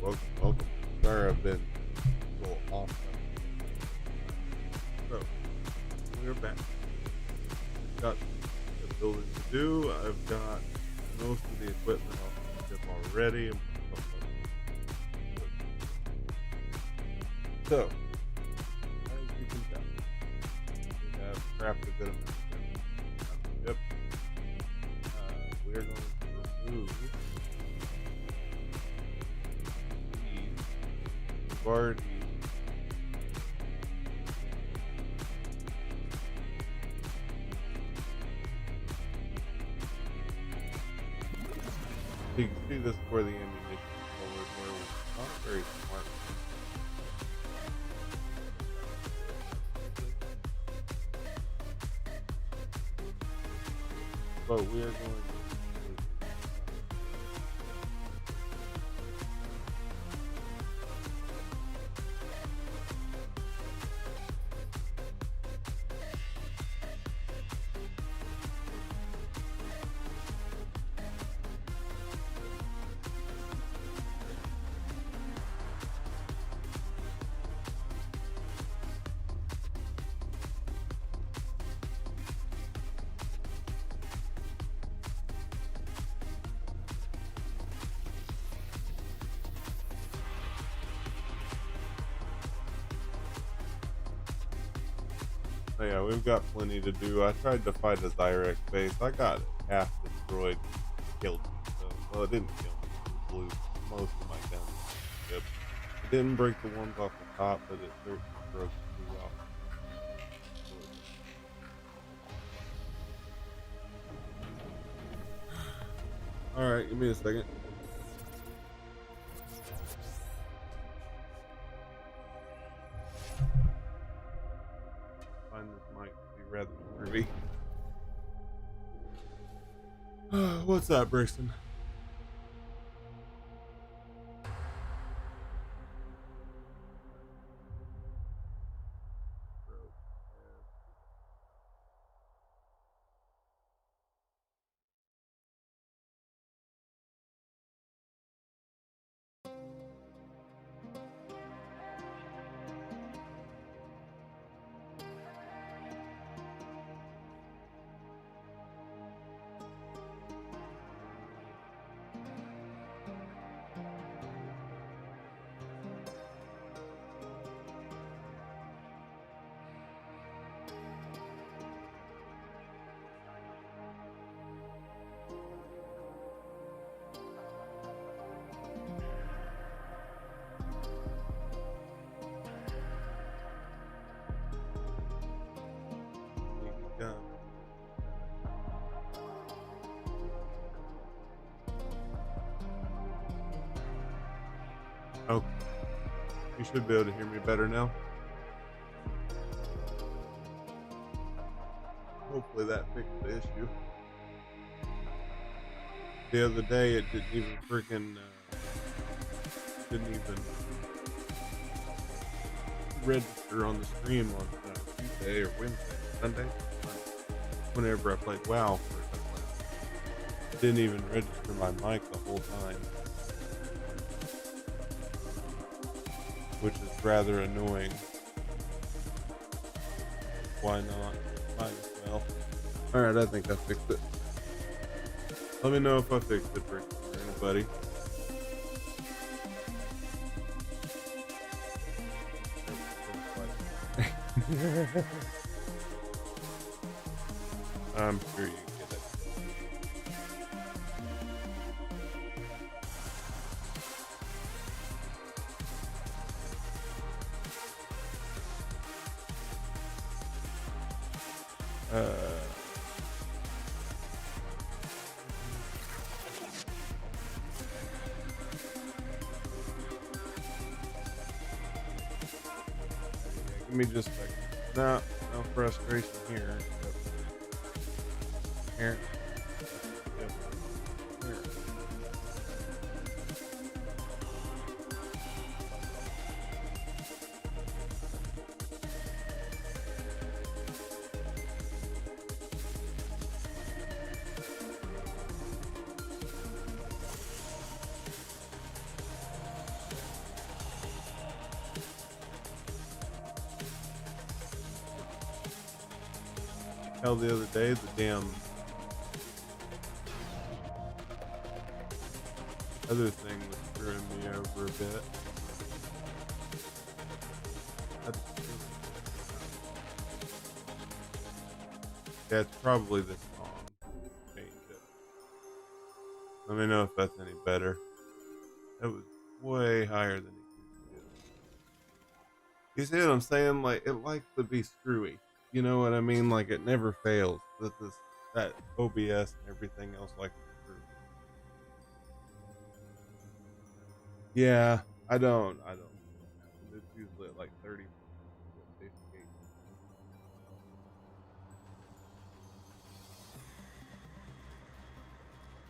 welcome. Sorry I've been a little off. So, we're back. I've got some building to do. I've got most of the equipment off the ship already. So, as you can tell, we have crafted a good amount of ship. We're going to remove these. We've already you can see this is where the ammunition is where we're not very smart. But we are going to so yeah, we've got plenty to do. I tried to fight a Zyrex base. I got half destroyed, killed me. So, well, it didn't kill me. It blew most of my guns. Yep. It didn't break the ones off the top, but it certainly broke two off. Alright, give me a second. Find this mic to be rather groovy. What's that, Brixton? Okay. You should be able to hear me better now. Hopefully that fixed the issue. The other day it didn't even register on the stream on Tuesday or Wednesday, Sunday. Whenever I played WoW for a couple of it didn't even register my mic the whole time. Which is rather annoying. Why not? Might as well. Alright, I think I fixed it. Let me know if I fixed it for anybody. I'm sure you get it. Give me just a second. No frustration here. Here. Here. Hell, the other day, the damn other thing was screwing me over a bit. I just feel yeah, it's probably this song. Change it. Let me know if that's any better. That was way higher than it usually is. You see what I'm saying? Like, it likes to be screwy. You know what I mean? Like, it never fails. That OBS and everything else likes to screw me. Yeah, I don't. It's usually at like 30 to 58.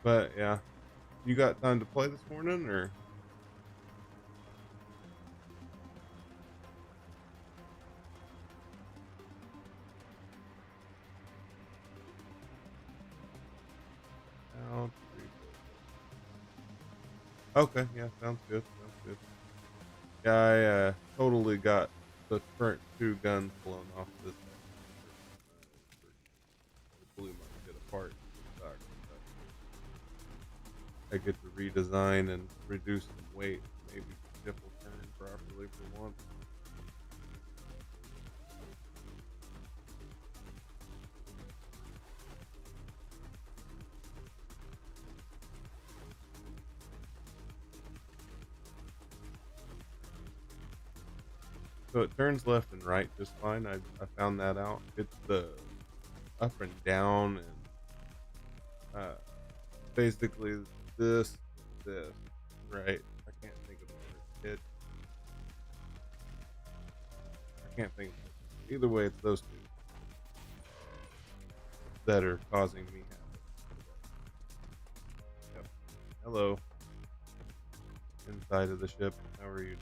But yeah, you got time to play this morning, or how to rebuild it? Okay, yeah, sounds good. Sounds good. Yeah, I totally got the front two guns blown off this it blew my shit apart. It sucks, but I get to redesign and reduce some weight. Maybe ship will turn properly for once. So it turns left and right just fine. I found that out. It's the up and down and uh basically this this right. I can't think of the word. I can't think of it. Either way, it's those two that are causing me havoc today. Yep. Hello, inside of the ship. How are you today?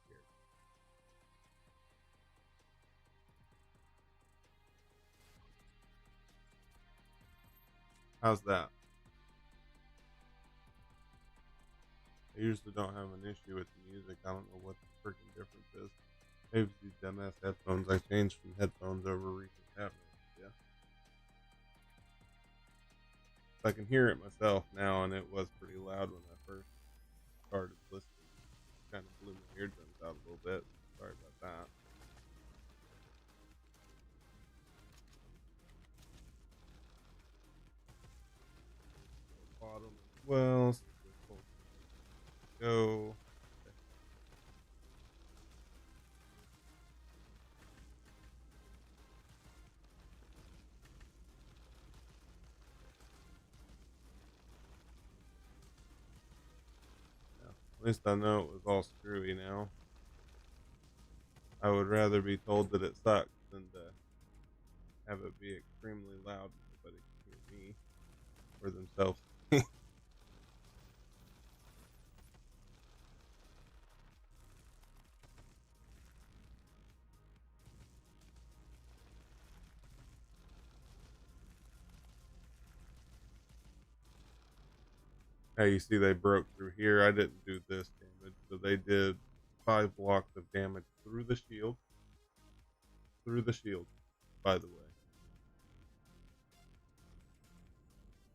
Here. How's that? I usually don't have an issue with the music. I don't know what the freaking difference is. Maybe it's these dumbass headphones. I changed from headphones over recent happenings. Yeah. I can hear it myself now, and it was pretty loud when I first started listening. Kind of blew my eardrums out a little bit. Sorry about that. Bottom as well. So this whole thing go. Okay. Yeah. At least I know it was all screwy now. I would rather be told that it sucks than to have it be extremely loud and nobody can hear me or themselves. Hey, you see they broke through here. I didn't do this damage. So they did 5 blocks of damage through the shield, by the way.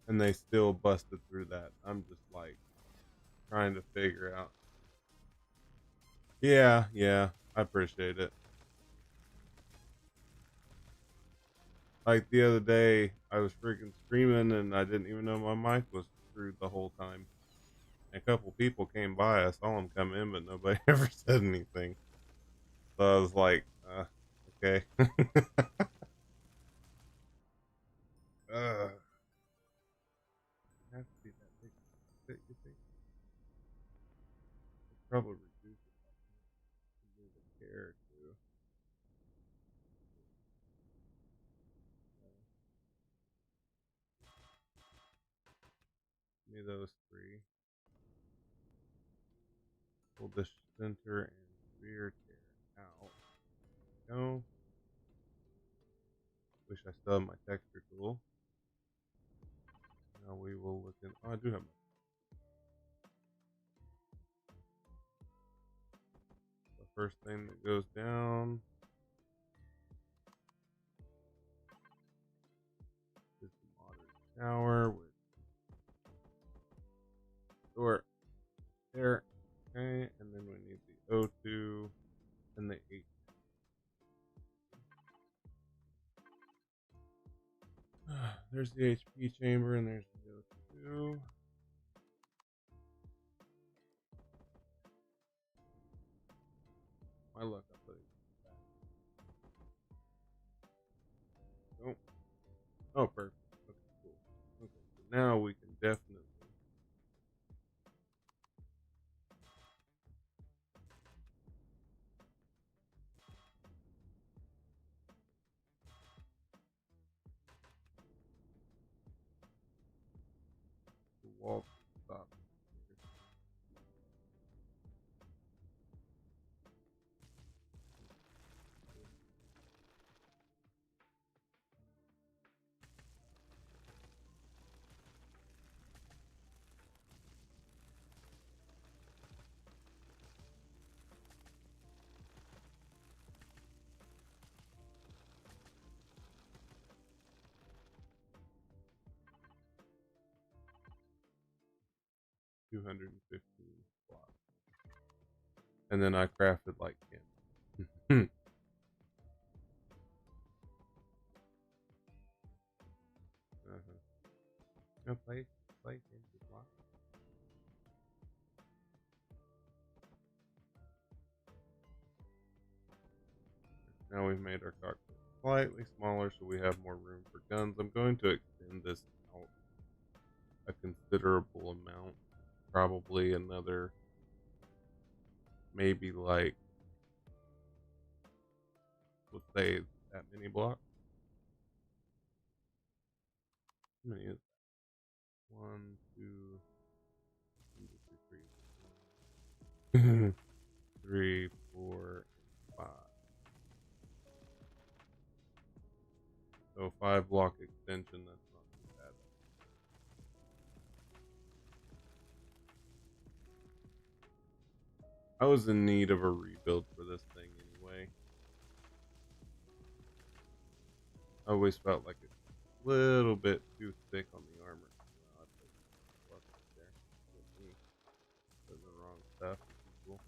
And they still busted through that. I'm just like trying to figure out. Yeah, yeah, I appreciate it. Like the other day, I was freaking screaming and I didn't even know my mic was screwed the whole time. And a couple people came by. I saw them come in, but nobody ever said anything. So I was like, okay. uh, has to be that big. You think? Probably reduce it by move a care too. Give me those three. Pull the center and rear tear out. No. Wish I still had my texture tool. Now we will look in. Oh, I do have my. The first thing that goes down is the modern shower with door there. Okay, and then we need the O2 and the 8. There's the HP chamber and there's the O2. My luck, I'm putting it back. Nope. Oh, perfect. Okay, cool. Okay, so now we can definitely. The wall stop. 215 blocks. And then I crafted like 10. No place in the block. Now we've made our cockpit slightly smaller so we have more room for guns. I'm going to extend this out a considerable amount. Probably another, maybe like, let's say that many blocks. How many is that? 1, 2, 3, 3, 4, 5. So 5 block extension, that's not too bad. I was in need of a rebuild for this thing anyway. I always felt like it's a little bit too thick on the armor. Well, I put there. With me. Put the wrong stuff. Cool.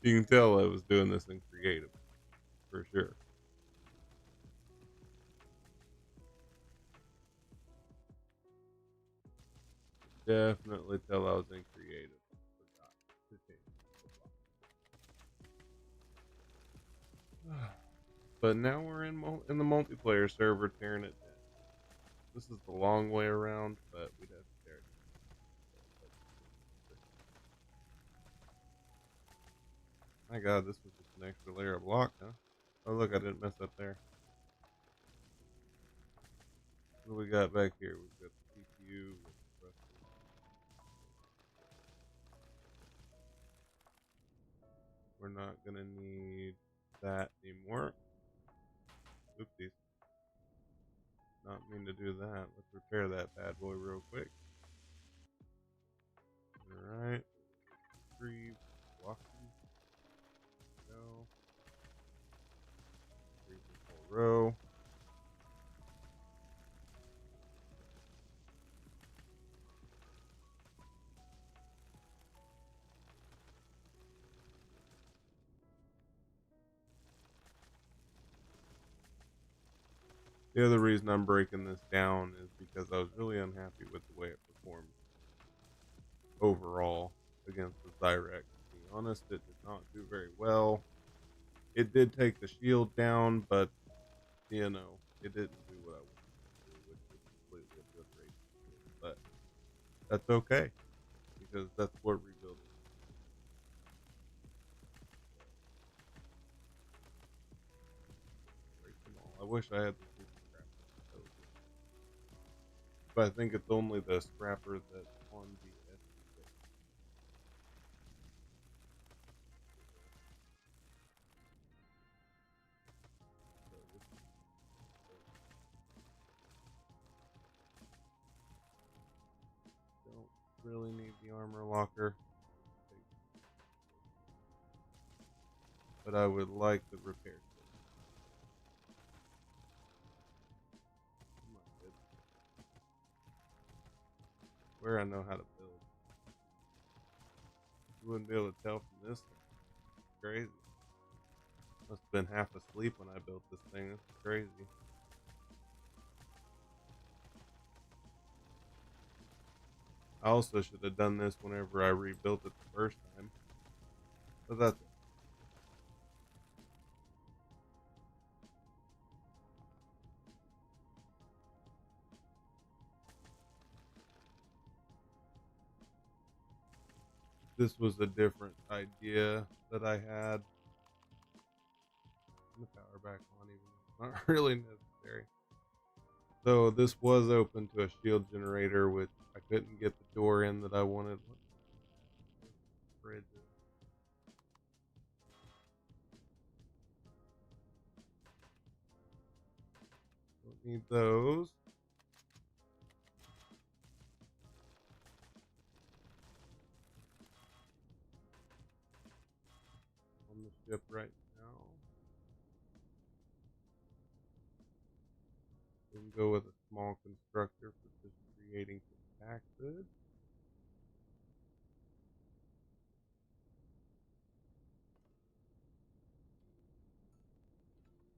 You can tell I was doing this in creative, for sure. Definitely tell I was in creative. But now we're in the multiplayer server tearing it down. This is the long way around, but we'd have to tear it down. My god, this was just an extra layer of block, huh? Oh look, I didn't mess up there. What do we got back here? We've got the CPU. We're not gonna need that anymore. Oopsies. Not mean to do that. Let's repair that bad boy real quick. Alright. 3 blocks. Go. 3 row. The other reason I'm breaking this down is because I was really unhappy with the way it performed overall against the Zyrex. To be honest, it did not do very well. It did take the shield down, but it didn't do what I wanted it to do, which was completely obliterate the shield. But that's okay because that's what rebuilding is. So break them all. I wish I had the super scrapper. That would be amazing. But I think it's only the scrapper that's on the SDK. So this is don't really need the armor locker. But I would like the repair station. Oh my goodness. Where I know how to build. You wouldn't be able to tell from this thing. It's crazy. Must have been half asleep when I built this thing. That's crazy. I also should have done this whenever I rebuilt it the first time. But that's it. This was a different idea that I had. Turn the power back on, even though it's not really necessary. So this was open to a shield generator, which I couldn't get the door in that I wanted. What bridges? Don't need those. On the ship right now. We can go with a small constructor for just creating some taxes.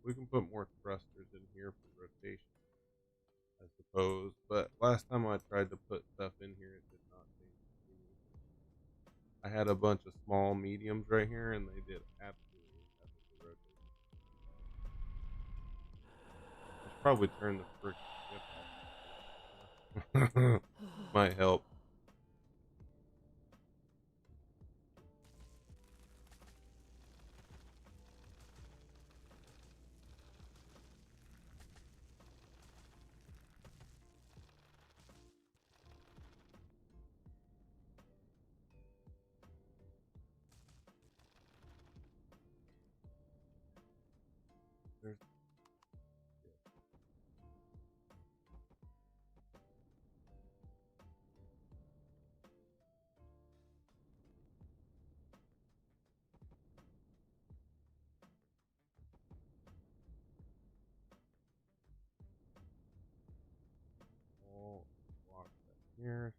We can put more thrusters in here for rotation, I suppose. But last time I tried to put stuff in here, it did not seem to do anything. I had a bunch of small mediums right here, and they did absolutely nothing to rotate. I should probably turn the freaking ship off instead of might help. There's all blocks back here.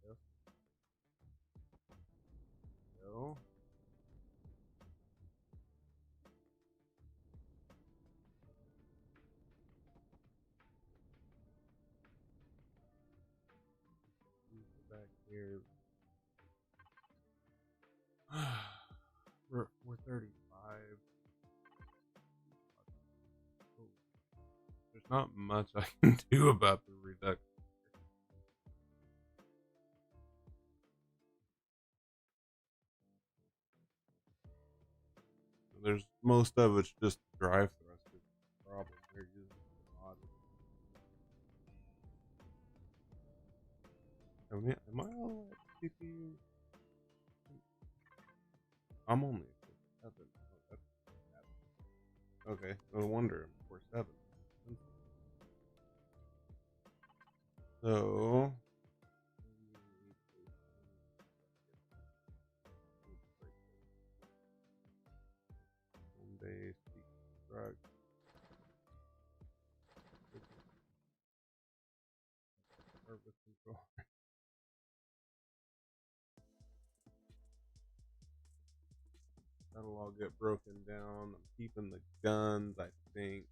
Yes, go. Back here. We're 35. Oh, there's not much I can do about the reduction. There's most of it's just drive thrusters. Problem they're using a lot. Am I all at CPU? I'm only at 7. Oh, that's bad. Okay, no wonder I'm 4-7. So home base, deconstruct, service control. That'll all get broken down. I'm keeping the guns, I think.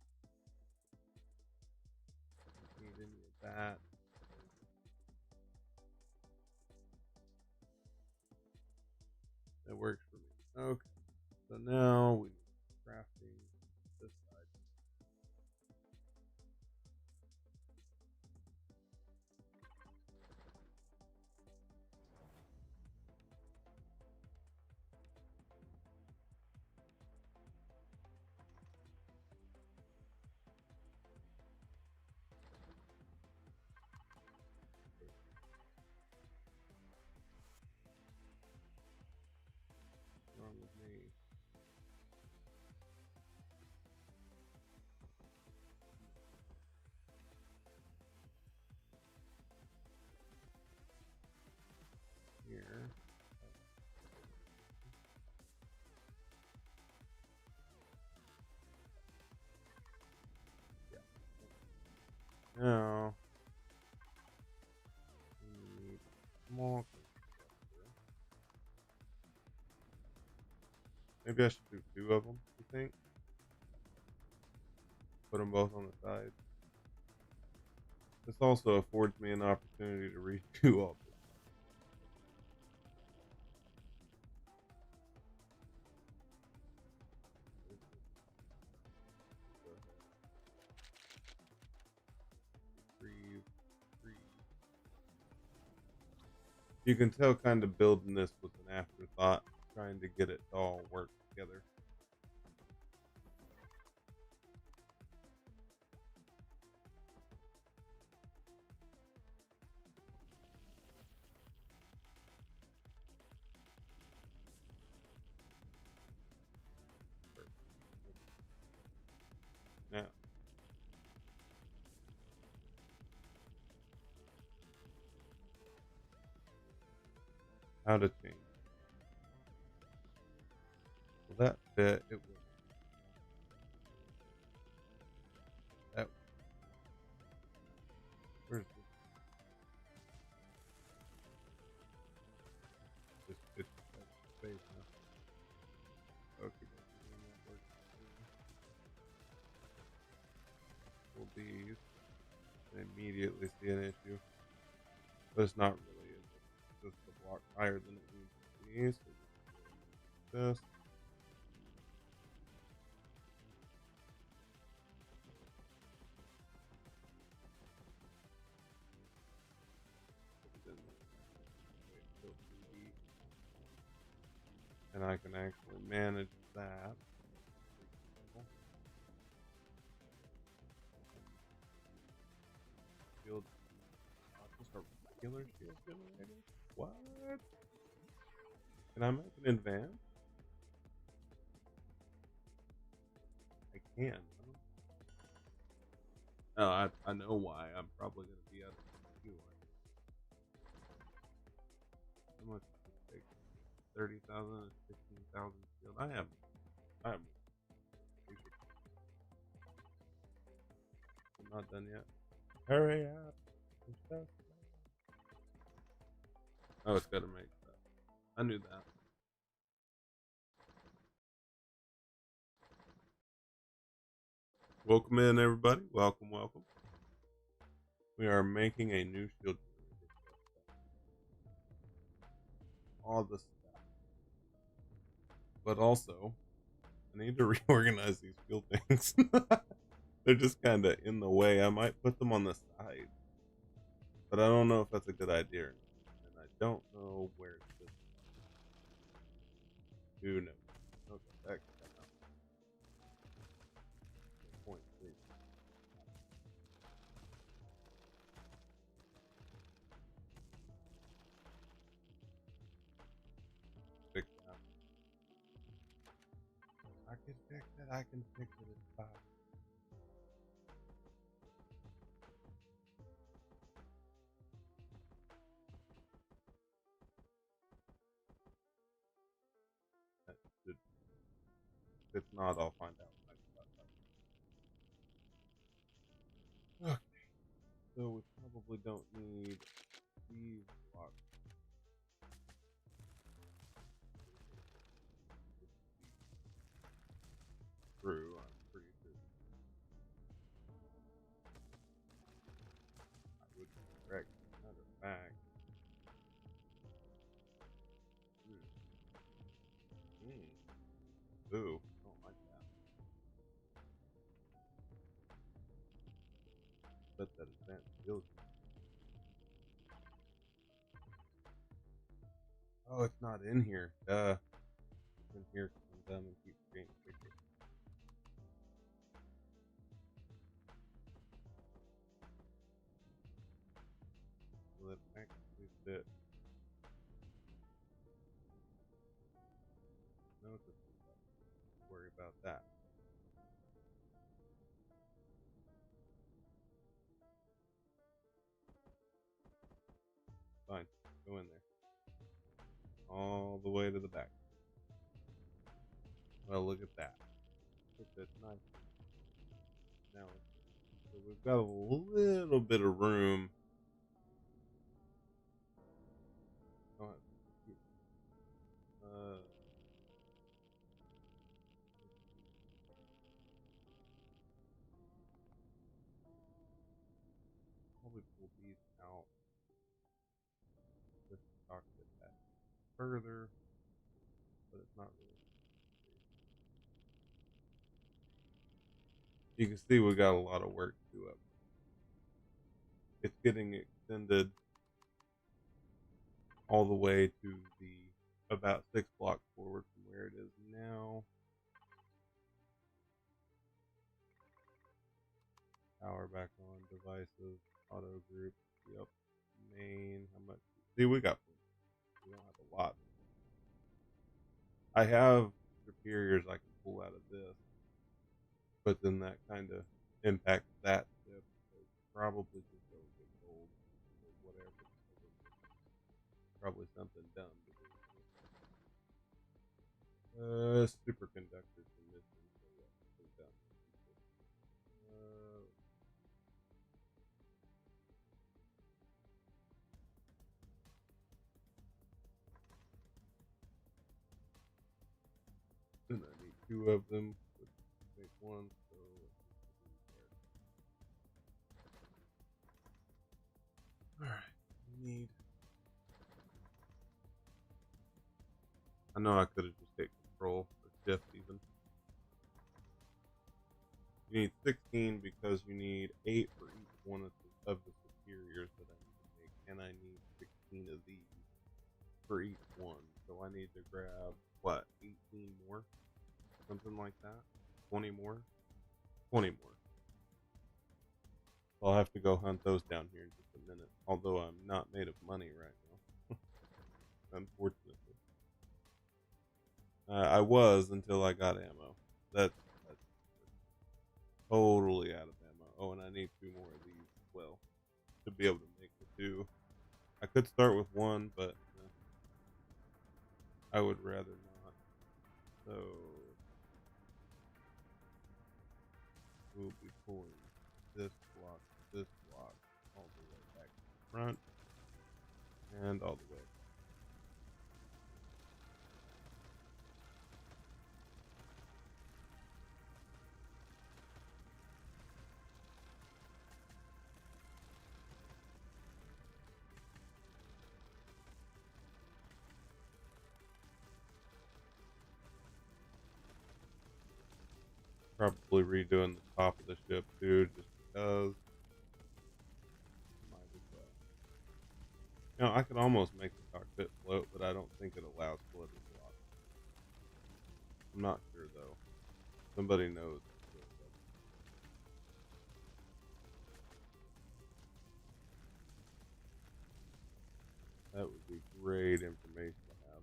Don't need any of that. That works for me. Okay. So now we need crafting this side. What's wrong with me? Here. Yeah. Now we need small constructor. Maybe I should do 2 of them, you think? Put them both on the side. This also affords me an opportunity to redo all this. Go ahead. Retrieve, retrieve. You can tell kind of building this was an afterthought, trying to get it to all work together. Now, how to change. Will that fit? It will. That, where's this? Just it's space now. Okay, that works. Will these immediately see an issue, but it's not really. It's just a block higher than it needs to be. So just this. And I can actually manage that. Shield, just a regular shield generator? What? Can I make it advanced? I can. Oh, I know why. I'm probably going to be out of fuel. How much does it take? 30,000 and 15,000 shield. I'm not done yet. Hurry up. Oh, it's got to make that. I knew that. Welcome in, everybody. Welcome, welcome. We are making a new shield. All the stuff. But also, I need to reorganize these field things. They're just kind of in the way. I might put them on the side. But I don't know if that's a good idea or not. And I don't know where this is. Who knows? Okay, that can come out. Point 3. Fix that. I can fix it. I can fix it. It's fine. That should, if it's not, I'll find out. Okay. So we probably don't need these blocks. Ooh, I don't like that. Bet that advanced skills. Oh, it's not in here. Duh. It's in here 'cause I'm dumb and keep getting tickets. Will it actually fit? No, it doesn't. Worry about that. Fine. Go in there. All the way to the back. Well, look at that. Look at that nice. Now, so we've got a little bit of room. Oh, uh, probably pull these out just to talk it that further, but it's not really. You can see we got a lot of work to do up. It's getting extended all the way to the about 6 blocks forward from where it is now. Power back on devices, auto group. Yep. Main. How much? See, we got. We don't have a lot. I have superiors I can pull out of this, but then that kind of impacts that tip. So probably just go get gold or whatever. Probably something dumb to do. Superconductors are missing. So yeah, something dumb. Uh, then I need two of them. Make one. So all right, we need. I know I could have just hit control or shift even. You need 16 because you need 8 for each one of the superiors that I need to make, and I need 16 of these for each one. So I need to grab what, 18 more, something like that, 20 more, 20 more. So I'll have to go hunt those down here in just a minute. Although I'm not made of money right now, unfortunately. I was until I got ammo. That's totally out of ammo. Oh, and I need 2 more of these as well to be able to make the 2. I could start with 1, but I would rather not. So we'll be pulling this block, all the way back to the front, and all the way. Probably redoing the top of the ship too, just because. Might as well. You know, I could almost make the cockpit float, but I don't think it allows floating blocks. I'm not sure though. Somebody knows. That would be great information to have.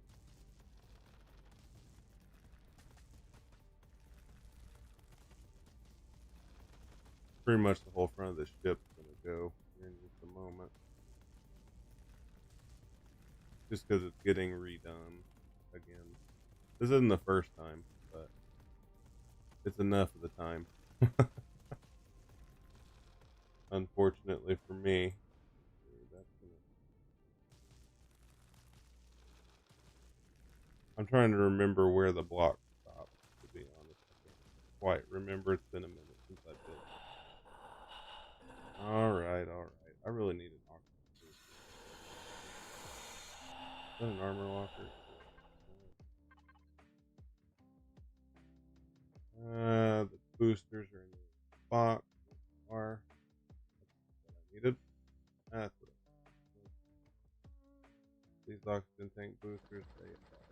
Pretty much the whole front of the ship's gonna go here in just a moment. Just because it's getting redone again. This isn't the first time, but it's enough of the time. Unfortunately for me. I'm trying to remember where the block stopped, to be honest. I can't quite remember. It's been a minute since I built it. Alright, alright. I really need an oxygen. Is that an armor locker? boosters are in the box. Are what I needed. That's what I needed. These oxygen tank boosters stay in box.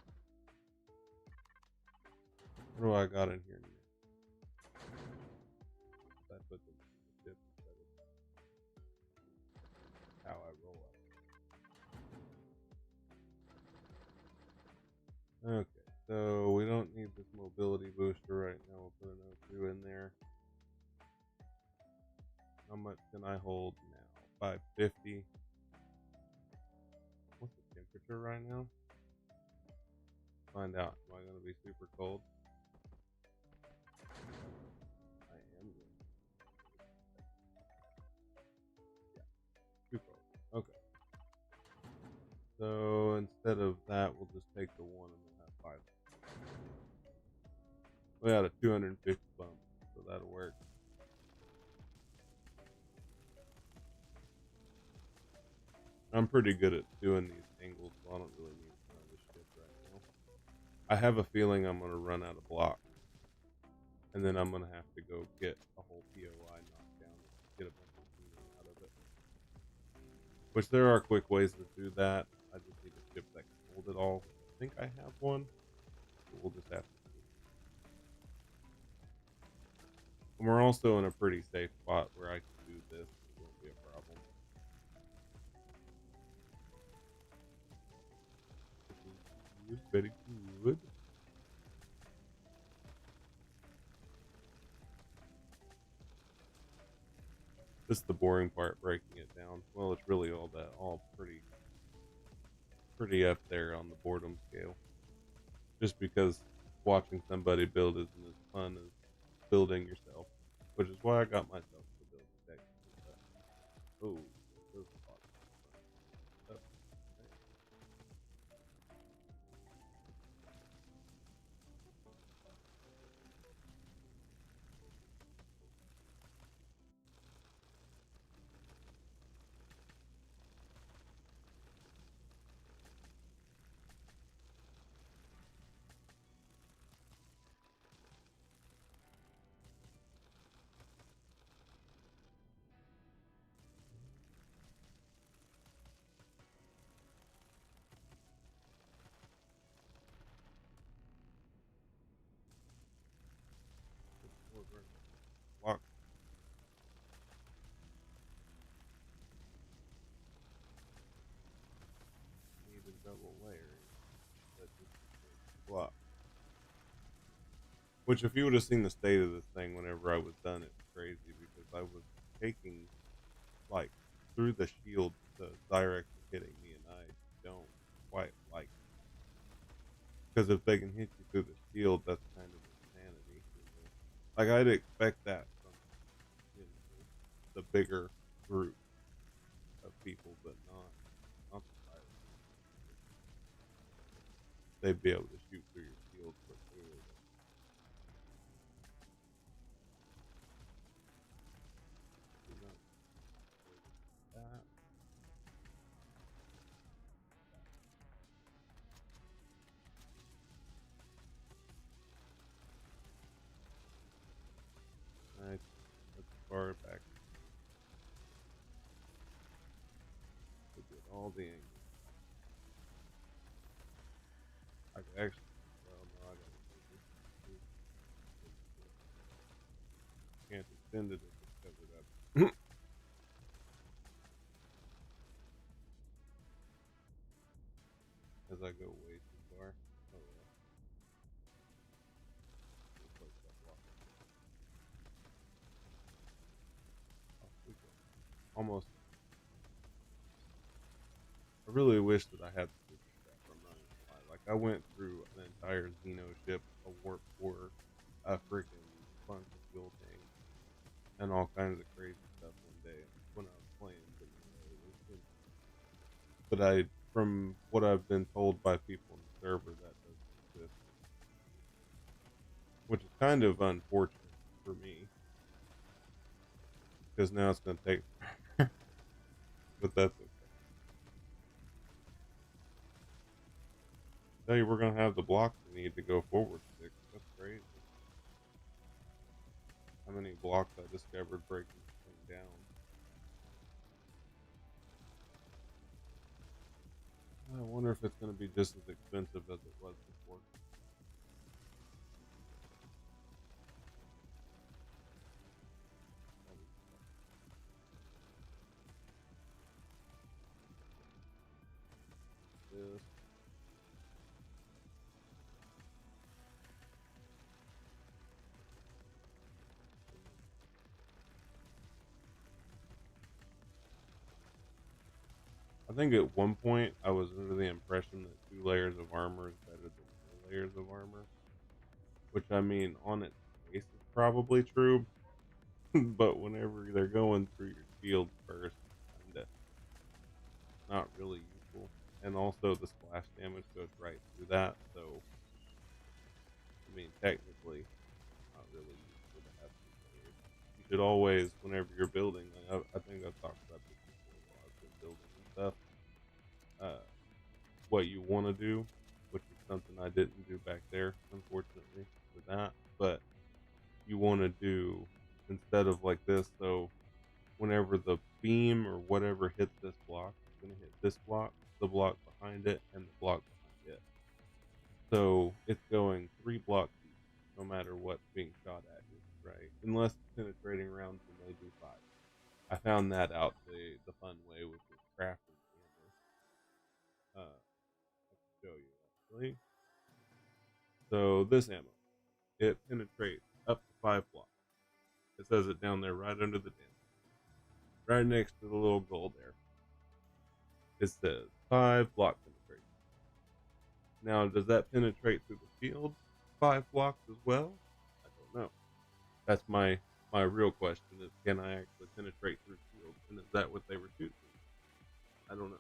What do I got in here now? I put them in the ship instead of how I roll out. Okay, so we don't need this mobility booster right now. We'll put an O2 in there. How much can I hold now? 550. What's the temperature right now? Find out. Am I going to be super cold? I am going to be. Yeah, too cold. Okay. So instead of that, we'll just take the one and we'll have 5. We had a 250 bump, so that'll work. I'm pretty good at doing these angles, so I don't really need another ship right now. I have a feeling I'm going to run out of blocks, and then I'm going to have to go get a whole POI knocked down and get a bunch of healing out of it. Which there are quick ways to do that. I just need a ship that can hold it all. I think I have one, but we'll just have to see. And we're also in a pretty safe spot where I can do this. It won't be a problem. Good, very good. This is the boring part, breaking it down. Well, it's really all pretty up there on the boredom scale. Just because watching somebody build isn't as fun as building yourself, which is why I got myself to build deck. Oh, there's a lot of stuff. Lock. Need a double layering. That just block. Which, if you would have seen the state of this thing whenever I was done, it's crazy because I was taking like through the shield, the direct was hitting me, and I don't quite like because if they can hit you through the shield, that's kind of insanity. Like I'd expect that from the bigger group of people, but not the pirates. They'd be able to shoot through your shield, but clearly they do not. That. Nice. That's far back to get all the angles. I could actually. Well, no, I gotta do this. Can't extend it if it's covered up. As I go way too far. Oh well. We'll place that block. Off we go. Almost. I really wish that I had the super strap. I'm not gonna lie. Like I went through an entire Xeno ship, a warp core, a freaking bunch of fuel tanks, and all kinds of crazy stuff one day when I was playing. But I, from what I've been told by people in the server, that doesn't exist, which is kind of unfortunate for me because now it's going to take, but that's okay. Tell you, we're going to have the blocks we need to go forward 6. That's crazy. blocks I discovered breaking this thing down. I wonder if it's going to be just as expensive as it was before. That is this. I think at one point I was under the impression that 2 layers of armor is better than no layers of armor, which I mean, on its face is probably true, but whenever they're going through your shield first, it's kinda not really useful. And also the splash damage goes right through that, so I mean, technically, not really useful to have 2 layers. You should always, whenever you're building, I think I've talked about this before while I've been building and stuff. Uh, what you want to do, which is something I didn't do back there, unfortunately, for that. But you want to do instead of like this. So whenever the beam or whatever hits this block, it's going to hit this block, the block behind it, and the block behind it. So it's going 3 blocks deep, no matter what's being shot at you, right? Unless it's penetrating rounds, then they do 5. I found that out the fun way with this crafting ammo. I can show you actually. So this ammo, it penetrates up to 5 blocks. It says it down there right under the damage, right next to the little goal there. It says 5 block penetration. Now, does that penetrate through the field 5 blocks as well? I don't know. That's my real question: is can I actually penetrate through field, and is that what they were shooting? I don't know,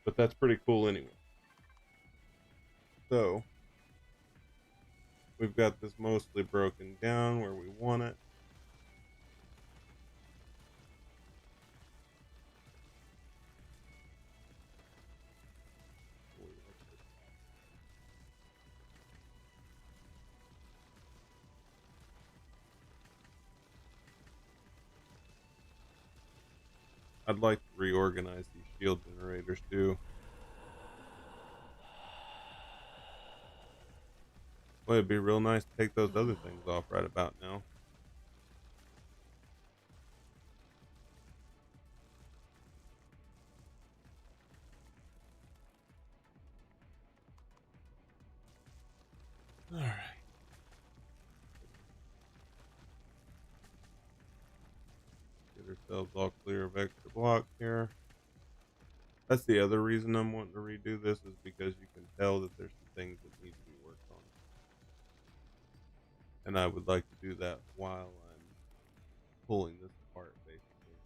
but that's pretty cool anyway. So we've got this mostly broken down where we want it. I'd like to reorganize these shield generators too. Well, it'd be real nice to take those other things off right about now. All right. Get ourselves all clear of extra blocks here. That's the other reason I'm wanting to redo this is because you can tell that there's some things that need to be worked on. And I would like to do that while I'm pulling this apart, basically.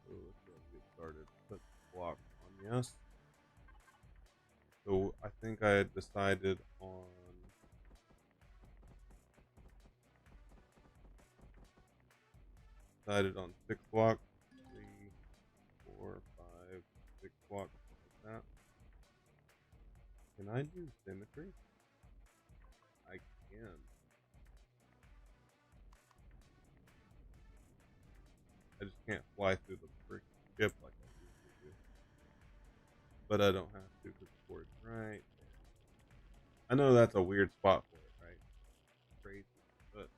So let's go and get started. Put the block on, yes. So I think I had decided on 6 blocks, 3, 4, 5, 6 blocks like that. Can I do symmetry? I can. I just can't fly through the freaking ship like I usually do. But I don't have to because the board's right there. I know that's a weird spot for it, right? Crazy, but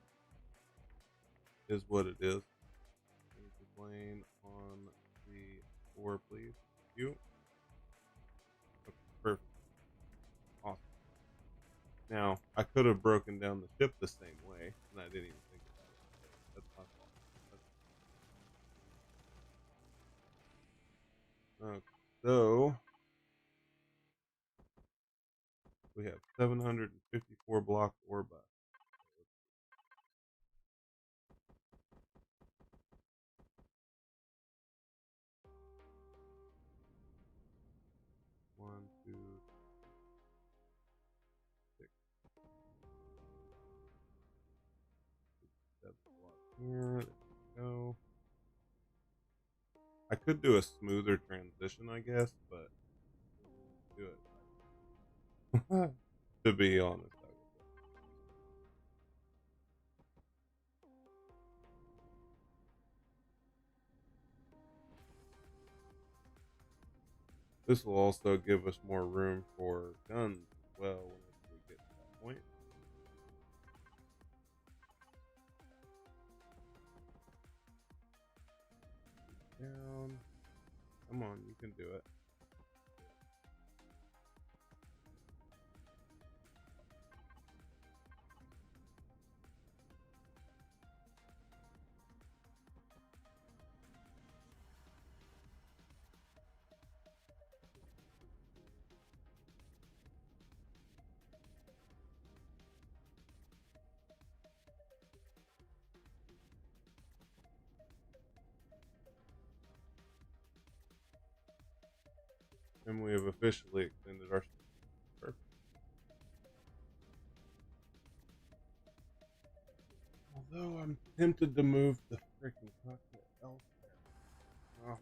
is what it is. Change the plane on the floor, please. You. Okay, perfect. Awesome. Now, I could have broken down the ship the same way, and I didn't even think about it. So that's my fault. Okay, so we have 754 blocks or bust. 1, 2, 6, 7 blocks here. There we go. I could do a smoother transition, I guess, but do it right. To be honest, I would. This will also give us more room for guns as well whenever we get to that point. Down. Come on, you can do it. And we have officially extended our perfect. Although I'm tempted to move the freaking cockpit elsewhere. Oh man.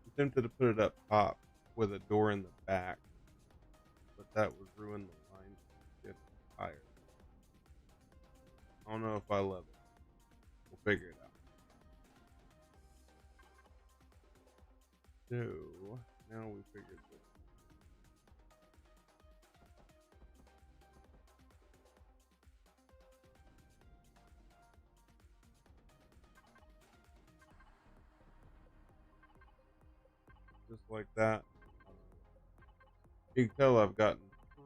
I'm tempted to put it up top with a door in the back, but that would ruin the line shift entirely. I don't know if I love it. We'll figure it out. So now we figured this. Just like that. You can tell I've gotten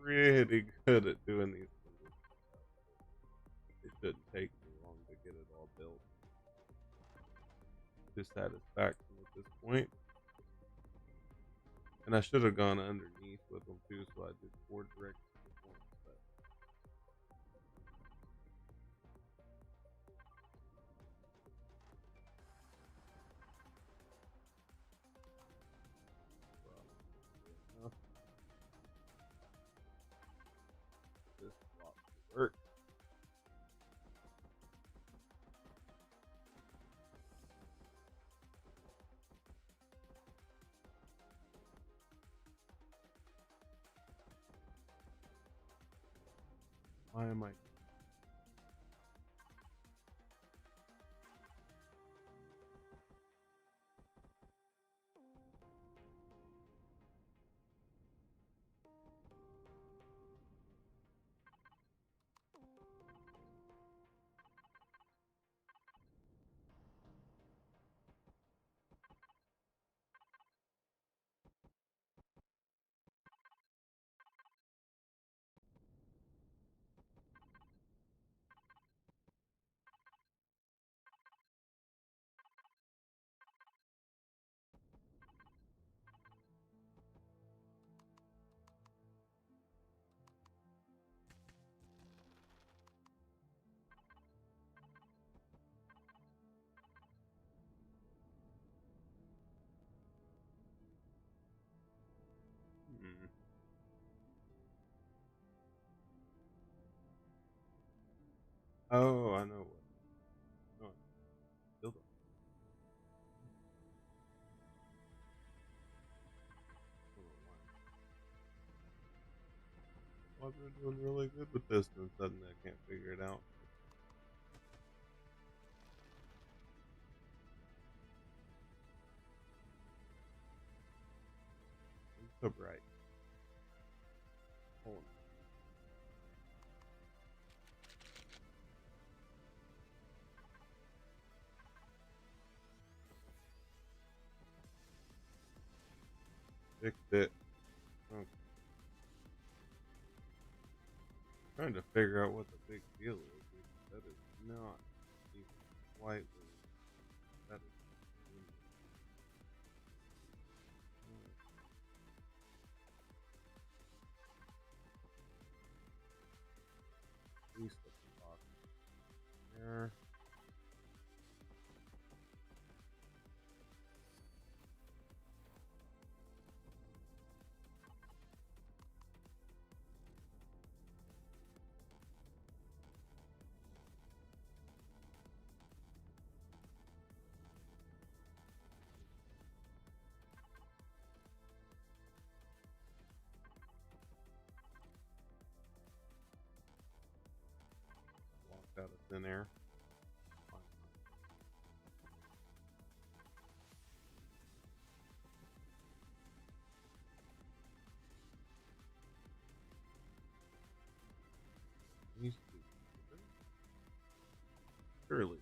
pretty good at doing these things. It shouldn't take me long to get it all built to satisfaction at this point. And I should have gone underneath with them too, so I did 4 directions at once. But well, enough. This block will work. Why am I? Hmm. Oh, I know what. No, still don't. I don't know why. Well, I've been doing really good with this, and suddenly I can't figure it out. I'm so bright. Hold on. Fixed it. Okay. Trying to figure out what the big deal is. That is not even slightly. That is at least a block there. thin air. These two, surely.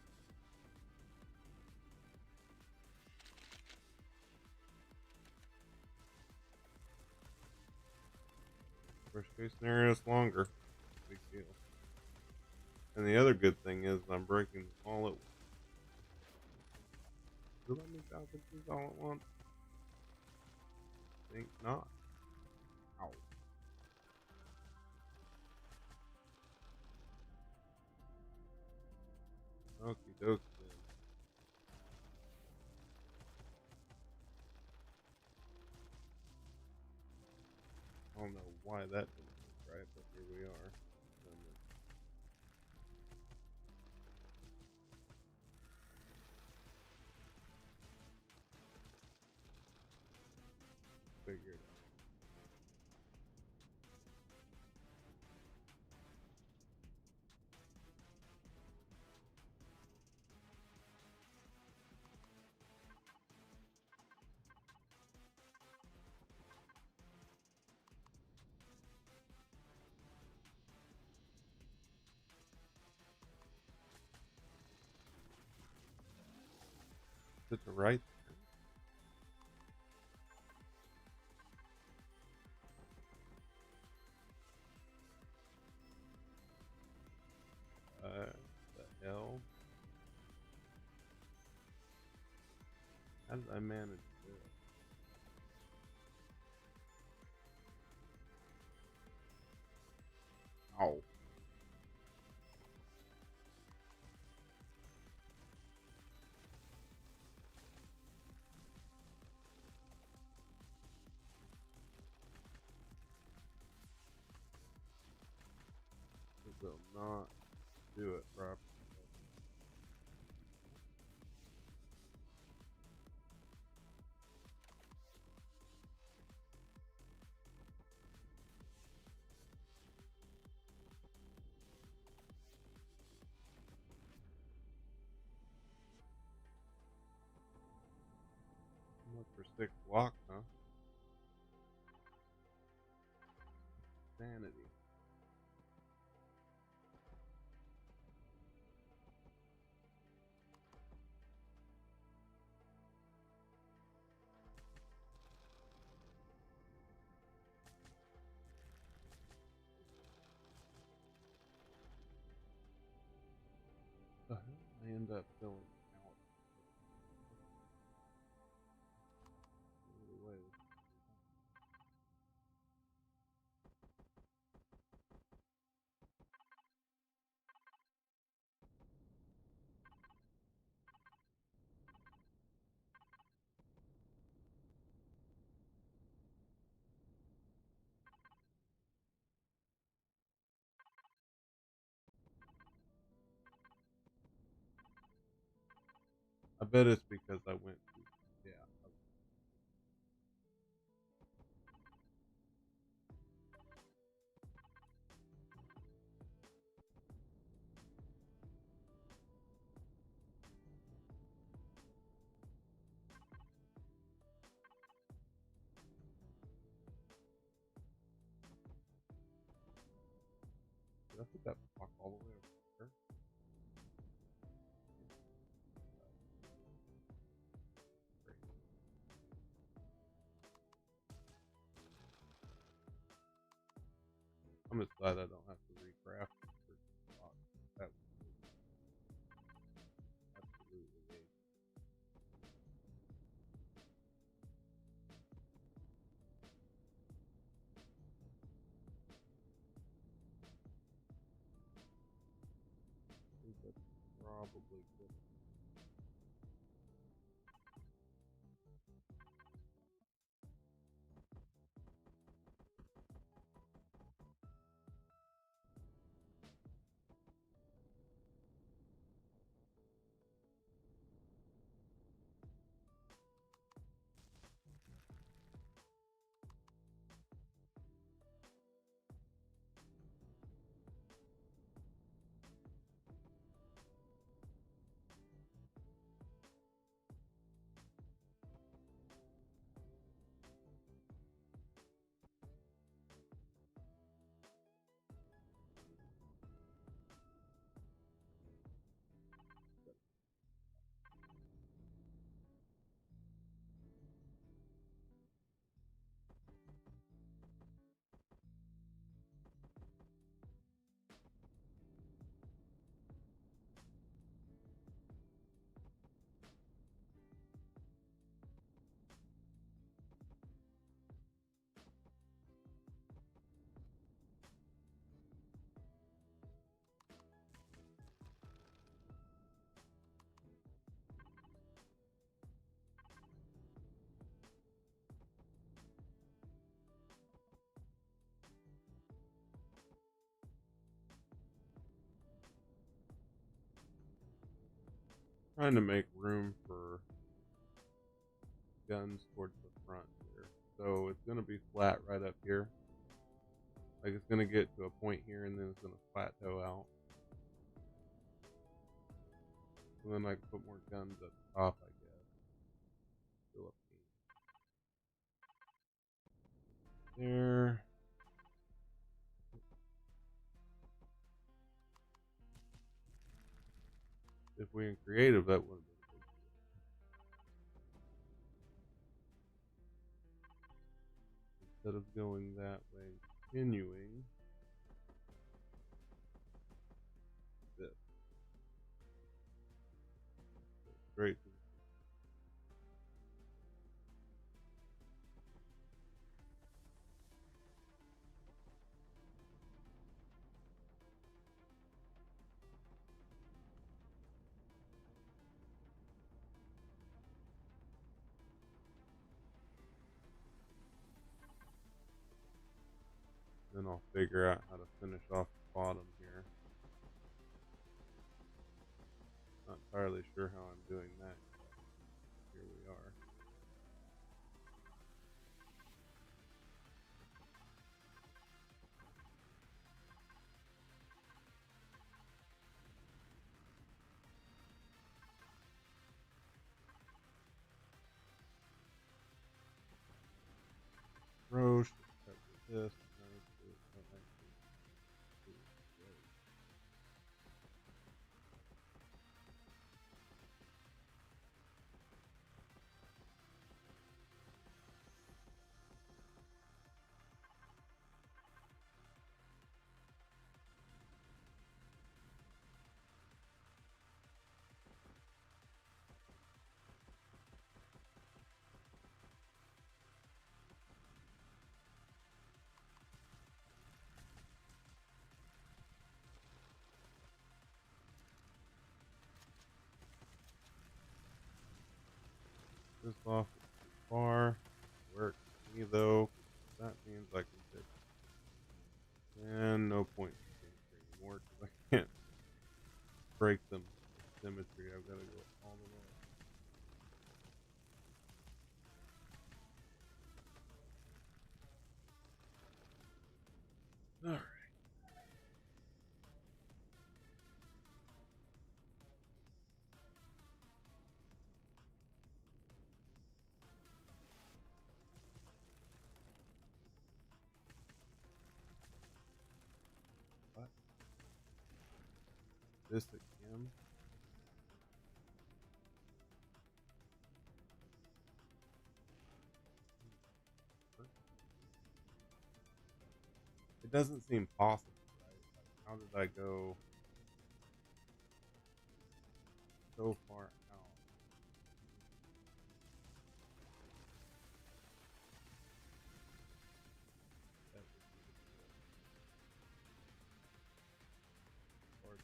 Worst case scenario is longer. Big deal. And the other good thing is I'm breaking them all at once. Do let me salvage these all at once? Think not. Ow. Okie dokie then. I don't know why that didn't look right, but here we are. Figure it out. Is it the right thing? The hell? How did I manage this? Ow. It will not do it properly. Look for 6 blocks, huh? Sanity. The hell I end up filling out. Wait. I bet it's because I went to, yeah. Did I put that block all the way over there? Great. I'm just glad I don't have to recraft the first block. That was absolutely amazing. I think that's probably good. trying to make room for guns towards the front here. So it's gonna be flat right up here. Like it's gonna get to a point here and then it's gonna plateau out. And then I can put more guns up top, I guess. Fill up there. If we in creative, that would have been a big deal. Instead of going that way and continuing this straight to then I'll figure out how to finish off the bottom here. Not entirely sure how I'm doing that yet. Here we are. Roche, cut with this. This off too far. Work for me though. That means I can fix it. And no point in changing anymore because I can't break them. Symmetry. I've got to go all the way. Alright. What? This again? It doesn't seem possible, right? Like, how did I go so far out? That would be the part.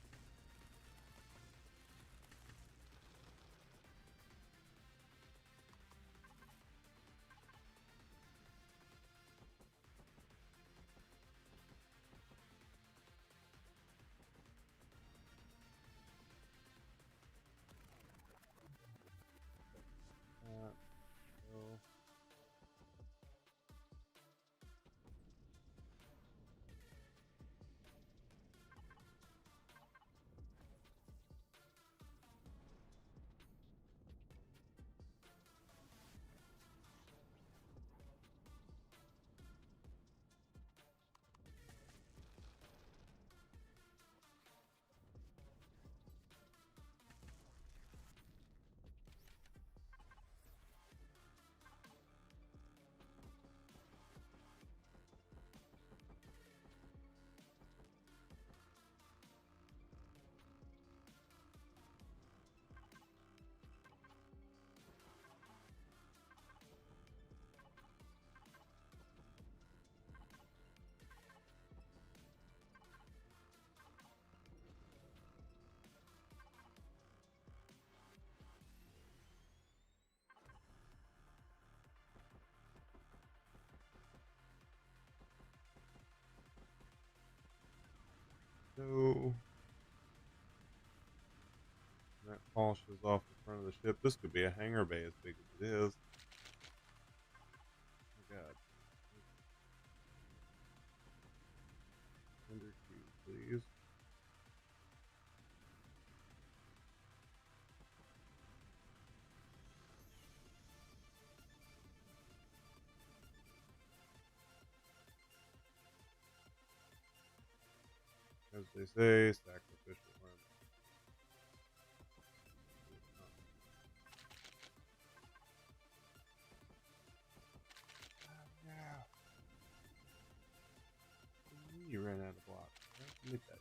polishes off the front of the ship. This could be a hangar bay as big as it is. Oh my god. 100 cubes, please. As they say, sacrificial armor. Yeah. You ran out of blocks. Look at that.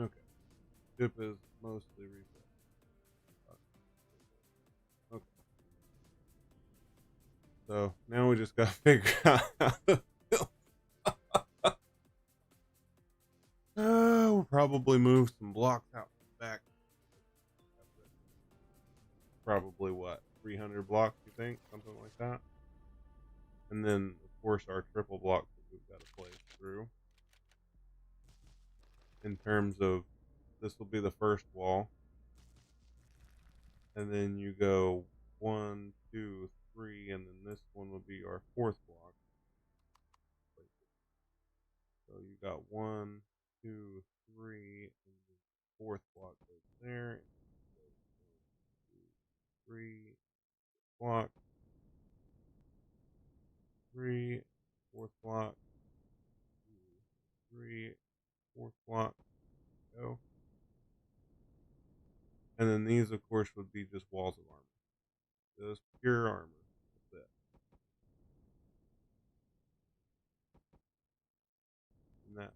Okay. Ship is mostly reset. Okay. So now we just gotta figure out how to build. We'll probably move some blocks out back. Probably what, 300 blocks, you think? Something like that. And then, of course, our triple blocks that we've got to place through. In terms of, this will be the first wall. And then you go 1, 2, 3, and then this one will be our fourth block. So you got 1, 2, 3, and the fourth block goes there. 3, block, 3, fourth block, 2, 3, fourth block, go. And then these, of course, would be just walls of armor. Just pure armor. That's it. And that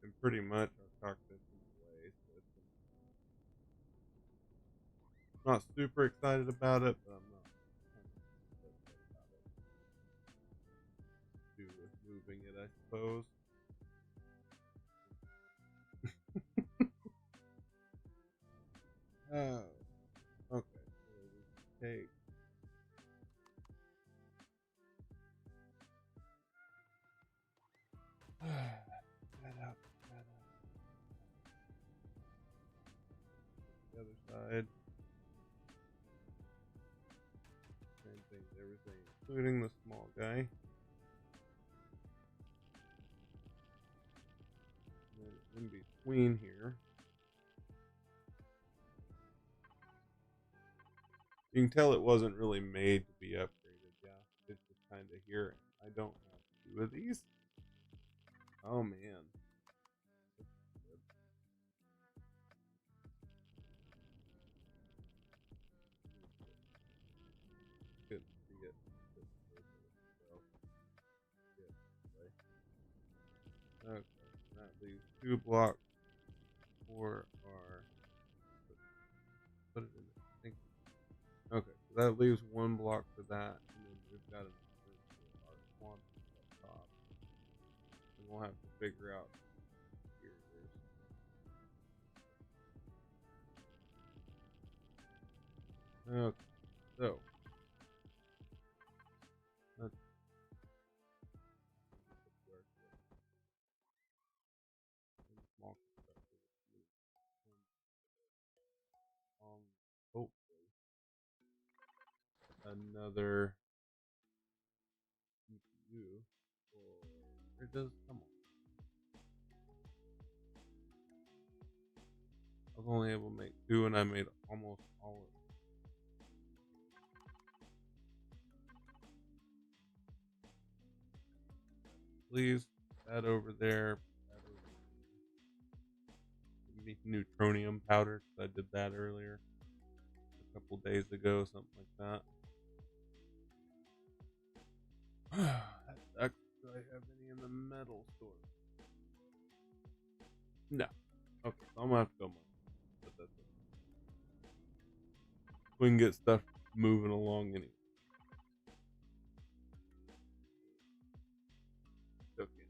and pretty much our cockpit in the way. So I'm not super excited about it, but I'm not kind of upset about it. Do with moving it, I suppose. Oh, okay. So we take that out, the other side. Same thing, everything, including the small guy. And then in between here, you can tell it wasn't really made to be upgraded. Yeah, it's just kind of here. I don't have 2 of these. Oh man. Couldn't see it. Okay, that leaves 2 blocks for our. Put it in there. Thank you. Okay, so that leaves 1 block for that, and then we've got another for our quantum up top, and we'll have to figure out here. Okay, so let's small hopefully another CPU. Or it does come on. I was only able to make 2, and I made almost all of it. Please, that over there. That over there. You need neutronium powder, because I did that earlier. A couple days ago, something like that. That sucks. Do I have any in the metal store? No. Okay, so I'm gonna have to go more. But that's it. We can get stuff moving along anyway. Okay,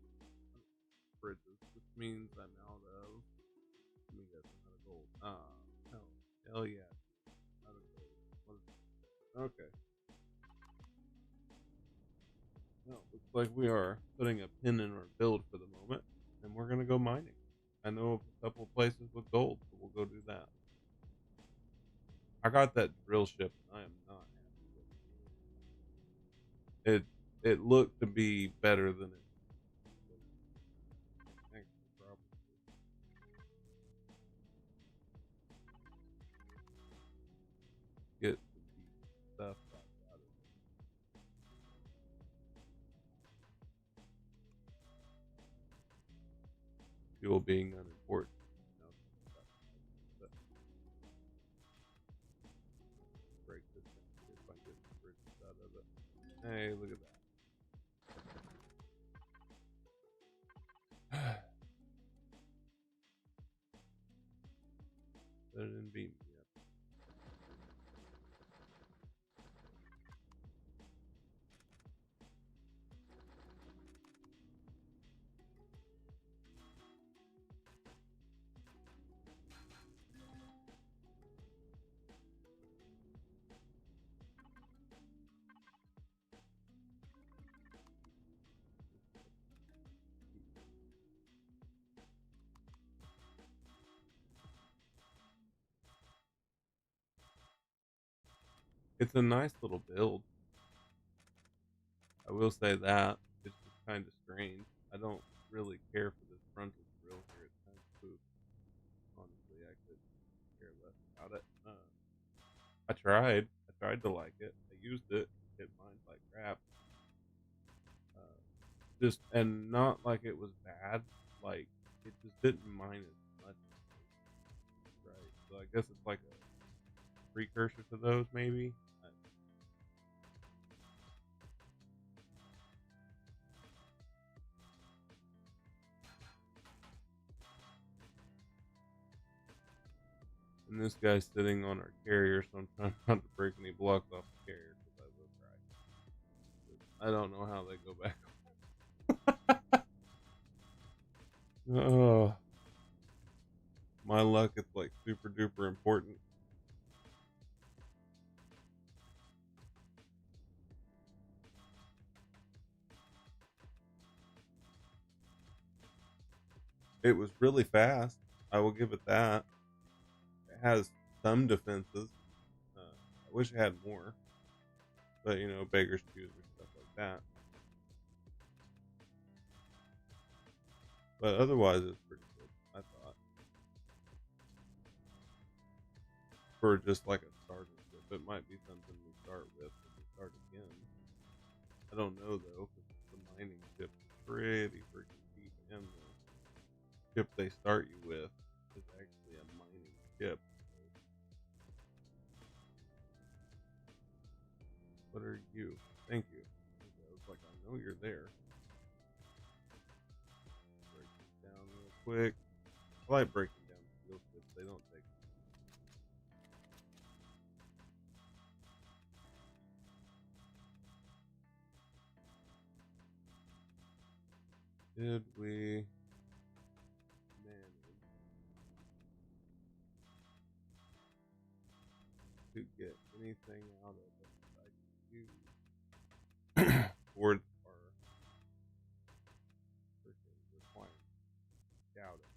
bridges, which means I'm out of. Let me guess, I'm out of gold. Hell yeah, out of gold. Okay. No, looks like we are putting a pin in our build for the moment, and we're gonna go mining. I know of a couple places with gold, so we'll go do that. I got that drill ship, and I am not happy with it. It looked to be better than it actually probably get some decent stuff back out of it. Fuel being unimportant. You know, but break this down, see if I can get some bridges out of it. Hey, look at that. That didn't beat me yet. It's a nice little build. I will say that. It's just kind of strange. I don't really care for this frontal drill here. It's kind of poop. Honestly, I could care less about it. I tried. I tried to like it. I used it. It mined like crap. Uh, just and not like it was bad. Like it just didn't mine as much. Right. So I guess it's like a precursor to those, maybe. And this guy's sitting on our carrier, so I'm trying not to break any blocks off the carrier because I will cry. I don't know how they go back. Oh, my luck, it's like super duper important. It was really fast. I will give it that. It has some defenses. I wish it had more, but you know, beggars choose or stuff like that. But otherwise, it's pretty good. I thought for just like a starter ship, it might be something we start with when we start again. I don't know though, because the mining ship is pretty freaking cheap, and the ship they start you with is actually a mining ship. What are you? Thank you. I was like, I know you're there. Break this down real quick. I like breaking down steel ships. They don't take. Did we manage to get anything out of it that I could use towards our freaking requirements? Doubt it.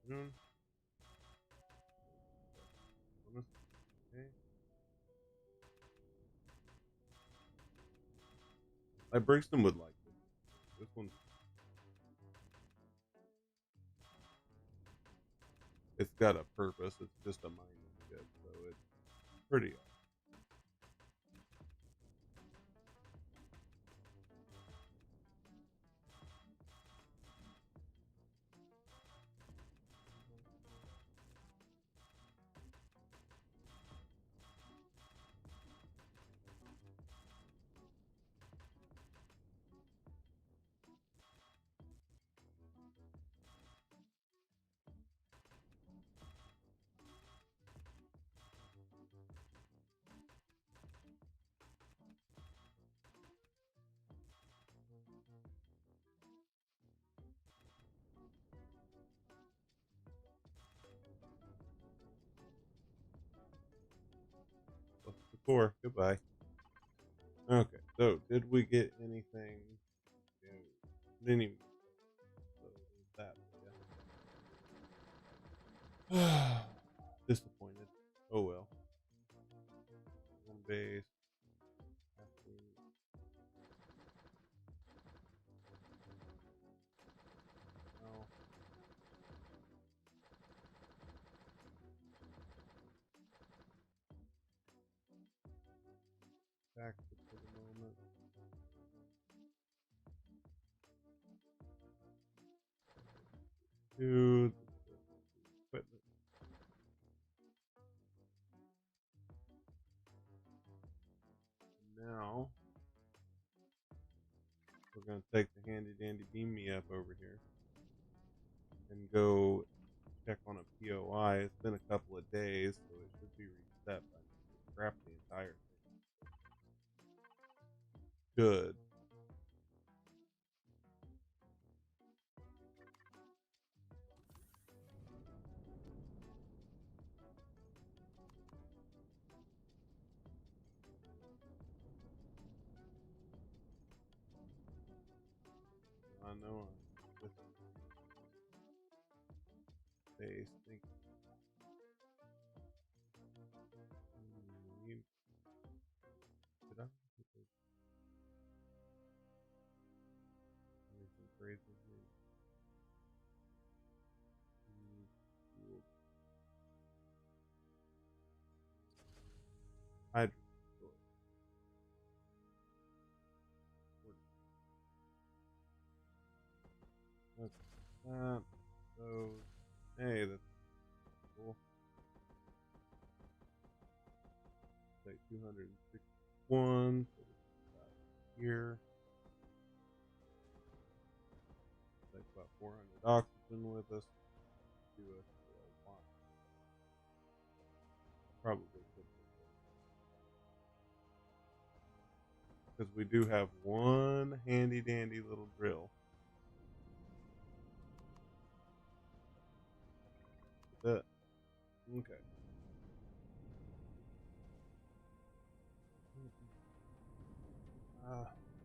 Afternoon. Okay. I Brixton would like this. This one, it's got a purpose. It's just a mining ship, so it's pretty awesome. score. Goodbye. Okay, so did we get anything? No. Didn't even. So there's that for you. Disappointed. Oh well. Home base. No. Back for the moment. To the equipment. Now we're gonna take the handy dandy beam me up over here and go check on a POI. It's been a couple of days, so it should be reset by now. Scrap the entire thing. Good. I know this base. Think you did I put anything crazy here? Fuel hydrogen storage. That's that. So hey, that's cool. Say 261. So this is about here. Take about 400 oxygen with us. Do us a lot. Probably could because we do have one handy dandy little drill. That okay.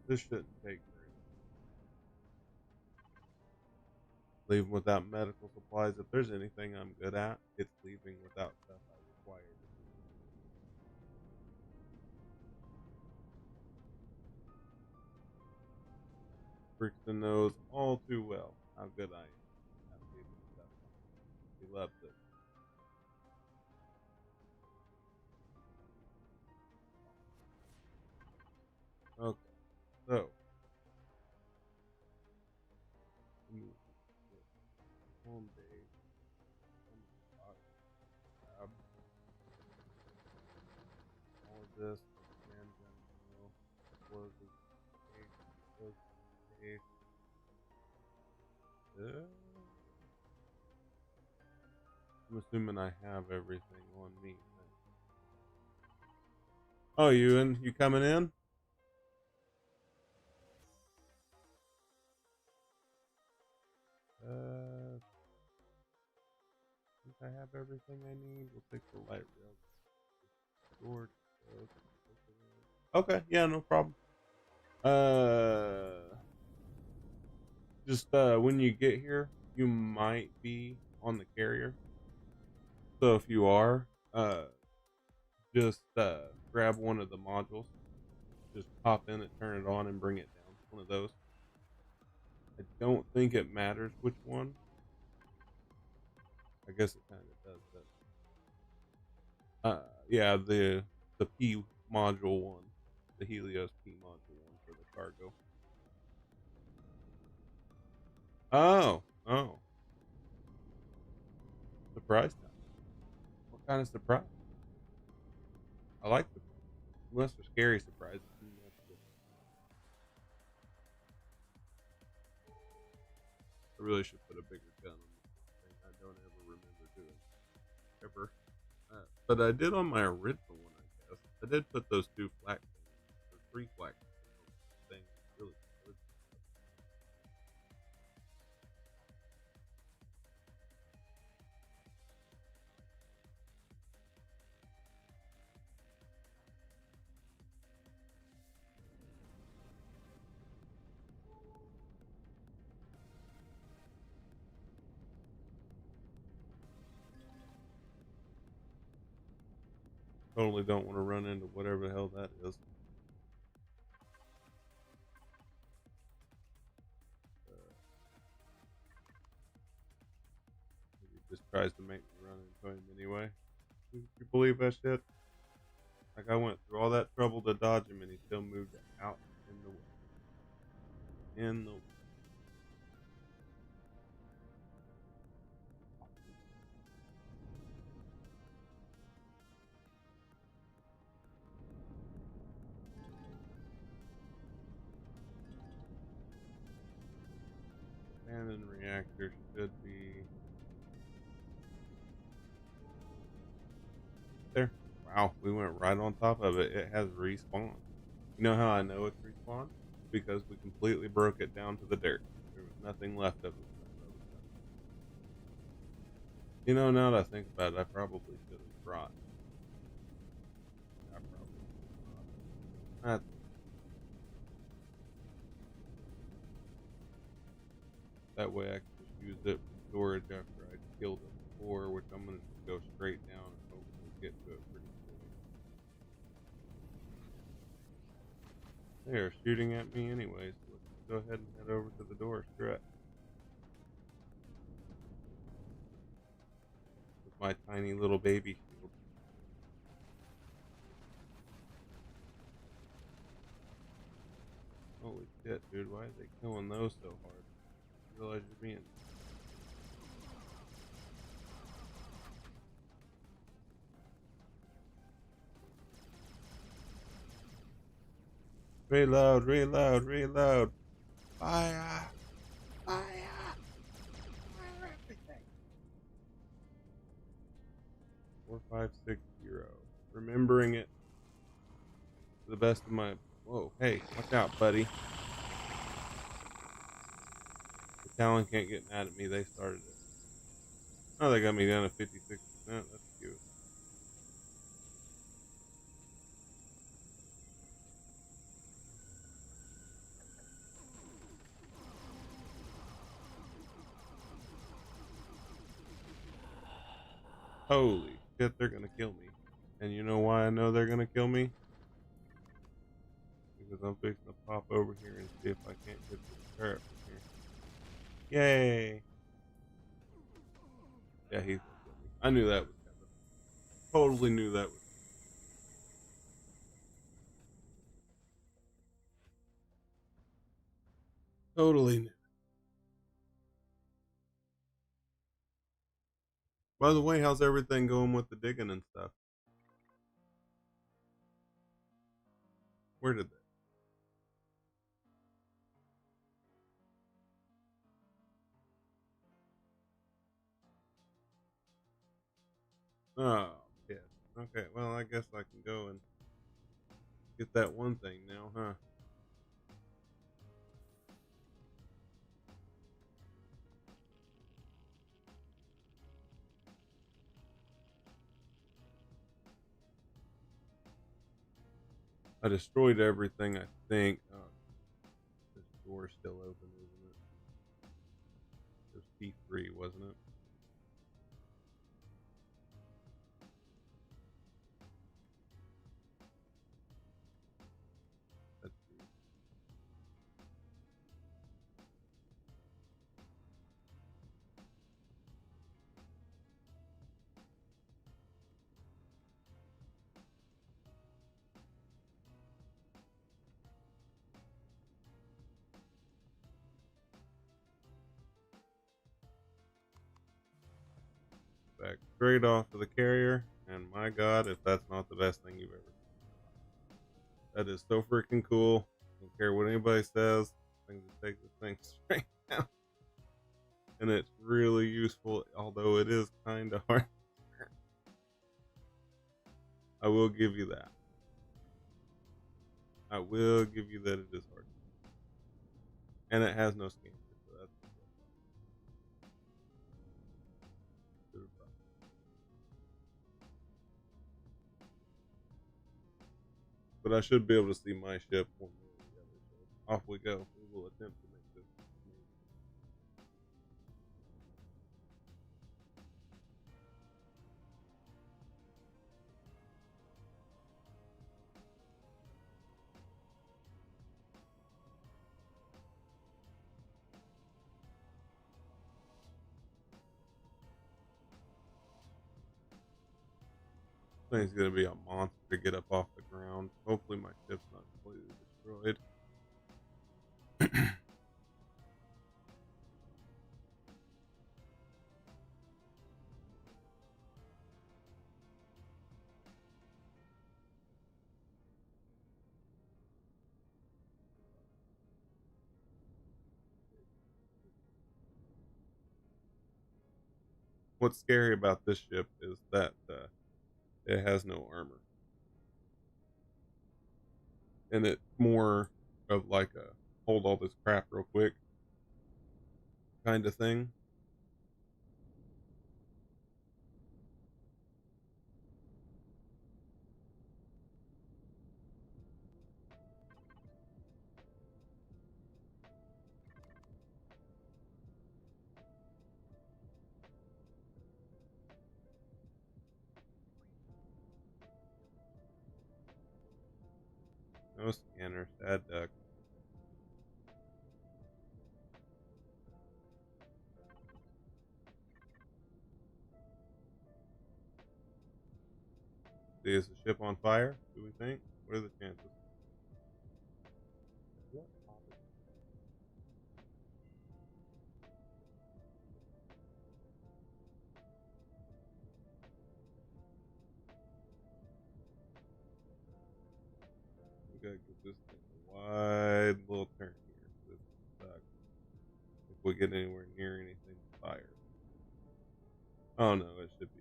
This shouldn't take very long. Leaving without medical supplies. If there's anything I'm good at, it's leaving without stuff I require to do. Brixton knows all too well how good I am at leaving stuff behind. He loves it. Okay, so home base. Grab all of this. Handgun ammo. Explosive case. Explosive case. I'm assuming I have everything on me. Oh, you coming in? I think I have everything I need. We'll take the light rail. Sword. Okay, yeah, no problem. Just when you get here, you might be on the carrier. So if you are, just grab one of the modules. Just pop in it, turn it on, and bring it down. One of those. I don't think it matters which one. I guess it kind of does, but yeah, the P module one, the Helios P module one for the cargo. Oh, surprise time. What kind of surprise? I like the unless they're scary surprises. I really should put a bigger gun on this thing. I don't ever remember doing ever. But I did on my original one, I guess. I did put those two flak things, or three flak things. Really good. Totally don't want to run into whatever the hell that is. Uh, he just tries to make me run into him anyway. You believe that shit? Like I went through all that trouble to dodge him, and he still moved out in the way. In the abandoned reactor should be there. Wow, we went right on top of it. It has respawned. You know how I know it's respawned? Because we completely broke it down to the dirt. There was nothing left of it. You know, now that I think about it, I probably should have brought. I probably should have brought. That way I can just use it for storage after I killed it before, which I'm going to just go straight down and hopefully get to it pretty quick. They are shooting at me anyway, so let's just go ahead and head over to the door. Screw it. With my tiny little baby shield. Holy shit, dude. Why are they killing those so hard? You realize you're being. Reload, reload, reload. Fire! Fire! Fire everything! 4560. Remembering it to the best of my. Whoa, hey, watch out, buddy. The Talon can't get mad at me. They started it. Oh, they got me down to 56%. That's cute. Holy shit, they're gonna kill me. And you know why I know they're gonna kill me? Because I'm fixing to pop over here and see if I can't get this turret from here. Yay! Yeah, he's gonna kill me. I knew that was coming. Totally knew that was. Totally knew. By the way, how's everything going with the digging and stuff? Where did they? Oh, yeah. Okay, well, I guess I can go and get that one thing now, huh? I destroyed everything, I think. Oh, this door's still open, isn't it? It was P3, wasn't it? Let's see. Back straight off of the carrier, and my god, if that's not the best thing you've ever seen. That is so freaking cool. Don't care what anybody says. I can just take this thing straight down. And it's really useful, although it is kind of hard. I will give you that. I will give you that it is hard. And it has no scanner, so that's good. But I should be able to see my ship one way or the other. So off we go. We will attempt to make this amazing. thing's gonna be a monster to get up off the ground. Hopefully my ship's not completely destroyed. What's scary about this ship is that it has no armor, and it's more of like a hold all this crap real quick kind of thing. No scanner, sad duck. See, is the ship on fire? Do we think? What are the chances? What? We gotta get this thing a wide little turn here. This sucks. If we get anywhere near anything fire. Oh no, it should be.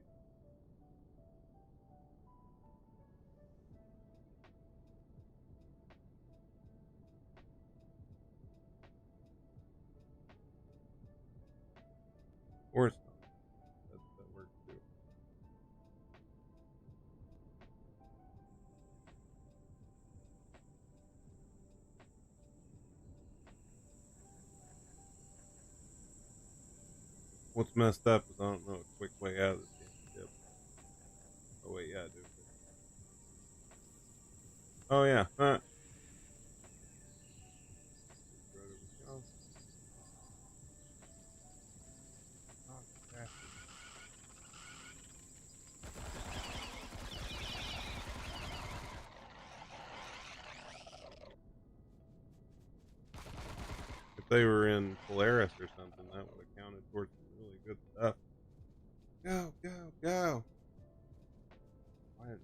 Or it's not. That works too. What's messed up is I don't know a quick way out of this damn ship. Oh wait, yeah, I do. Oh yeah. Right over here. Oh, crap. If they were in Polaris or something, that would have counted towards some really good stuff. Go, go, go! Why is it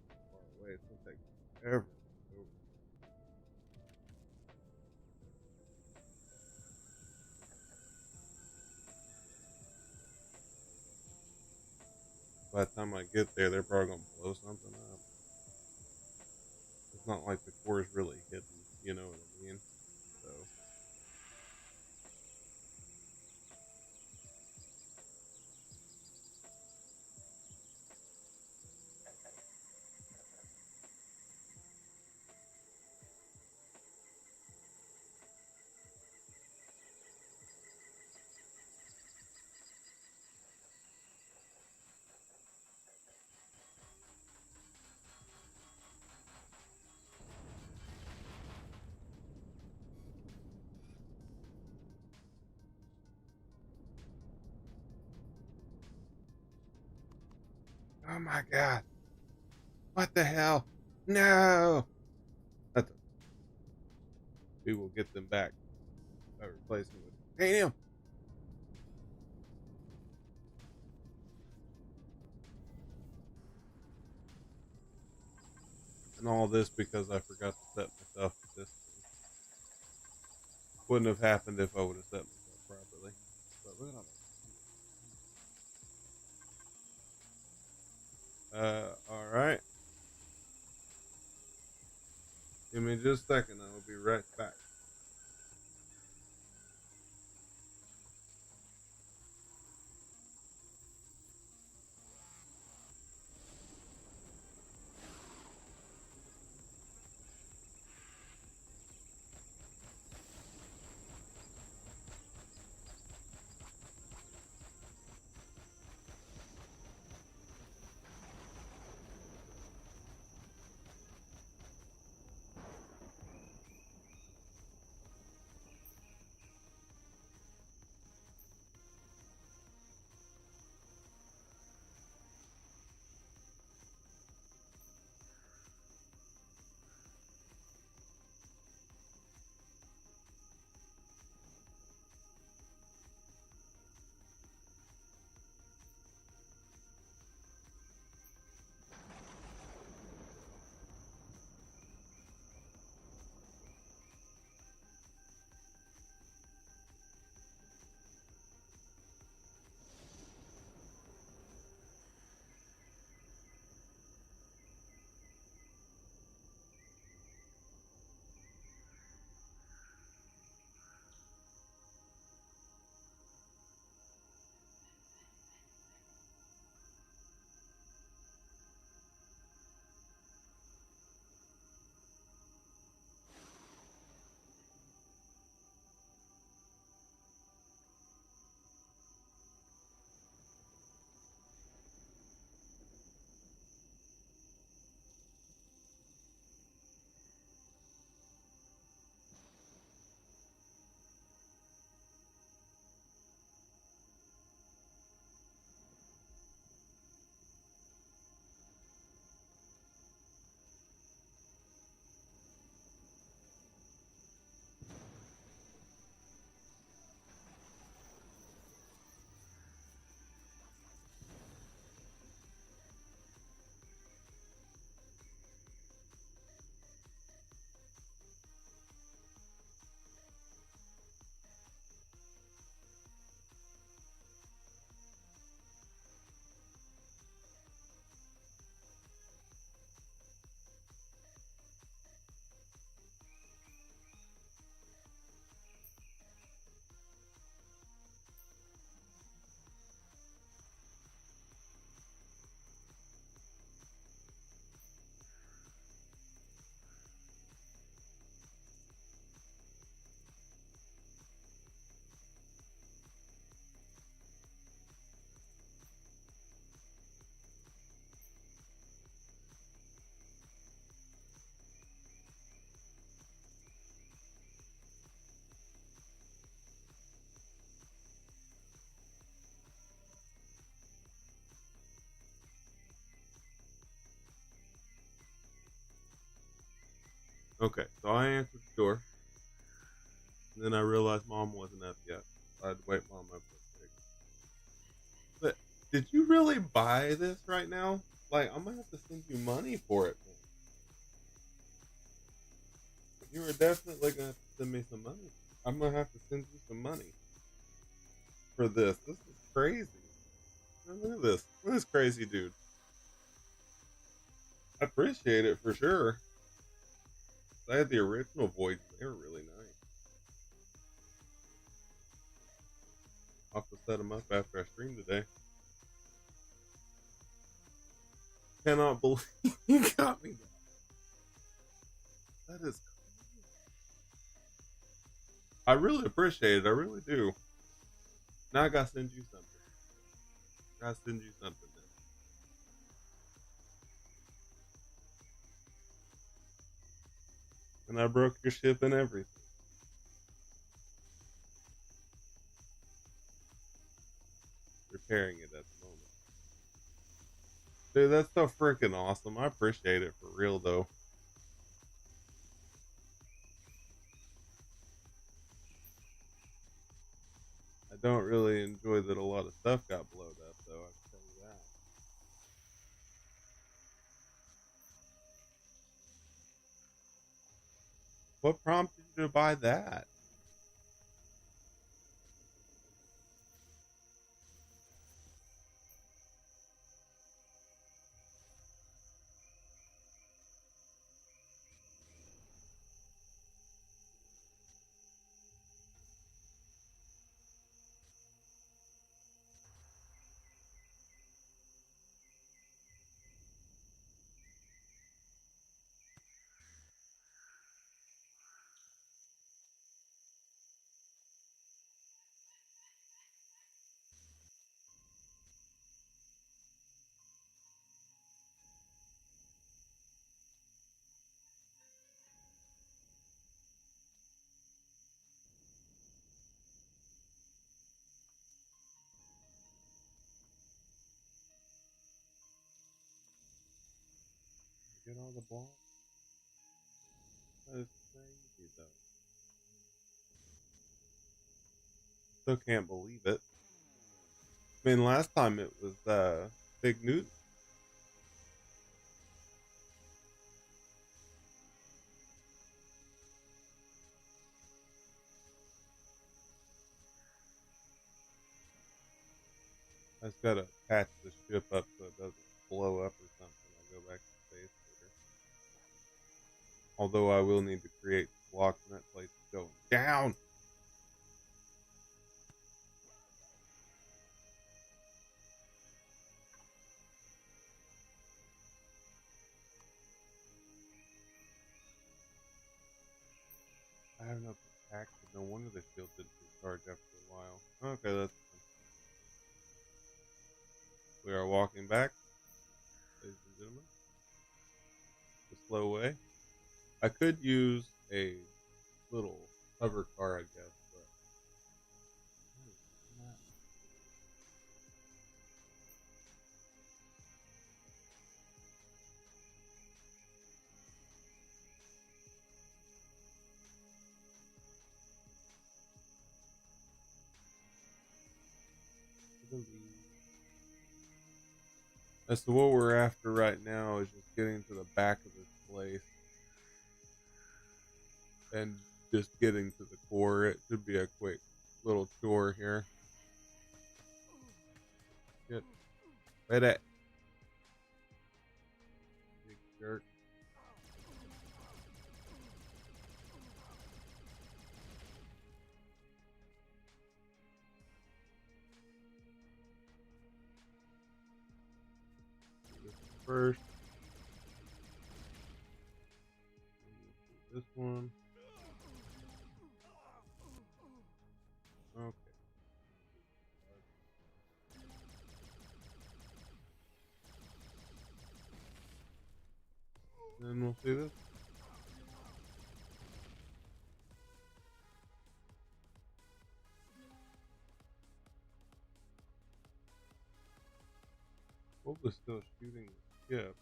so far away? It's gonna take forever to get over. By the time I get there, they're probably gonna blow something up. It's not like the core is really hidden, you know what I mean? So, oh my god, what the hell? No! That's a, we will get them back by replacing with titanium. And all this because I forgot to set myself at this thing. Wouldn't have happened if I would have set myself properly. But look at all that. Alright. Give me just a second, I will be right back. Okay, so I answered the door, and then I realized mom wasn't up yet. So I had to wake mom up real quick. But did you really buy this right now? Like, I'm gonna have to send you money for it, man. You are definitely gonna have to send me some money. I'm gonna have to send you some money for this. This is crazy. Look at this. Look at this crazy dude. I appreciate it for sure. I had the original voids. They were really nice. I'll have to set them up after I stream today. Cannot believe you got me that. That is crazy. I really appreciate it. I really do. Now I gotta send you something. Gotta send you something now. And I broke your ship and everything. Repairing it at the moment. Dude, that's so freaking awesome. I appreciate it for real though. I don't really enjoy that a lot of stuff got blowed up though, I can tell you that. What prompted you to buy that? Get all the balls? That is crazy though. Still can't believe it. I mean, last time it was Big Newt. I just gotta patch the ship up so it doesn't blow up or something. I'll go back to space later. Although I will need to create blocks and that place is going down. I have no protection. No wonder the shield didn't recharge after a while. Okay, that's fine. We are walking back, ladies and gentlemen. The slow way. I could use a little hover car, I guess, but so what we're after right now is just getting to the back of this place and just getting to the core. It should be a quick little chore here. Get right at big jerk. Do this first. Do this one. Okay. Then we'll see this. What was still shooting the ship?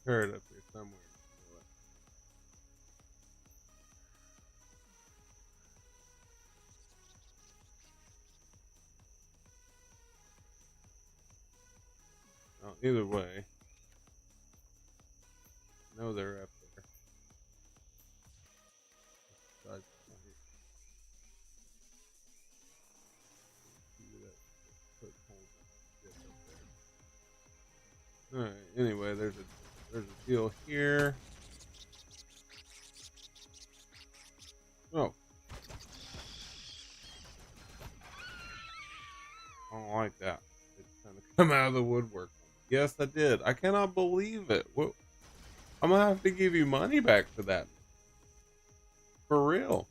turret up here somewhere. Oh, either way, no, they're up there. Besides, all right. Anyway, there's a deal here. Oh, I don't like that. It's kind of come out of the woodwork. Yes, I did. I cannot believe it. What? I'm gonna have to give you money back for that. For real.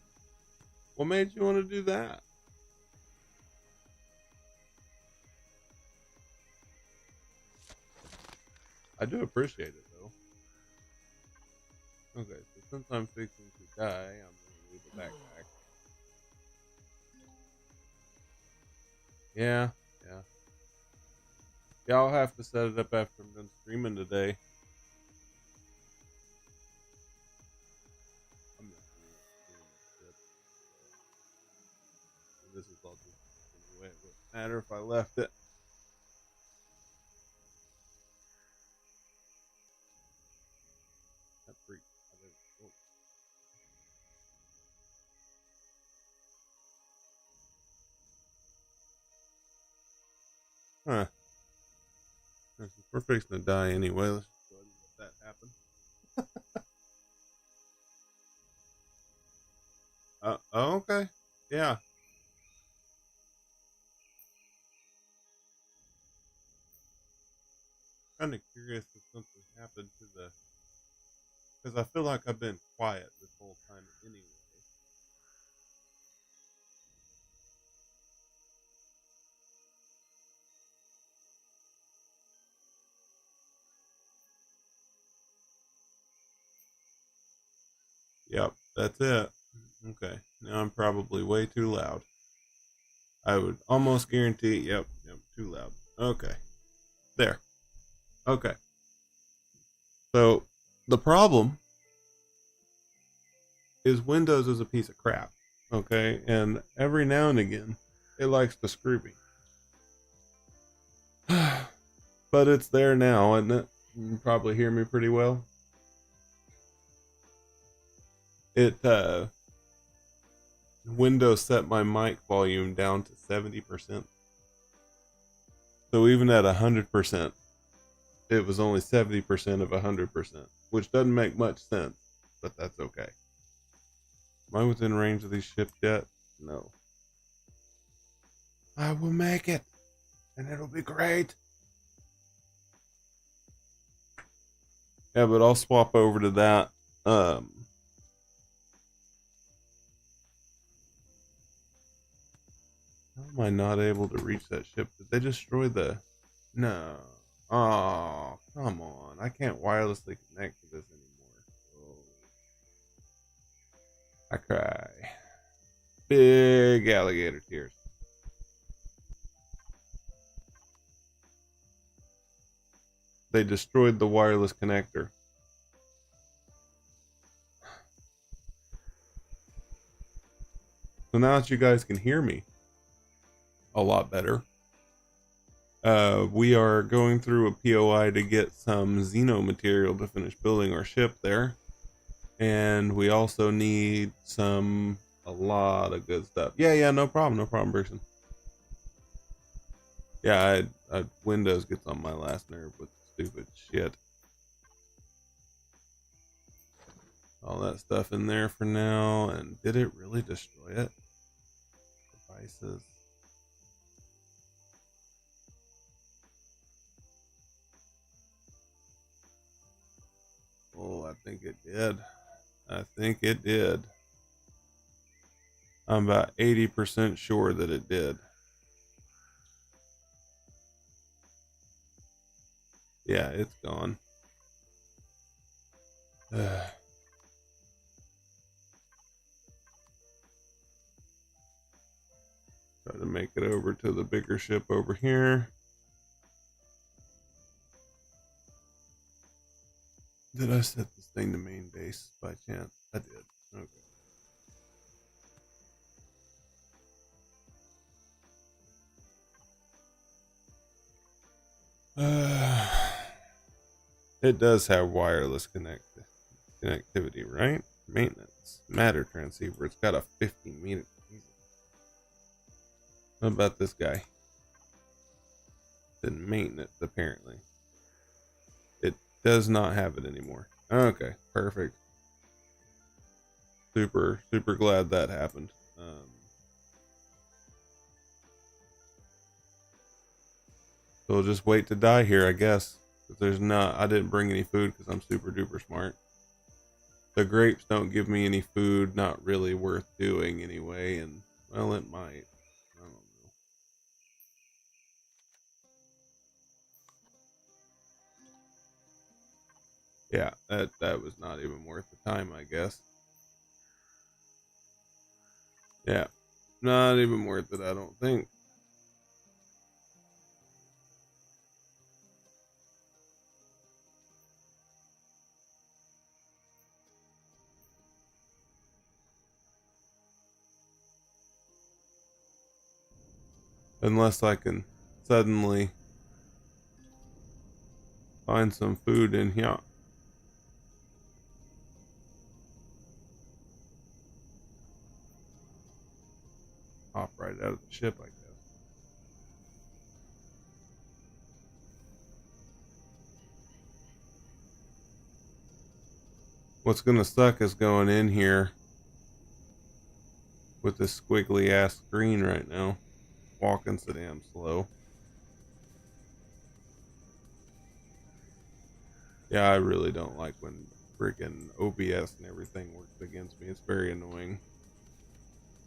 What made you want to do that? I do appreciate it though. Okay, so since I'm fixing to die, I'm gonna leave the backpack. Yeah, yeah. Yeah, I'll have to set it up after I'm done streaming today. I'm not gonna stream this. So this is all just anyway. It wouldn't matter if I left it. That freak. Oh. Huh. We're fixing to die anyway. Let's just go ahead and let that happen. Okay. Yeah. Kind of curious if something happened to the. Because I feel like I've been quiet this whole time anyway. Yep, that's it. Okay. Now I'm probably way too loud. I would almost guarantee. Yep, too loud. Okay. There. Okay. So the problem is Windows is a piece of crap. Okay. And every now and again, it likes to screw me. But it's there now, isn't it? You can probably hear me pretty well. It Windows set my mic volume down to 70%. So even at 100%, it was only 70% of 100%, which doesn't make much sense, but that's okay. Am I within range of these ships yet? No. I will make it, and it'll be great. Yeah, but I'll swap over to that. How am I not able to reach that ship? Did they destroy the... No. Oh, come on. I can't wirelessly connect to this anymore. Oh. I cry. Big alligator tears. They destroyed the wireless connector. So now that you guys can hear me a lot better, we are going through a POI to get some Xeno material to finish building our ship there. And we also need a lot of good stuff. Yeah, no problem, Brixton. Yeah, Windows gets on my last nerve with stupid shit. All that stuff in there for now. And did it really destroy it? Devices. Oh, I think it did. I'm about 80% sure that it did. Yeah, it's gone. Try to make it over to the bigger ship over here. Did I set this thing to main base by chance? I did. Okay. It does have wireless connectivity, right? Maintenance. Matter transceiver. It's got a 15 meter. What about this guy? Then maintenance, apparently. It does not have it anymore. Okay, perfect. Super glad that happened. So we'll just wait to die here, I guess. If there's not, I didn't bring any food because I'm super duper smart. The grapes don't give me any food, not really worth doing anyway, and well, it might. I don't know. Yeah, that was not even worth the time, I guess. Yeah, not even worth it, I don't think. Unless I can suddenly find some food in here. Hop right out of the ship, I guess. What's gonna suck is going in here with this squiggly ass screen right now. Walking so damn slow. Yeah, I really don't like when freaking OBS and everything works against me. It's very annoying.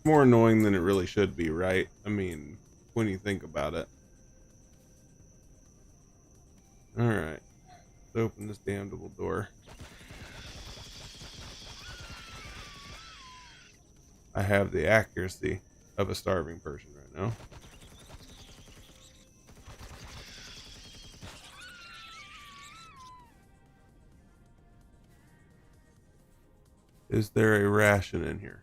More annoying than it really should be, right? I mean, when you think about it. Alright. Let's open this damn double door. I have the accuracy of a starving person right now. Is there a ration in here?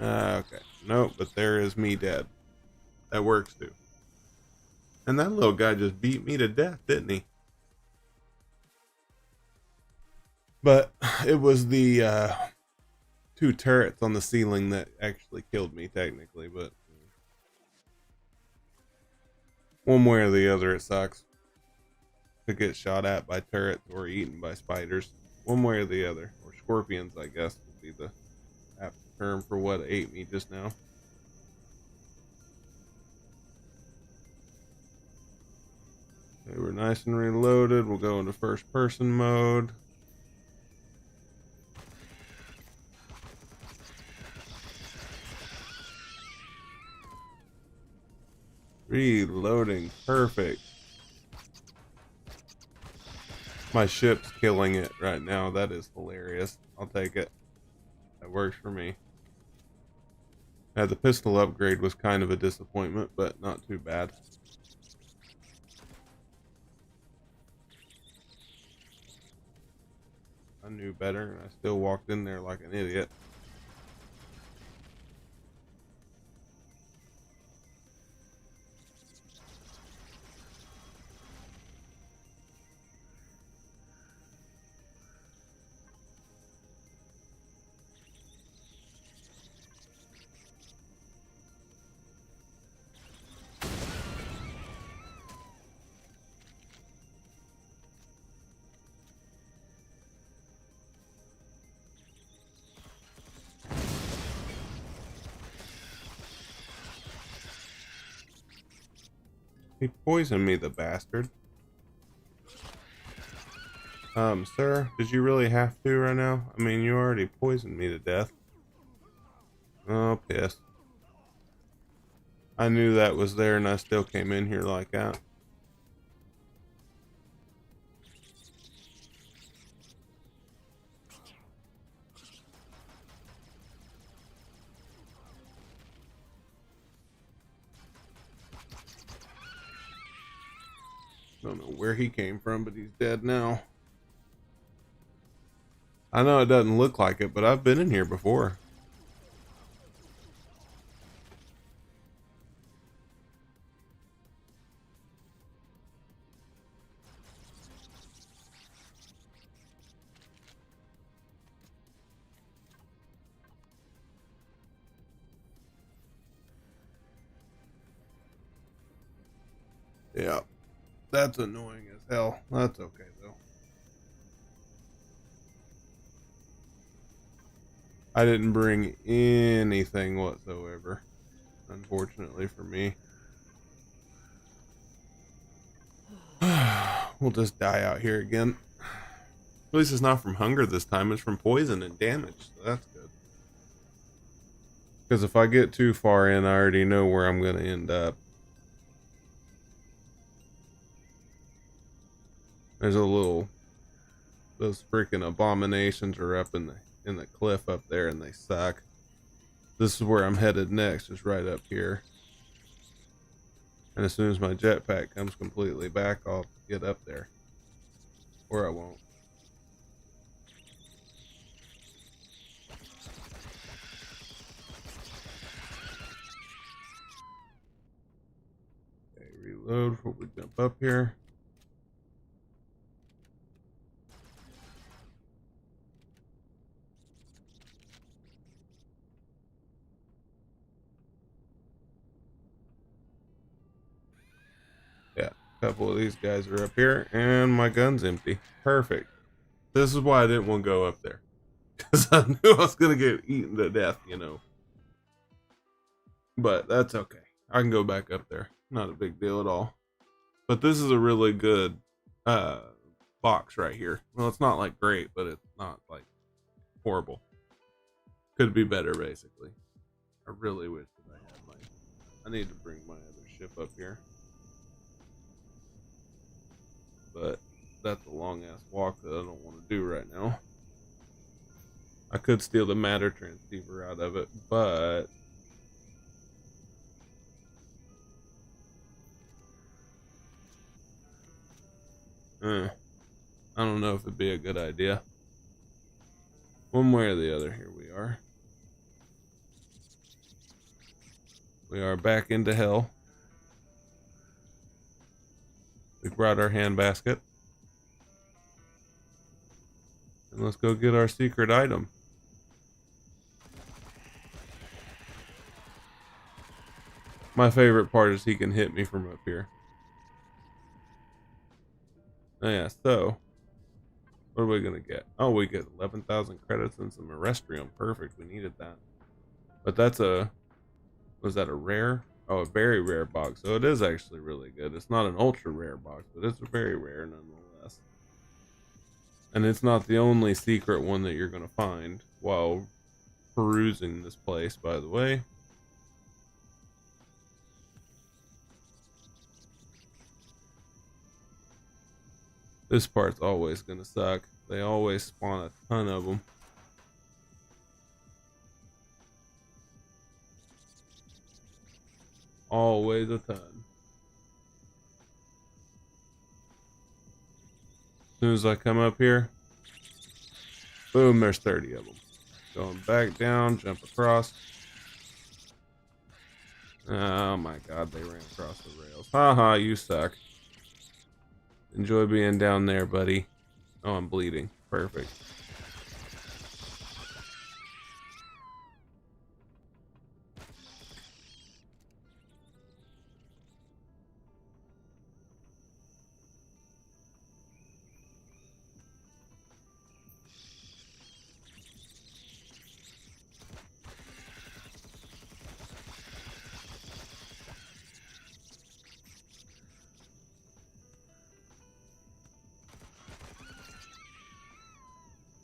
Okay. Nope, but there is me dead. That works too. And that little guy just beat me to death, didn't he? But it was the two turrets on the ceiling that actually killed me, technically. But one way or the other, it sucks to get shot at by turrets or eaten by spiders. One way or the other. Or scorpions, I guess, would be the apt term for what ate me just now. Okay, we're nice and reloaded. We'll go into first person mode. Reloading. Perfect. My ship's killing it right now. That is hilarious. I'll take it. That works for me. The pistol upgrade was kind of a disappointment, but not too bad. I knew better, and I still walked in there like an idiot. He poisoned me, the bastard. Sir, did you really have to right now? I mean, you already poisoned me to death. Oh, piss. I knew that was there, and I still came in here like that. Don't know where he came from, but he's dead now. I know it doesn't look like it, but I've been in here before. Yeah, that's annoying as hell. That's okay though. I didn't bring anything whatsoever, unfortunately for me. We'll just die out here again. At least it's not from hunger this time, it's from poison and damage, so that's good. Because if I get too far in, I already know where I'm going to end up. There's a little... Those freaking abominations are up in the cliff up there, and they suck. This is where I'm headed next, is right up here. And as soon as my jetpack comes completely back, I'll get up there. Or I won't. Okay, reload before we jump up here. Yeah, a couple of these guys are up here, and my gun's empty. Perfect. This is why I didn't want to go up there. Because I knew I was going to get eaten to death, you know. But that's okay. I can go back up there. Not a big deal at all. But this is a really good box right here. Well, it's not like great, but it's not like horrible. Could be better, basically. I really wish that I had my... I need to bring my other ship up here. But that's a long ass walk that I don't want to do right now. I could steal the matter transceiver out of it, but I don't know if it'd be a good idea. One way or the other, here we are. We are back into hell. We brought our handbasket. And let's go get our secret item. My favorite part is he can hit me from up here. Oh yeah, so what are we gonna get? Oh, we get 11,000 credits and some Arrestrium. Perfect, we needed that. But that's a... Was that a rare? Oh, a very rare box. So it is actually really good. It's not an ultra rare box, but it's very rare nonetheless. And it's not the only secret one that you're going to find while perusing this place, by the way. This part's always going to suck. They always spawn a ton of them. Always a ton. As soon as I come up here, boom, there's 30 of them. Going back down, jump across. Oh my god, they ran across the rails. Haha, you suck. Enjoy being down there, buddy. Oh, I'm bleeding. Perfect.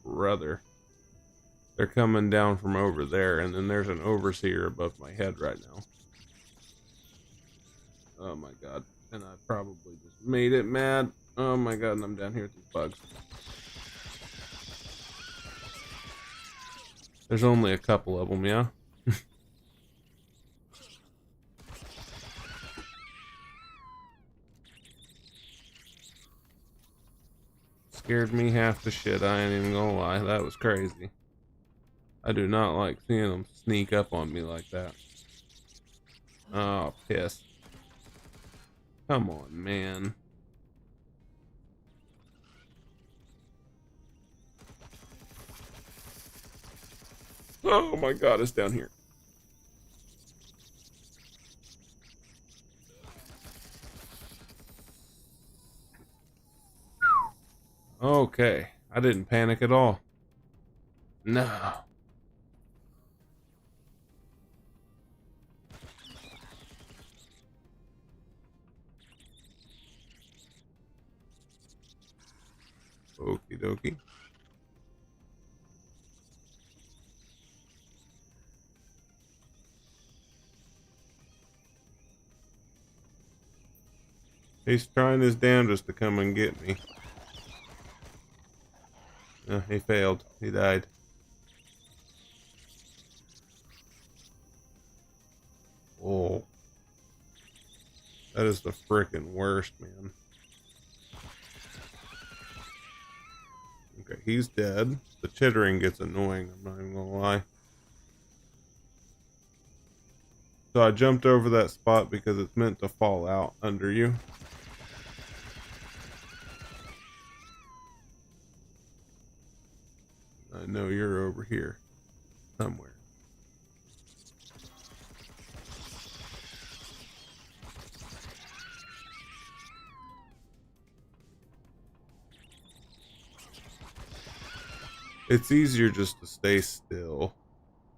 Brother. They're coming down from over there, and then there's an overseer above my head right now. Oh my god. And I probably just made it mad. Oh my god, and I'm down here with these bugs. There's only a couple of them, yeah? scared me half to shit. I ain't even gonna lie. That was crazy. I do not like seeing them sneak up on me like that. Oh, piss. Come on, man. Oh my god, it's down here. Okay, I didn't panic at all. No. Okie dokie. He's trying his damnedest to come and get me. He failed. He died. Oh. That is the frickin' worst, man. Okay, he's dead. The chittering gets annoying, I'm not even gonna lie. So I jumped over that spot because it's meant to fall out under you. I know you're over here somewhere. It's easier just to stay still,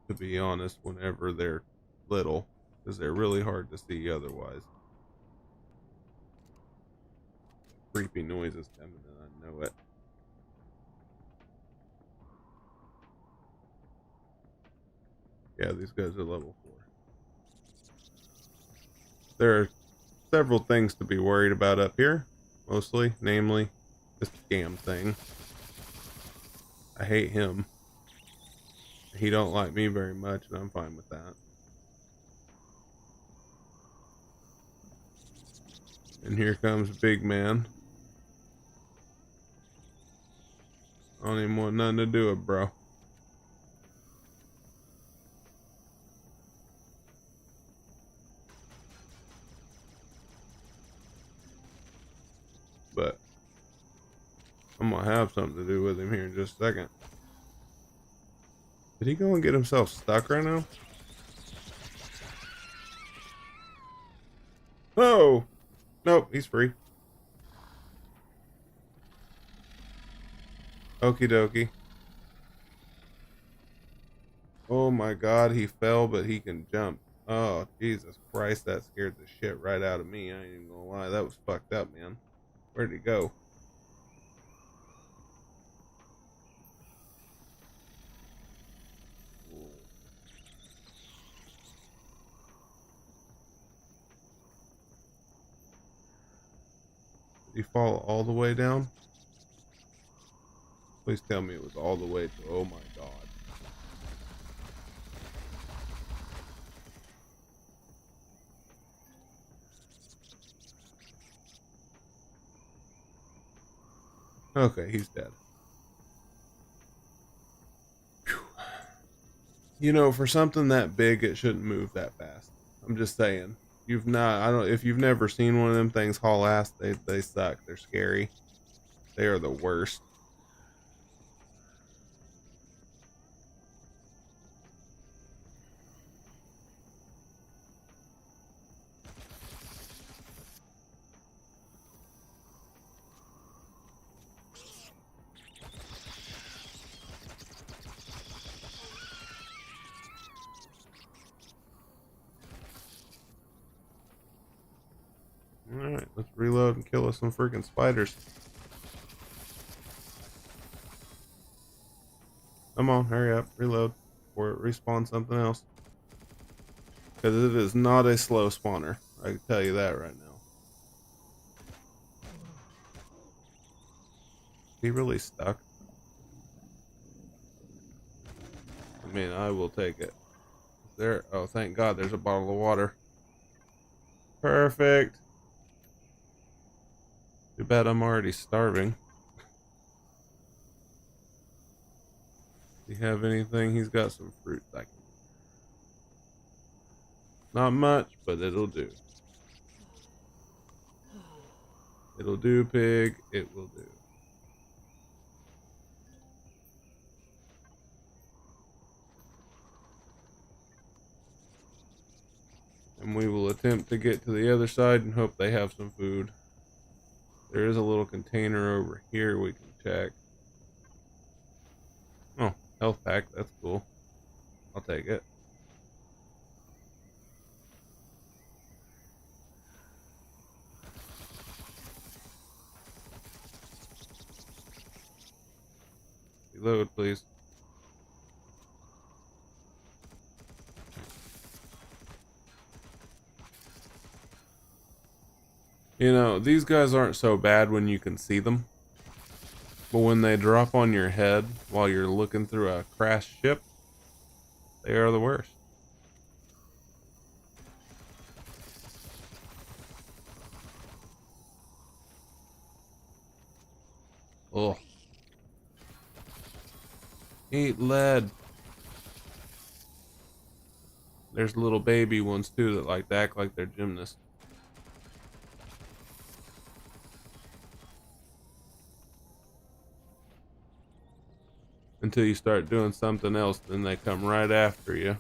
to be honest, whenever they're little, because they're really hard to see otherwise. Creepy noises coming in, I know it. Yeah, these guys are level 4. There are several things to be worried about up here, mostly, namely, this damn thing. I hate him. He don't like me very much, and I'm fine with that. And here comes Big Man. I don't even want nothing to do with bro. But I'm gonna have something to do with him here in just a second. Did he go and get himself stuck right now? Oh! Nope, he's free. Okie dokie. Oh my god, he fell, but he can jump. Oh, Jesus Christ, that scared the shit right out of me. I ain't even gonna lie, that was fucked up, man. Where'd he go? Did he fall all the way down? Please tell me it was all the way to, oh my god. Okay, he's dead. Whew. You know, for something that big, it shouldn't move that fast. I'm just saying. If you've never seen one of them things haul ass, they suck. They're scary. They are the worst. Alright, let's reload and kill us some freaking spiders. Come on, hurry up, reload, or it respawns something else. Because it is not a slow spawner, I can tell you that right now. Is he really stuck? I mean, I will take it. There, oh thank God there's a bottle of water. Perfect. Too bad I'm already starving. Does he have anything? He's got some fruit. Not much, but it'll do. It'll do, pig. It will do. And we will attempt to get to the other side and hope they have some food. There is a little container over here we can check. Oh, health pack. That's cool. I'll take it. Reload, please. You know, these guys aren't so bad when you can see them. But when they drop on your head while you're looking through a crashed ship, they are the worst. Oh. Eat lead. There's little baby ones too that like to act like they're gymnasts. Until you start doing something else, then they come right after you.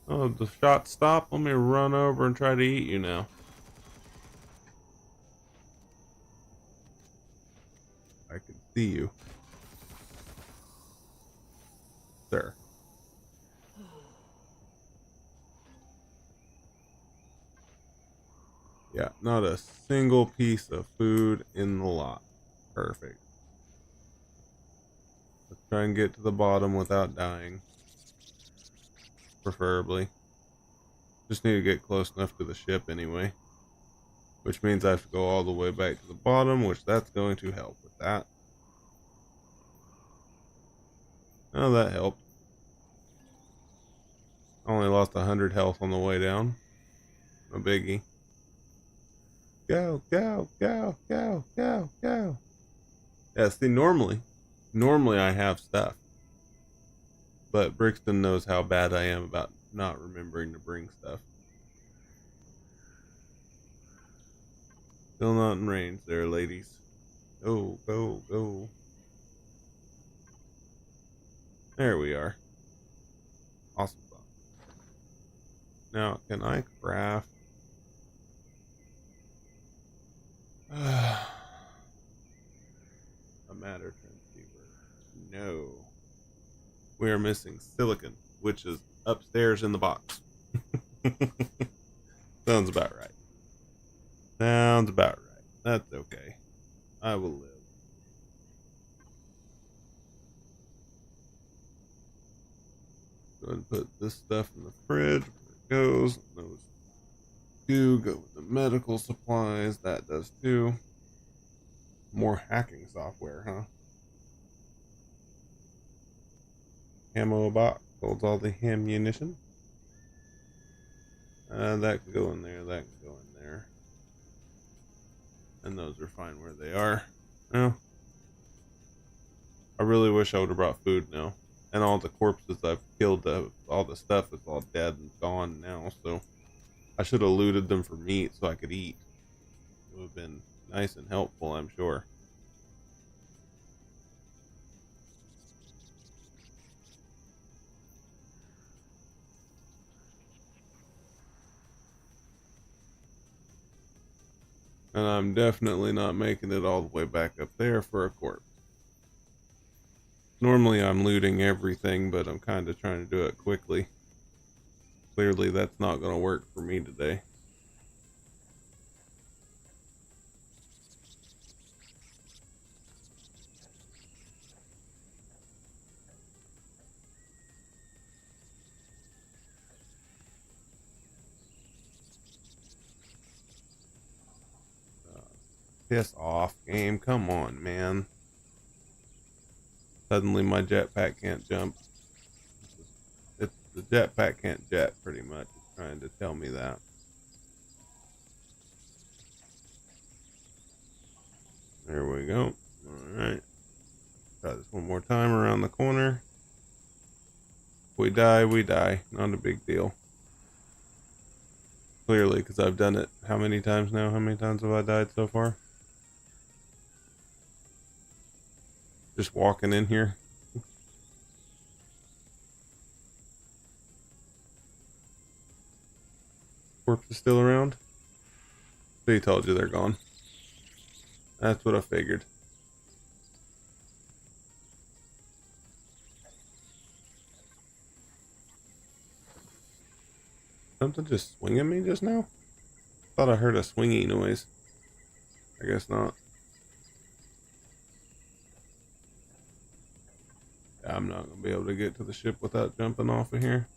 Oh, the shot stopped. Let me run over and try to eat you now. I can see you, sir. Yeah, not a single piece of food in the lot. Perfect. Let's try and get to the bottom without dying. Preferably. Just need to get close enough to the ship anyway. Which means I have to go all the way back to the bottom, which that's going to help with that. Oh, that helped. I only lost 100 health on the way down. No biggie. Go, go, go, go, go, go. Yeah, see, normally I have stuff. But Brixton knows how bad I am about not remembering to bring stuff. Still not in range there, ladies. Go, go, go. There we are. Awesome. Now, can I craft? A matter transceiver. No. We are missing silicon, which is upstairs in the box. Sounds about right. Sounds about right. That's okay. I will live. Go ahead and put this stuff in the fridge. There it goes. Those do go with the medical supplies. That does too. More hacking software, huh? Ammo box holds all the ammunition. That can go in there. That can go in there. And those are fine where they are. Well, I really wish I would have brought food now. And all the corpses I've killed, all the stuff is all dead and gone now. So I should have looted them for meat so I could eat. It would have been nice and helpful, I'm sure. And I'm definitely not making it all the way back up there for a corpse. Normally I'm looting everything, but I'm kind of trying to do it quickly. Clearly that's not going to work for me today. Piss off, game. Come on, man. Suddenly my jetpack can't jump. It's the jetpack can't jet, pretty much. It's trying to tell me that. There we go. Alright. Try this one more time around the corner. If we die, we die. Not a big deal. Clearly, because I've done it how many times now? How many times have I died so far? Just walking in here. Corpse is still around? They told you they're gone. That's what I figured. Something just swing at me just now? Thought I heard a swingy noise. I guess not. Yeah, I'm not going to be able to get to the ship without jumping off of here.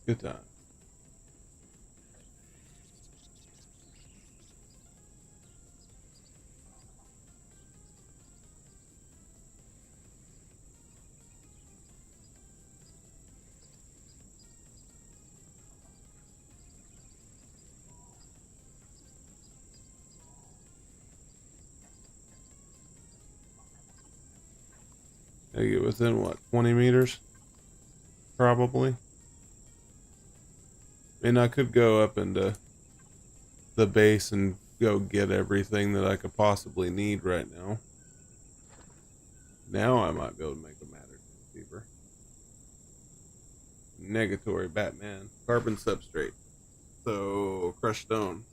Good time. I get within what, 20 meters? Probably. And I could go up into the base and go get everything that I could possibly need right now. Now I might be able to make a matter deeper. Negatory Batman. Carbon substrate. So, crushed stone.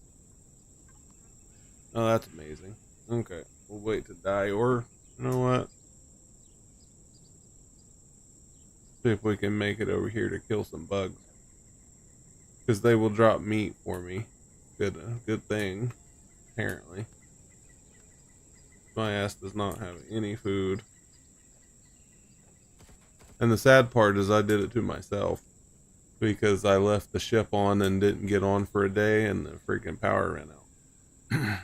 Oh, that's amazing. Okay, we'll wait to die, or, you know what? See if we can make it over here to kill some bugs. Because they will drop meat for me. Good thing, apparently. My ass does not have any food. And the sad part is I did it to myself. Because I left the ship on and didn't get on for a day and the freaking power ran out.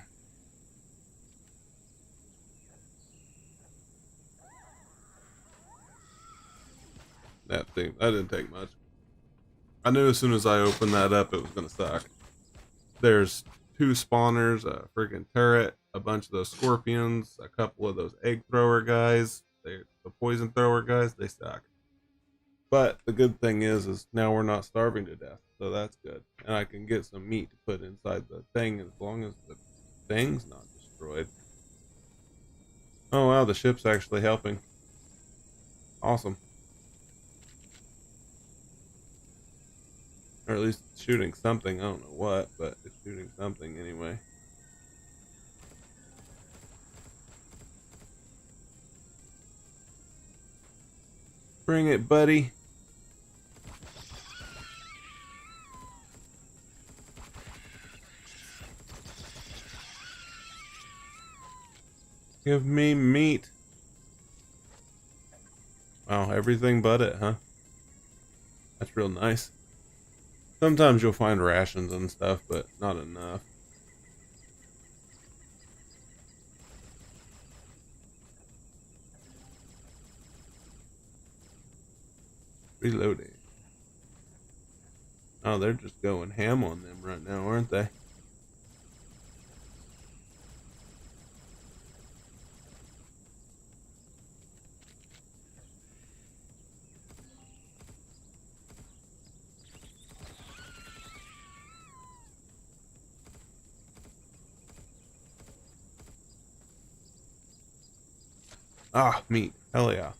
That didn't take much. I knew as soon as I opened that up it was gonna suck. There's 2 spawners, a freaking turret, a bunch of those scorpions, a couple of those egg thrower guys, the poison thrower guys, they suck. But the good thing is now we're not starving to death, so that's good. And I can get some meat to put inside the thing as long as the thing's not destroyed. Oh wow, the ship's actually helping. Awesome. Or at least it's shooting something. I don't know what, but it's shooting something anyway. Bring it, buddy. Give me meat. Wow, everything but it, huh? That's real nice. Sometimes you'll find rations and stuff, but not enough. Reloading. Oh, they're just going ham on them right now, aren't they? Ah, meat. Hell yeah.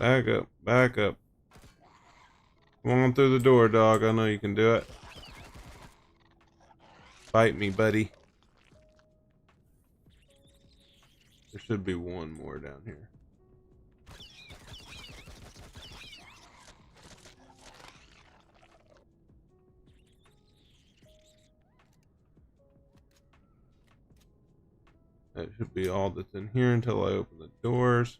Back up, back up. Come on through the door, dog. I know you can do it. Bite me, buddy. There should be one more down here. That should be all that's in here until I open the doors.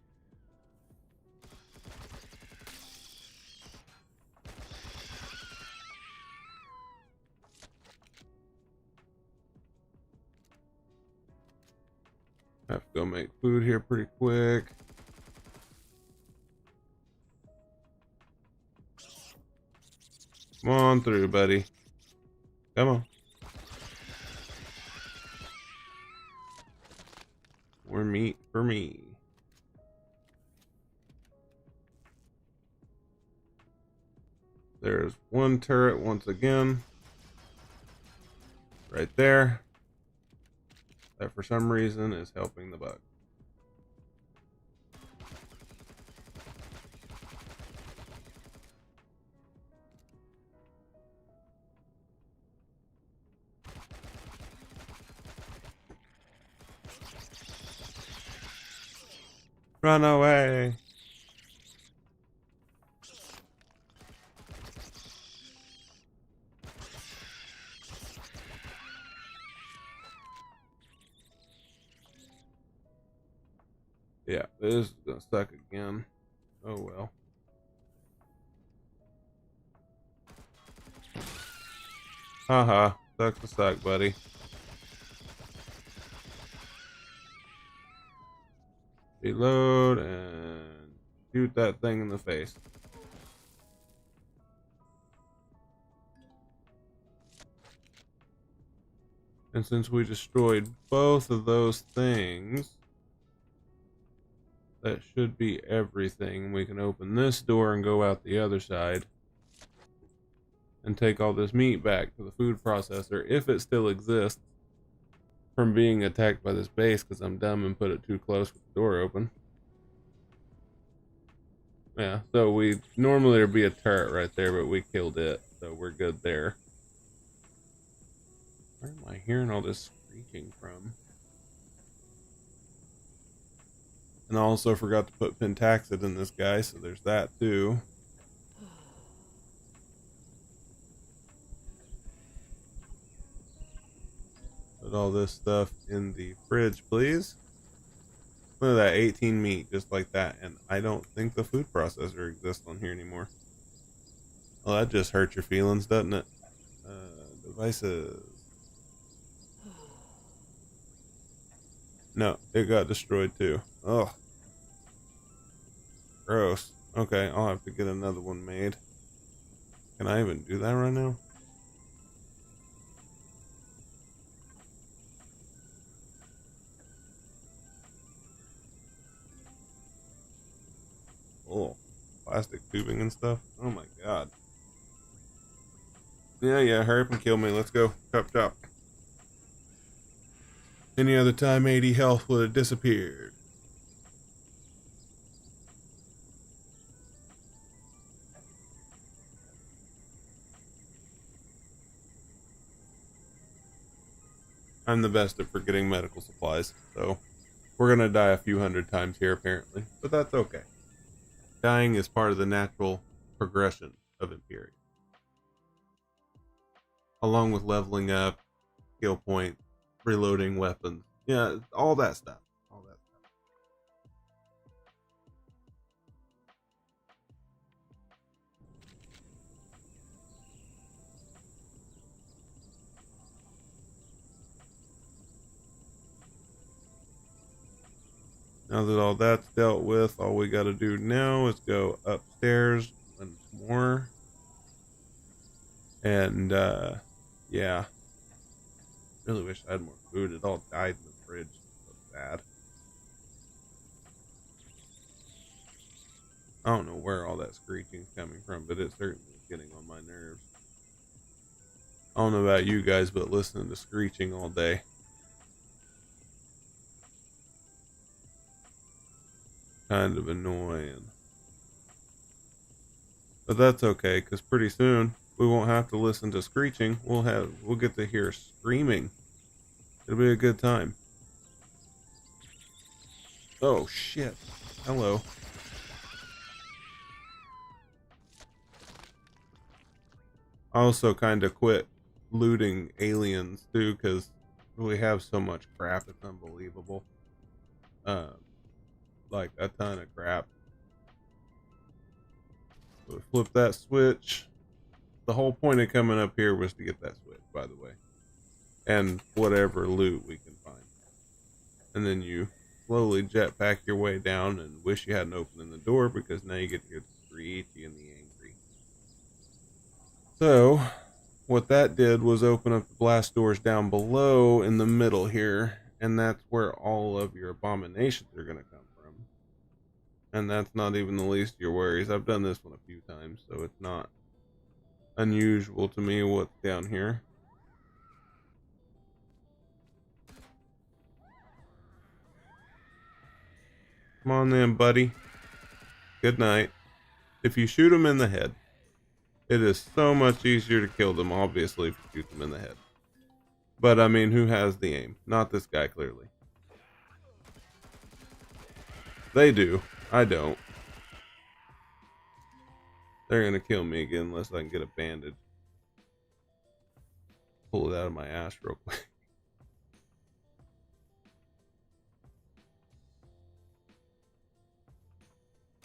I have to go make food here pretty quick. Come on through, buddy. Come on. More meat for me. There's one turret once again. Right there. That for some reason is helping the bug. Run away. Yeah, this is gonna suck again. Oh well. Haha, sucks to suck, buddy. Reload and shoot that thing in the face. And since we destroyed both of those things, that should be everything. We can open this door and go out the other side and take all this meat back to the food processor, if it still exists, from being attacked by this base because I'm dumb and put it too close with the door open. Yeah, so we normally there'd be a turret right there, but we killed it, so we're good there. Where am I hearing all this screeching from? And I also forgot to put Pentaxid in this guy, so there's that too. Put all this stuff in the fridge, please. Look at that, 18 meat, just like that. And I don't think the food processor exists on here anymore. Well, that just hurts your feelings, doesn't it? Devices. No, it got destroyed too. Ugh. Gross. Okay, I'll have to get another one made. Can I even do that right now? Oh, plastic tubing and stuff. Oh my god. Yeah, hurry up and kill me. Let's go. Chop, chop. Any other time 80 health would have disappeared. I'm the best at forgetting medical supplies, so we're gonna die a few hundred times here apparently, but that's okay. Dying is part of the natural progression of empyrion. Along with leveling up, skill point, reloading weapons. Yeah, all that stuff. All that stuff. Now that all that's dealt with, all we got to do now is go upstairs once more. And, yeah. Really wish I had more food. It all died in the fridge. So sad. I don't know where all that screeching's coming from, but it certainly is getting on my nerves. I don't know about you guys, but listening to screeching all day. Kind of annoying. But that's okay, because pretty soon we won't have to listen to screeching. We'll get to hear screaming. It'll be a good time. Oh shit. Hello. I also kind of quit looting aliens too, because we have so much crap. It's unbelievable. Um, like a ton of crap. So we flip that switch. The whole point of coming up here was to get that switch, by the way, and whatever loot we can find. And then you slowly jetpack your way down and wish you hadn't opened the door, because now you get to hear the screechy and the angry. So what that did was open up the blast doors down below in the middle here, and that's where all of your abominations are going to come from. And that's not even the least of your worries. I've done this one a few times, so it's not unusual to me what's down here. Come on then, buddy. Good night. If you shoot them in the head, it is so much easier to kill them, obviously, if you shoot them in the head. But I mean, who has the aim? Not this guy, clearly. They do. I don't. They're gonna kill me again unless I can get a bandage. Pull it out of my ass real quick.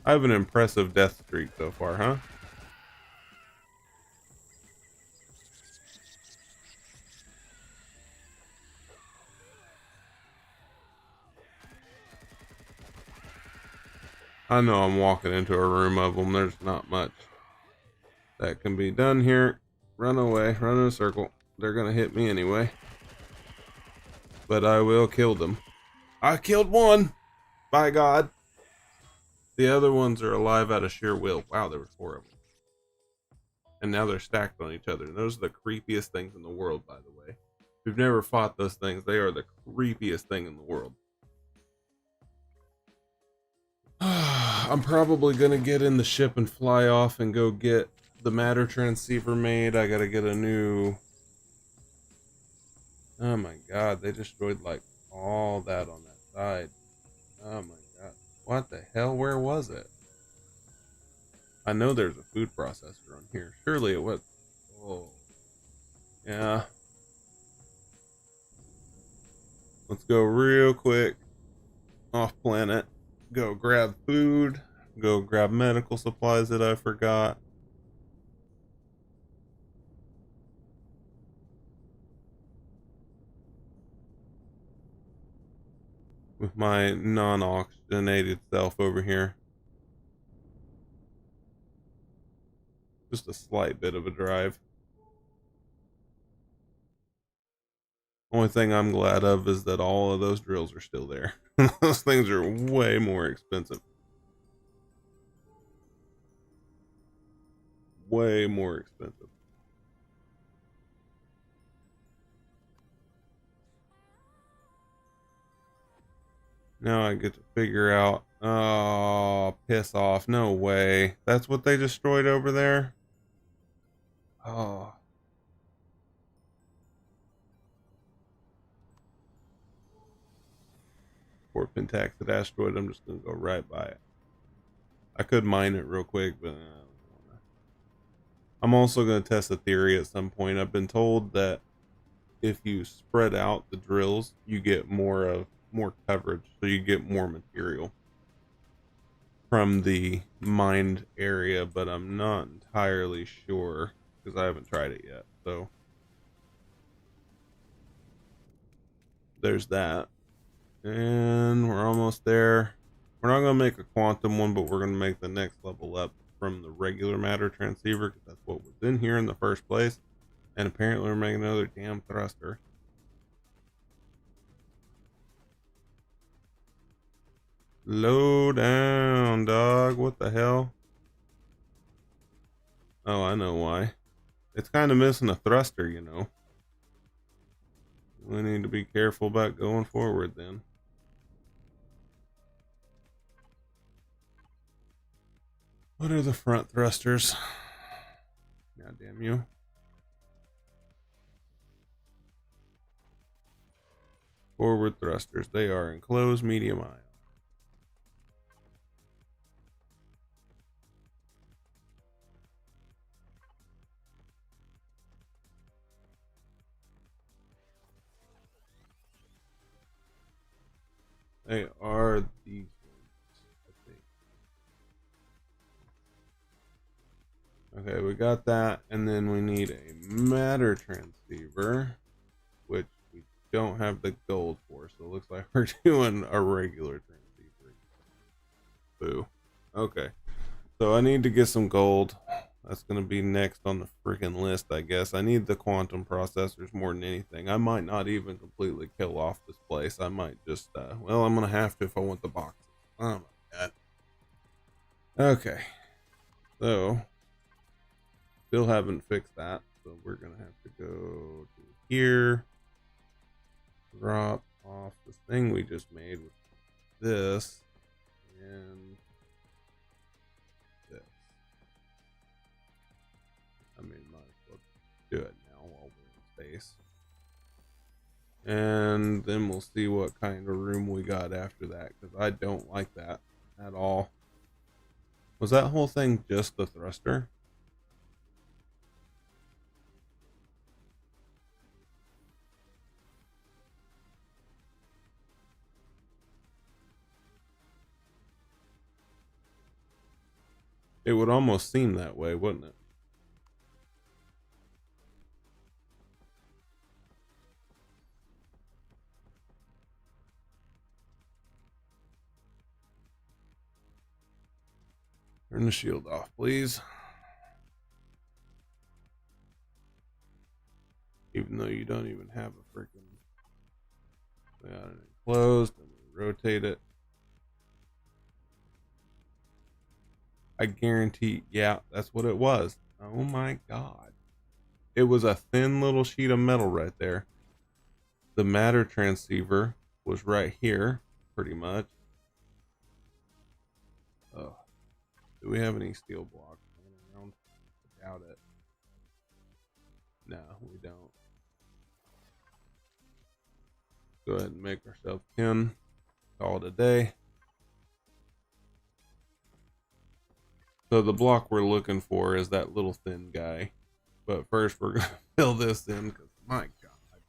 I have an impressive death streak so far, huh? I know I'm walking into a room of them. There's not much that can be done here. Run away, run in a circle. They're gonna hit me anyway. But I will kill them. I killed one! By God. The other ones are alive out of sheer will. Wow, there were 4 of them. And now they're stacked on each other. And those are the creepiest things in the world, by the way. If you've never fought those things, they are the creepiest thing in the world. I'm probably going to get in the ship and fly off and go get the matter transceiver made. I got to get a new... Oh my God, they destroyed like all that on that side. Oh my God. What the hell? Where was it? I know there's a food processor on here. Surely it was. Oh. Yeah. Let's go real quick off planet. Go grab food. Go grab medical supplies that I forgot. With my non-oxygenated self over here. Just a slight bit of a drive. Only thing I'm glad of is that all of those drills are still there. Those things are way more expensive. Way more expensive. Now I get to figure out. Oh, piss off. No way. That's what they destroyed over there? Oh. Poor Pentaxid asteroid. I'm just going to go right by it. I could mine it real quick, but I'm also going to test a theory at some point. I've been told that if you spread out the drills, you get more coverage, so you get more material from the mined area, but I'm not entirely sure because I haven't tried it yet. So there's that. And we're almost there. We're not going to make a quantum one, but we're going to make the next level up from the regular matter transceiver, because that's what was in here in the first place. And apparently we're making another damn thruster. Low down, dog. What the hell? Oh, I know why. It's kind of missing a thruster, you know. We need to be careful about going forward then. What are the front thrusters? God damn you. Forward thrusters. They are enclosed medium ion. They are these ones, I think. Okay, we got that, and then we need a matter transceiver, which we don't have the gold for, so it looks like we're doing a regular transceiver. Boo. Okay, so I need to get some gold. That's going to be next on the freaking list, I guess. I need the quantum processors more than anything. I might not even completely kill off this place. I might just, well, I'm going to have to if I want the boxes. Oh my god. Okay. So, still haven't fixed that. So we're going to have to go to here. Drop off this thing we just made with this. And this. I mean, might as well do it now while we're in space. And then we'll see what kind of room we got after that, because I don't like that at all. Was that whole thing just the thruster? It would almost seem that way, wouldn't it? Turn the shield off, please. Even though you don't even have a freaking... We got it enclosed, and we rotate it. I guarantee, yeah, that's what it was. Oh my god. It was a thin little sheet of metal right there. The matter transceiver was right here, pretty much. Oh, do we have any steel blocks around? I doubt it. No, we don't. Go ahead and make ourselves 10. Call it a day. So the block we're looking for is that little thin guy. But first we're going to fill this in because, my god.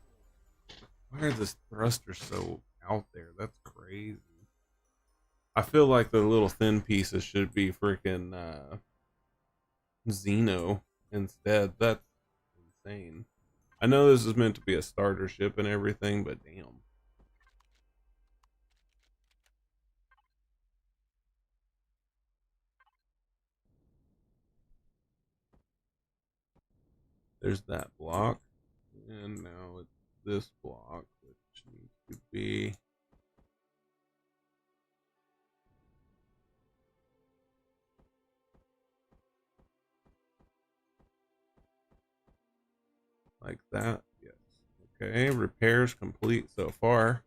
Why are this thrusters so out there? That's crazy. I feel like the little thin pieces should be freaking Xeno instead. That's insane. I know this is meant to be a starter ship and everything, but damn. There's that block. And now it's this block, which needs to be like that. Yes. Okay, repairs complete so far.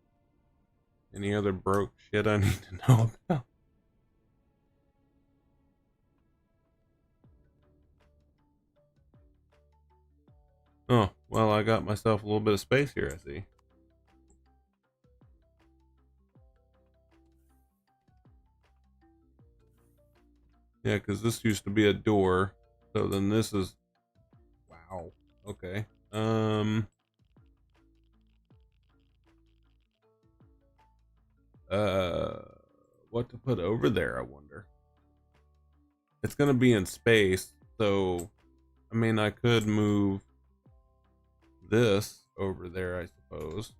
Any other broke shit I need to know about? Oh, well, I got myself a little bit of space here, I see. Yeah, because this used to be a door. So then this is... Wow. Okay. What to put over there, I wonder. It's gonna be in space, so I mean I could move this over there, I suppose.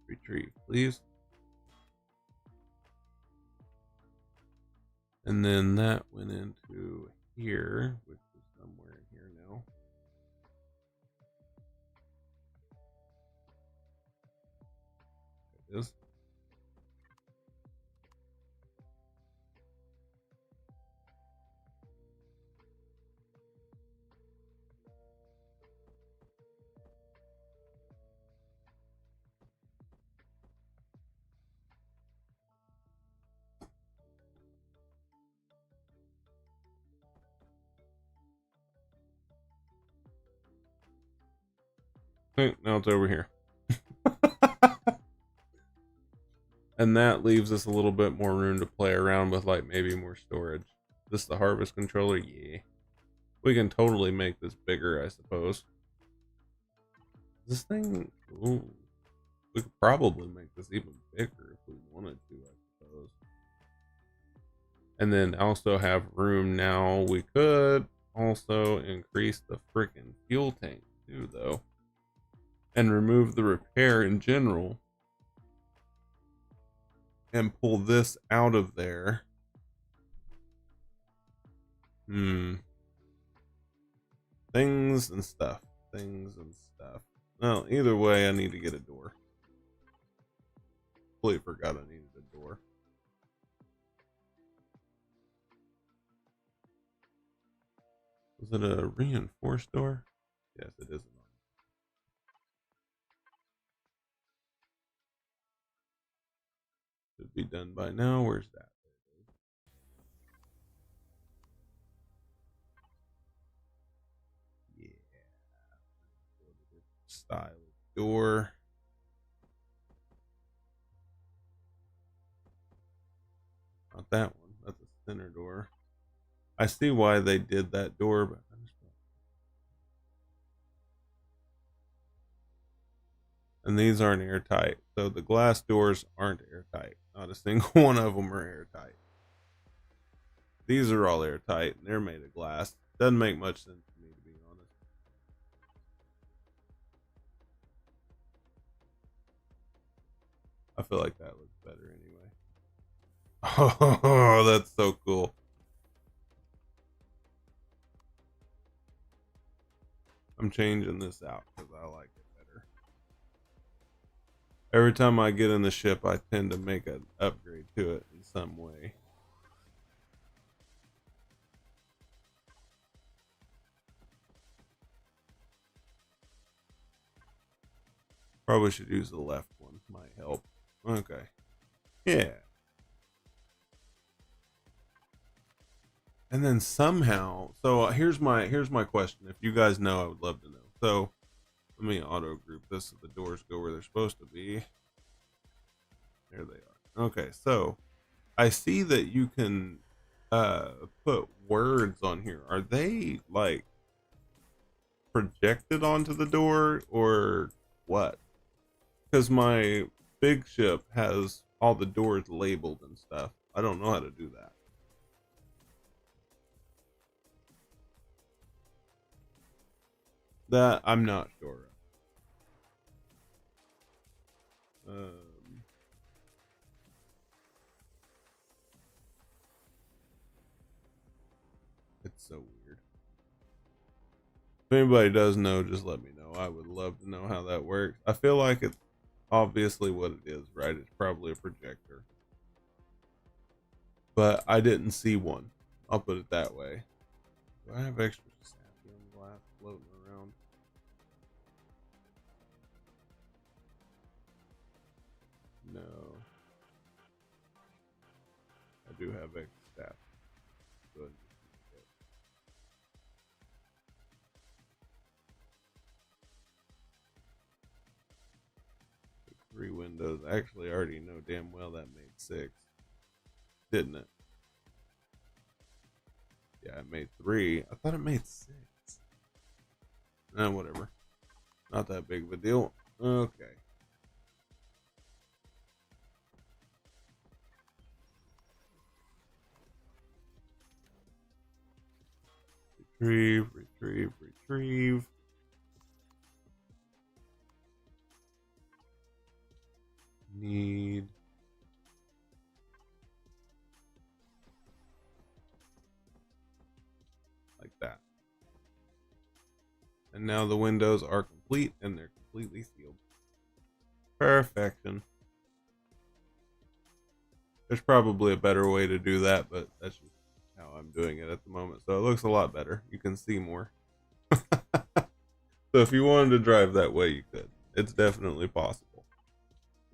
Retrieve, please. And then that went into here, which is somewhere in here now. It is. Okay, now it's over here. And that leaves us a little bit more room to play around with, like maybe more storage. This is the harvest controller? Yeah. We can totally make this bigger, I suppose. This thing, ooh, we could probably make this even bigger if we wanted to, I suppose. And then also have room now. We could also increase the freaking fuel tank too, though. And remove the repair in general. And pull this out of there. Things and stuff. Well, either way, I need to get a door. Completely forgot I needed a door. Was it a reinforced door? Yes, it is. Should be done by now. Where's that? Yeah. Style door. Not that one. That's a center door. I see why they did that door, but and these aren't airtight. So the glass doors aren't airtight. Not a single one of them are airtight. These are all airtight and they're made of glass. Doesn't make much sense to me, to be honest. I feel like that looks better anyway. Oh, that's so cool. I'm changing this out because I like it better. Every time I get in the ship, I tend to make an upgrade to it in some way. Probably should use the left one. Might help. Okay. Yeah. And then somehow, so here's my question. If you guys know, I would love to know. So let me auto group this so the doors go where they're supposed to be. There they are. Okay, so I see that you can put words on here. Are they like projected onto the door or what? Because my big ship has all the doors labeled and stuff. I don't know how to do that. That I'm not sure. It's so weird. If anybody does know, just let me know. I would love to know how that works. I feel like it's obviously what it is, right? It's probably a projector. But I didn't see one. I'll put it that way. Do I have extra sapphire glass floating around? No. I do have extra sapphire. Go ahead and just use it. 3 windows. Actually, I already know damn well that made 6. Didn't it? Yeah, it made 3. I thought it made 6. Whatever. Not that big of a deal. Okay. Retrieve. Need like that. And now the windows are complete and they're completely sealed. Perfection. There's probably a better way to do that, but that's just how I'm doing it at the moment. So it looks a lot better. You can see more. So if you wanted to drive that way, you could. It's definitely possible.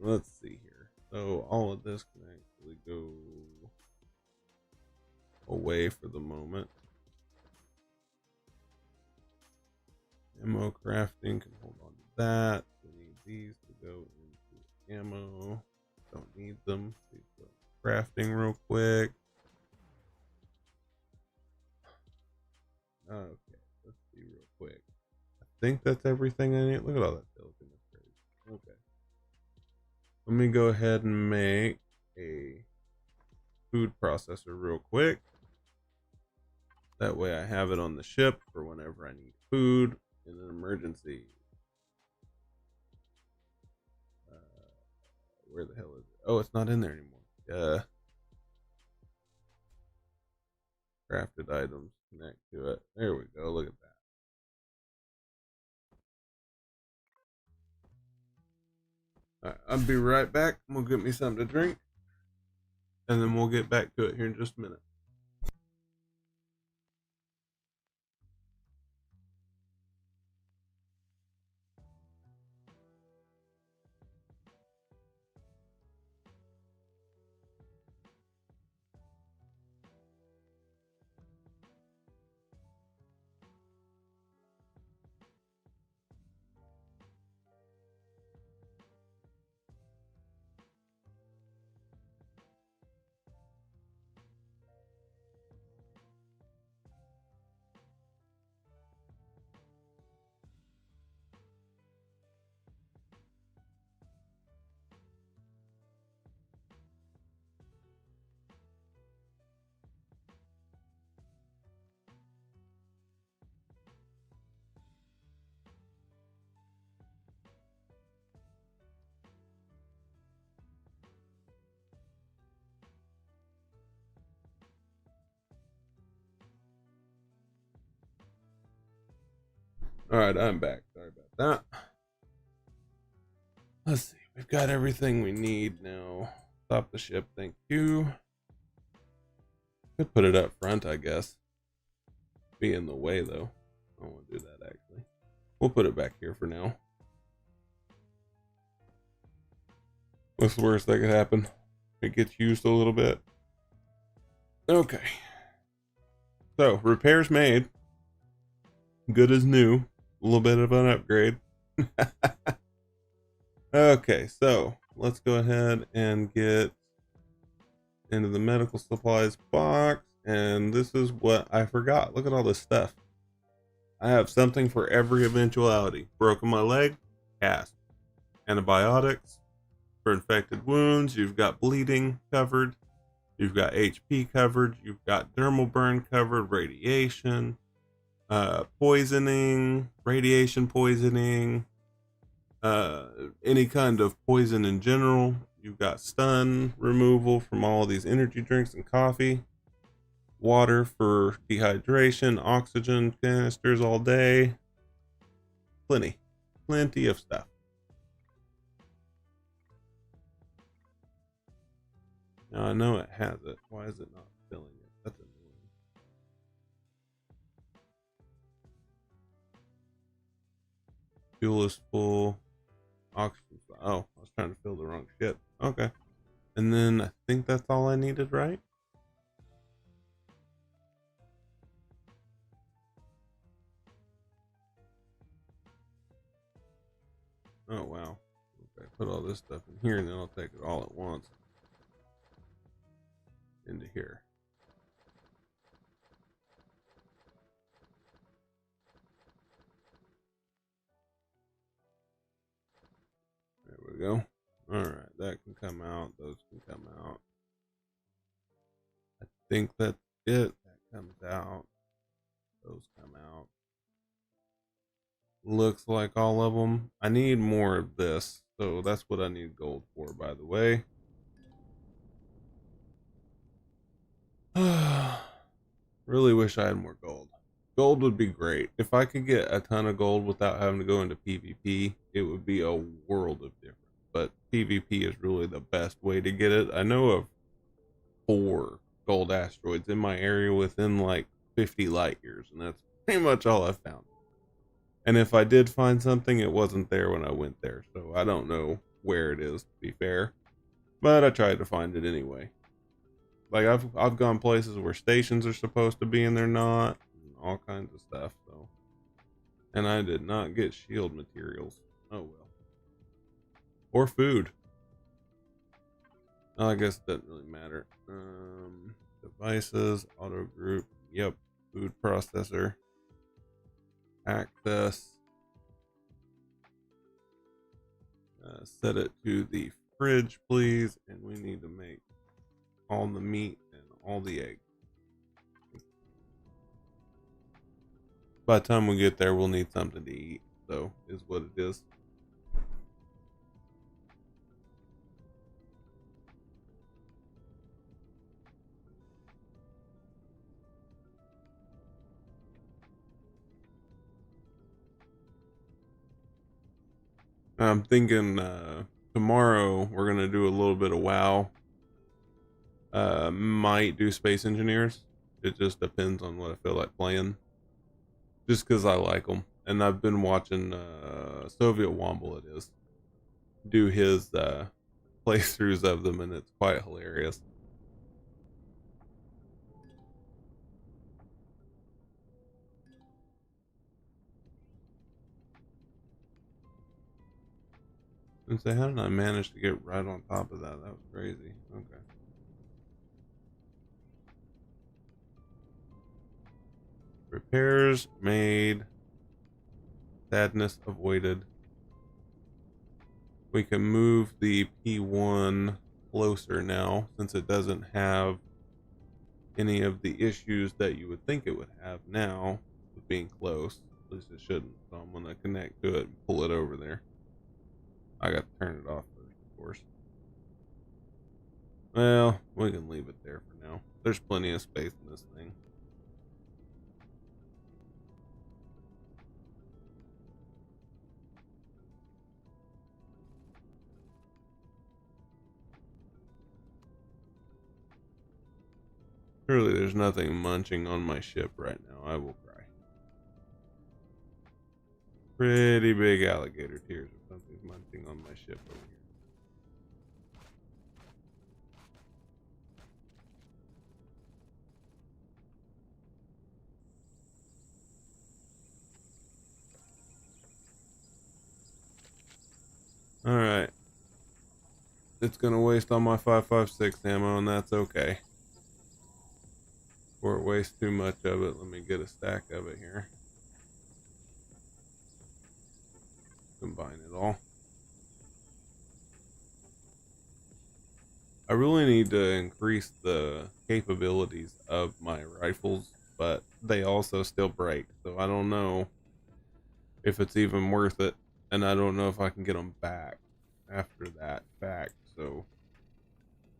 Let's see here. So all of this can actually go away for the moment. Ammo crafting can hold on to that. We need these to go into ammo. Don't need them. These go crafting real quick. Okay, let's see real quick. I think that's everything I need. Look at all that silicon. That's crazy. Okay. Let me go ahead and make a food processor real quick. That way I have it on the ship for whenever I need food in an emergency. Where the hell is it? Oh, it's not in there anymore. Crafted items connect to it. There we go. Look at that. All right, I'll be right back. We'll get me something to drink, and then we'll get back to it here in just a minute. All right, I'm back. Sorry about that. Let's see. We've got everything we need now. Stop the ship. Thank you. Could put it up front, I guess. Be in the way, though. I don't want to do that, actually. We'll put it back here for now. What's the worst that could happen? It gets used a little bit. Okay. So, repairs made. Good as new. A little bit of an upgrade. Okay, so let's go ahead and get into the medical supplies box. And this is what I forgot. Look at all this stuff. I have something for every eventuality. Broken my leg, cast. Antibiotics for infected wounds. You've got bleeding covered. You've got HP covered. You've got dermal burn covered. Radiation. Poisoning. Radiation poisoning. Any kind of poison in general. You've got stun removal from all of these energy drinks and coffee. Water for dehydration. Oxygen canisters all day. Plenty of stuff. Now I know it has it. Why is it not filling it? That's annoying. Fuel is full. Oxygen. Oh, I was trying to fill the wrong shit. Okay. And then I think that's all I needed, right? Oh, wow. Okay, put all this stuff in here and then I'll take it all at once. Into here. There we go. Alright, that can come out. Those can come out. I think that's it. That comes out. Those come out. Looks like all of them. I need more of this. So that's what I need gold for, by the way. Really wish I had more gold. Gold would be great. If I could get a ton of gold without having to go into PvP, it would be a world of difference. But PvP is really the best way to get it. I know of 4 gold asteroids in my area within like 50 light years, and that's pretty much all I've found. And if I did find something, it wasn't there when I went there, so I don't know where it is, to be fair. But I tried to find it anyway. Like I've gone places where stations are supposed to be and they're not, and all kinds of stuff. So, and I did not get shield materials. Oh well. Or food. Oh, I guess it doesn't really matter. Devices, auto group. Yep. Food processor. Access. Set it to the fridge, please. And we need to make all the meat and all the eggs. By the time we get there, we'll need something to eat. So, is what it is. I'm thinking tomorrow we're gonna do a little bit of WoW. Might do Space Engineers. It just depends on what I feel like playing. Just because I like them, and I've been watching Soviet Womble. It is do his playthroughs of them, and it's quite hilarious. And say, how did I manage to get right on top of that? That was crazy. Okay. Repairs made. Sadness avoided. We can move the P1 closer now, since it doesn't have any of the issues that you would think it would have now with being close. At least it shouldn't. So I'm going to connect to it and pull it over there. I got to turn it off first, of course. Well, we can leave it there for now. There's plenty of space in this thing. Surely there's nothing munching on my ship right now. I will cry. Pretty big alligator tears if something's munching on my ship over here. Alright. It's going to waste all my 5.56 ammo, and that's okay. Before it wastes too much of it, let me get a stack of it here. Combine it all. I really need to increase the capabilities of my rifles, but they also still break, so I don't know if it's even worth it, and I don't know if I can get them back after that fact, so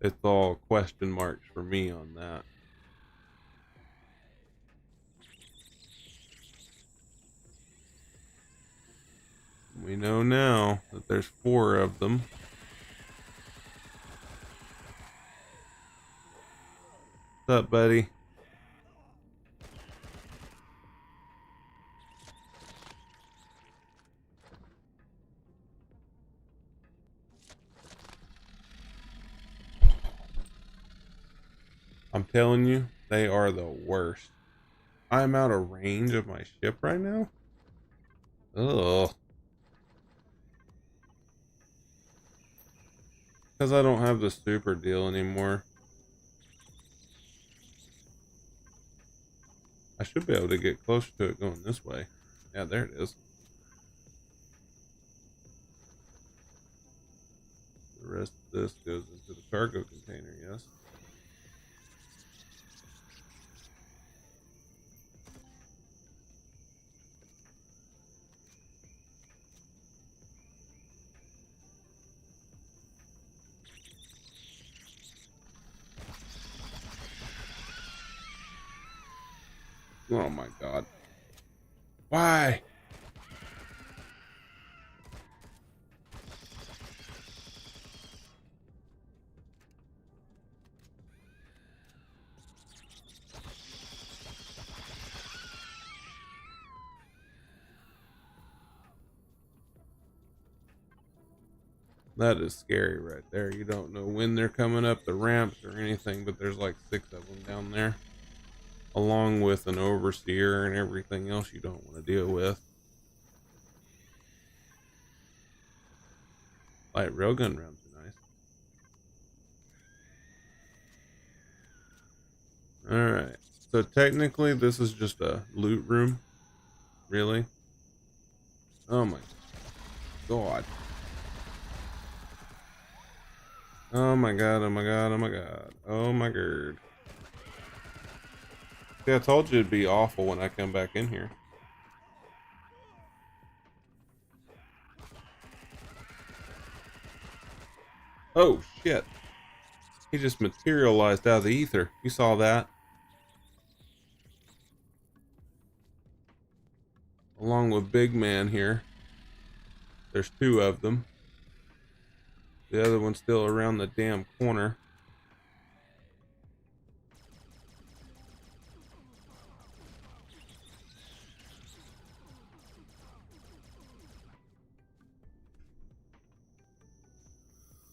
it's all question marks for me on that. We know now that there's 4 of them. What's up, buddy? I'm telling you, they are the worst. I'm out of range of my ship right now? Ugh. Because I don't have the super deal anymore. I should be able to get closer to it going this way. Yeah, there it is. The rest of this goes into the cargo container, yes. Oh my god. Why? That is scary right there. You don't know when they're coming up the ramps or anything, but there's like 6 of them down there. Along with an overseer and everything else you don't want to deal with. Light railgun rounds are nice. Alright. So technically this is just a loot room. Really? Oh my god. Oh my god, oh my god, oh my god. Oh my god. See, I told you it'd be awful when I come back in here. Oh shit. He just materialized out of the ether. You saw that? Along with Big Man here. There's two of them. The other one's still around the damn corner.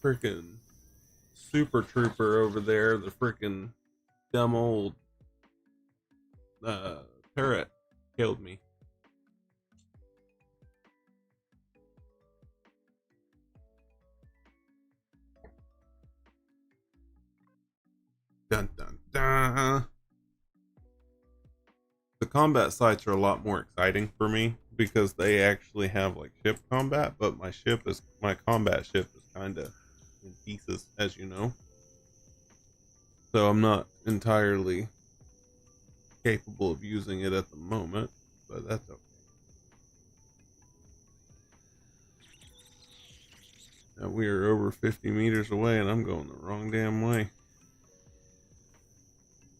Freaking super trooper over there, the freaking dumb old turret killed me. Dun dun dun. The combat sites are a lot more exciting for me because they actually have like ship combat, but my combat ship is kind of in pieces, as you know. So I'm not entirely capable of using it at the moment, but that's okay. Now we are over 50 meters away and I'm going the wrong damn way.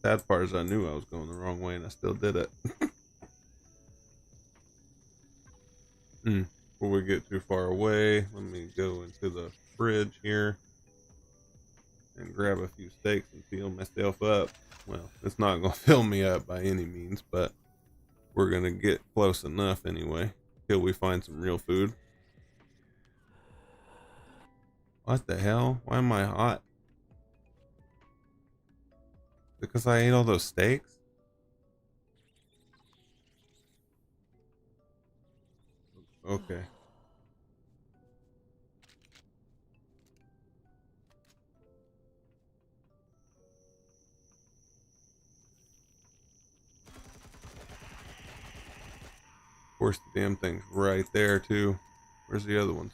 Sad part is I knew I was going the wrong way and I still did it. Before we get too far away, let me go into the fridge here and grab a few steaks and fill myself up. Well, it's not going to fill me up by any means, but we're going to get close enough anyway till we find some real food. What the hell? Why am I hot? Because I ate all those steaks? Okay. Of course, the damn thing's right there, too. Where's the other ones?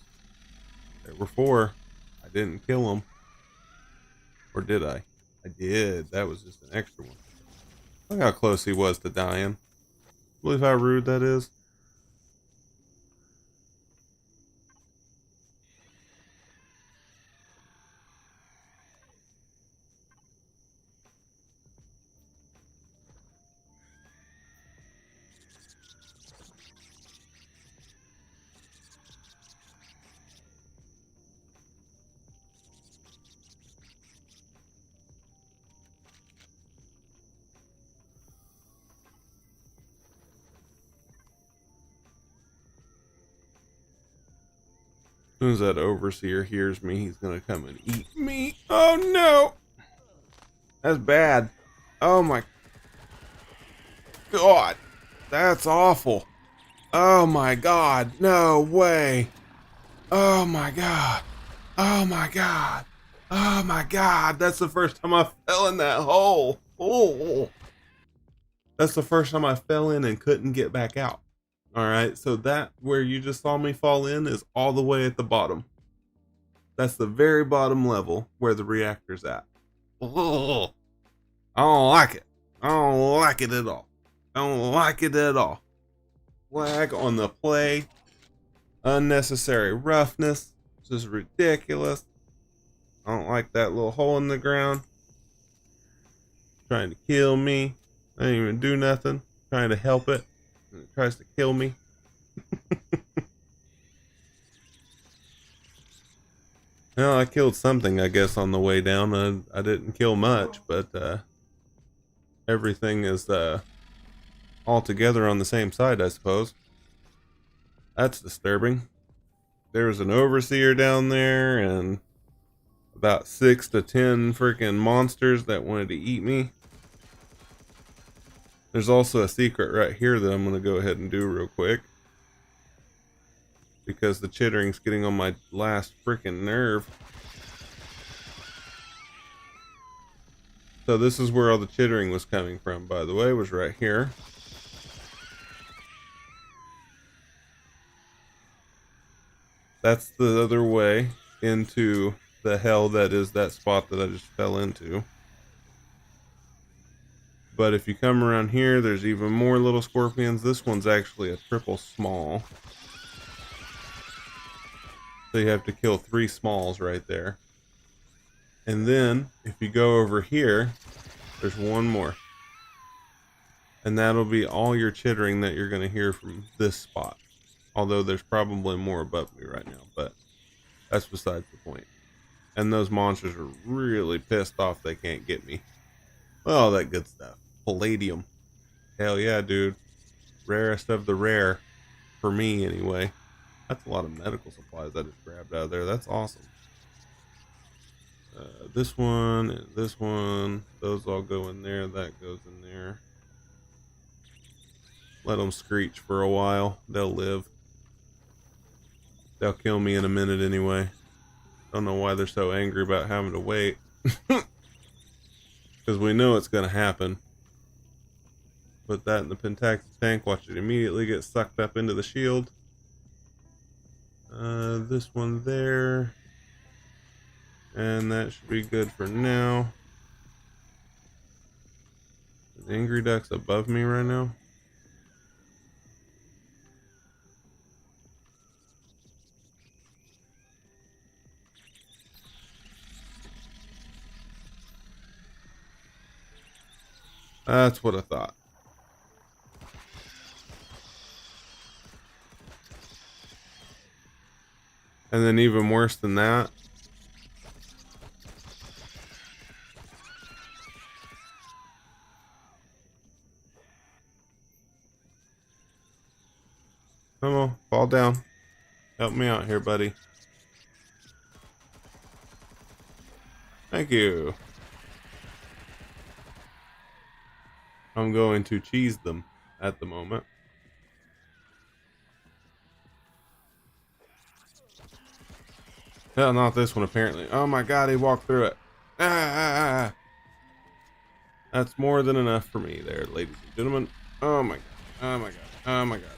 There were 4. I didn't kill them. Or did I? I did. That was just an extra one. Look how close he was to dying. Believe how rude that is? As soon as that overseer hears me, he's gonna come and eat me. Oh no! That's bad. Oh my god. That's awful. Oh my god. No way. Oh my god. Oh my god. Oh my god. That's the first time I fell in that hole. Oh. That's the first time I fell in and couldn't get back out. Alright, so that where you just saw me fall in is all the way at the bottom. That's the very bottom level where the reactor's at. Oh, I don't like it. I don't like it at all. I don't like it at all. Lag on the play. Unnecessary roughness. This is ridiculous. I don't like that little hole in the ground. Trying to kill me. I didn't even do nothing. Trying to help it. And it tries to kill me. Well, I killed something, I guess, on the way down. I didn't kill much, but everything is all together on the same side, I suppose. That's disturbing. There was an overseer down there and about 6 to 10 freaking monsters that wanted to eat me. There's also a secret right here that I'm going to go ahead and do real quick. because the chittering's getting on my last freaking nerve. So this is where all the chittering was coming from, by the way, was right here. That's the other way into the hell that is that spot that I just fell into. But if you come around here, there's even more little scorpions. This one's actually a triple small. So you have to kill 3 smalls right there. And then, if you go over here, there's one more. And that'll be all your chittering that you're going to hear from this spot. Although there's probably more above me right now, but that's besides the point. And those monsters are really pissed off they can't get me. All that good stuff. Palladium. Hell yeah, dude. Rarest of the rare. For me, anyway. That's a lot of medical supplies I just grabbed out of there. That's awesome. This one and this one. Those all go in there. That goes in there. Let them screech for a while. They'll live. They'll kill me in a minute anyway. Don't know why they're so angry about having to wait. Because we know it's going to happen. Put that in the Pentax tank. Watch it immediately get sucked up into the shield. This one there. And that should be good for now. Is Angry Duck's above me right now? That's what I thought. And then even worse than that, come on, fall down. Help me out here, buddy. Thank you. I'm going to cheese them at the moment. Hell, not this one, apparently. Oh my god, he walked through it. Ah! That's more than enough for me there, ladies and gentlemen. Oh my god. Oh my god. Oh my god.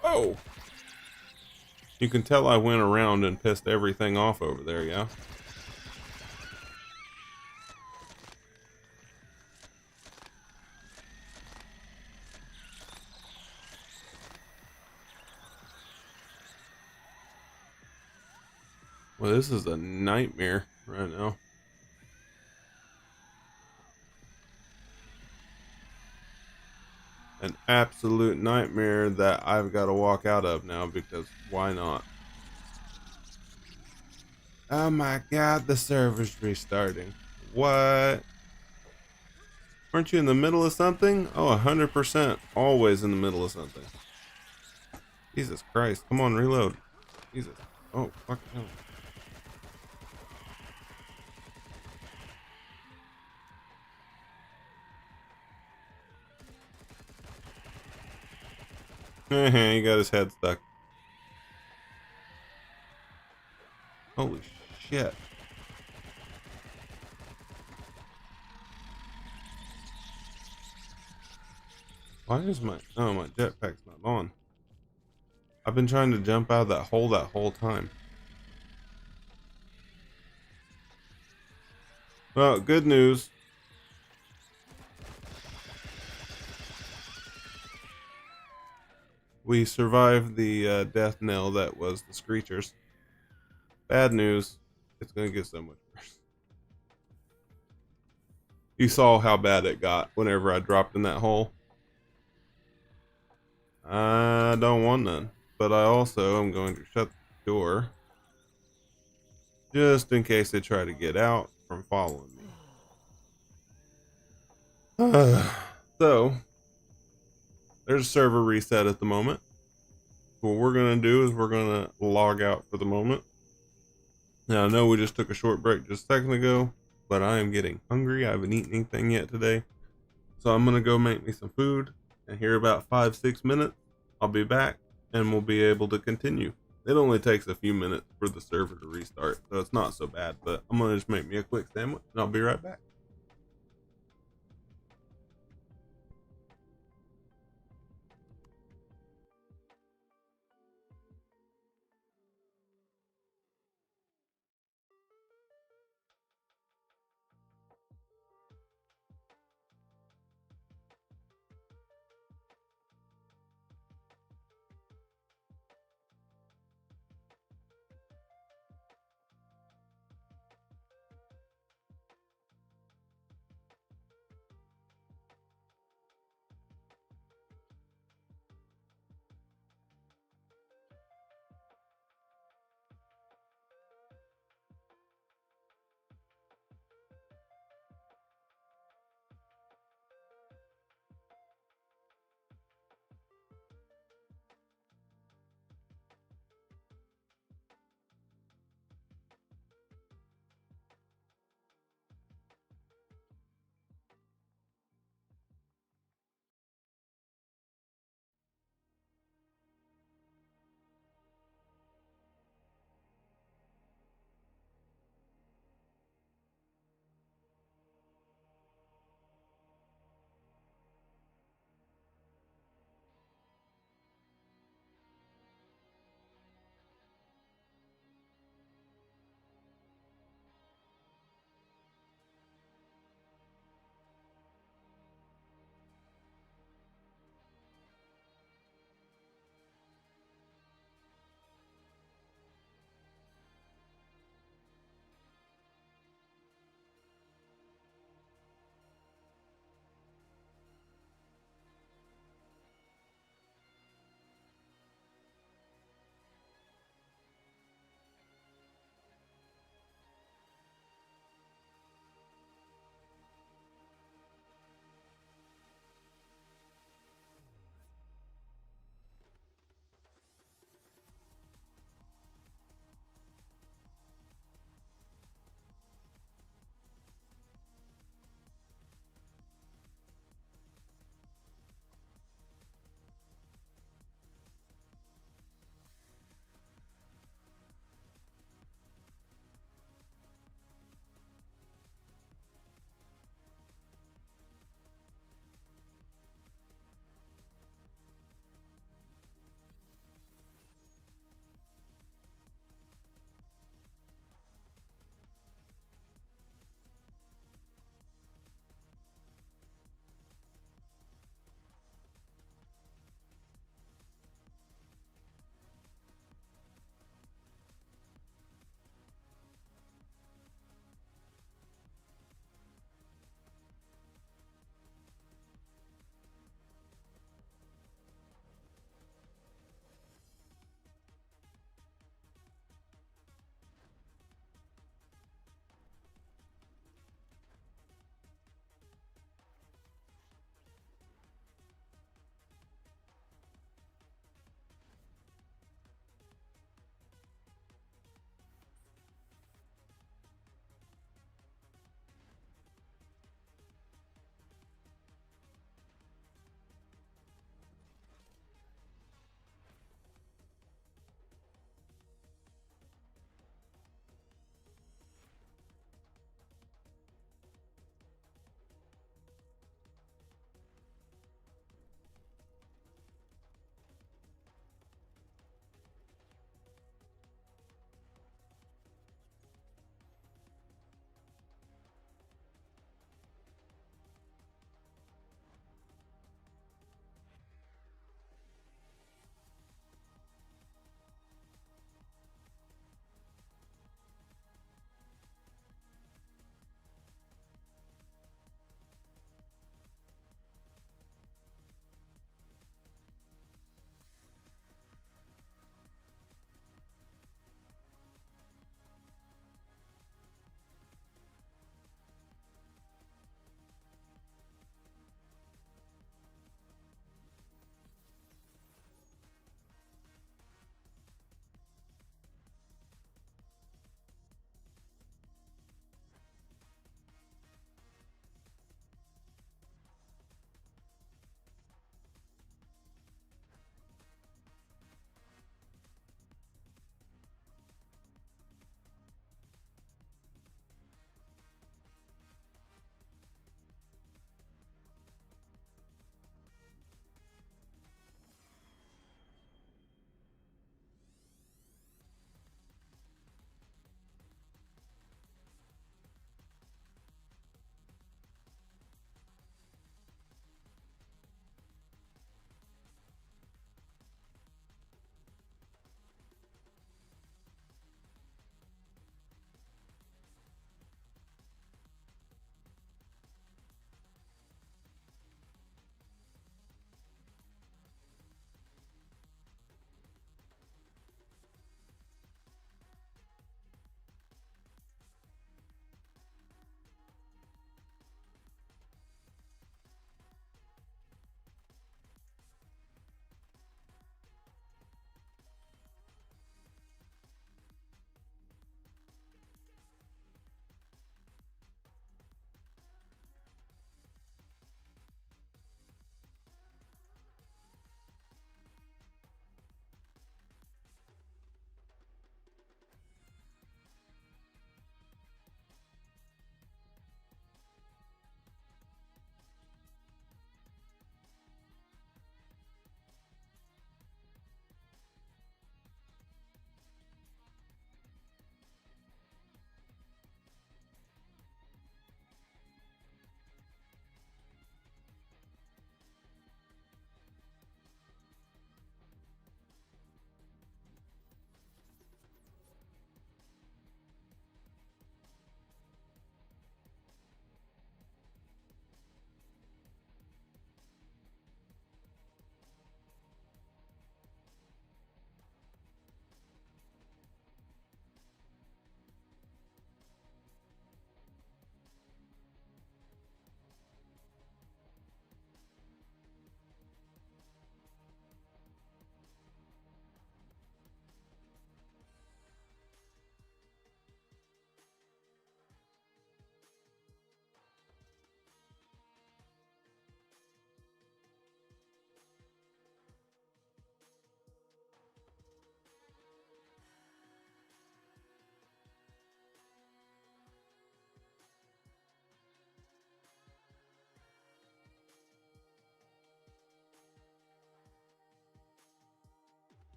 Whoa! You can tell I went around and pissed everything off over there, yeah? Well, this is a nightmare right now. An absolute nightmare that I've got to walk out of now because why not? Oh my god, the server's restarting. What? Aren't you in the middle of something? Oh, 100%. Always in the middle of something. Jesus Christ. Come on, reload. Jesus. Oh, fuck no. He got his head stuck. Holy shit. Why is my jetpack's not on? I've been trying to jump out of that whole time. Well, good news. We survived the death knell that was the Screechers. Bad news. It's going to get so much worse. You saw how bad it got whenever I dropped in that hole. I don't want none. But I also am going to shut the door. Just in case they try to get out from following me. So, there's a server reset at the moment. What we're going to do is we're going to log out for the moment. Now, I know we just took a short break just a second ago, but I am getting hungry. I haven't eaten anything yet today. So I'm going to go make me some food, and here about 5-6 minutes, I'll be back and we'll be able to continue. It only takes a few minutes for the server to restart, so it's not so bad, but I'm going to just make me a quick sandwich and I'll be right back.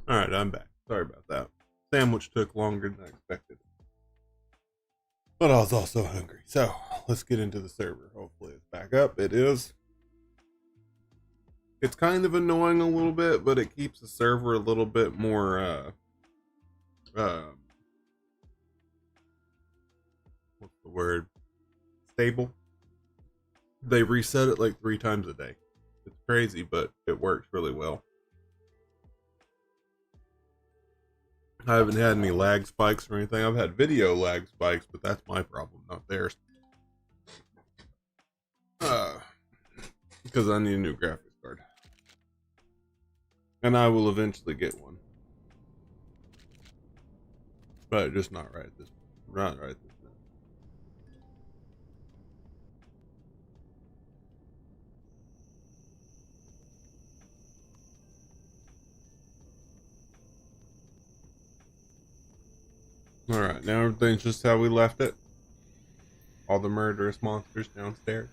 Alright, I'm back. Sorry about that. Sandwich took longer than I expected. But I was also hungry. So, let's get into the server. Hopefully it's back up. It is. It's kind of annoying a little bit, but it keeps the server a little bit more, what's the word? Stable. They reset it like 3 times a day. It's crazy, but it works really well. I haven't had any lag spikes or anything. I've had video lag spikes, but that's my problem, not theirs. Because I need a new graphics card. And I will eventually get one. But just not right this minute. Alright, now everything's just how we left it. All the murderous monsters downstairs.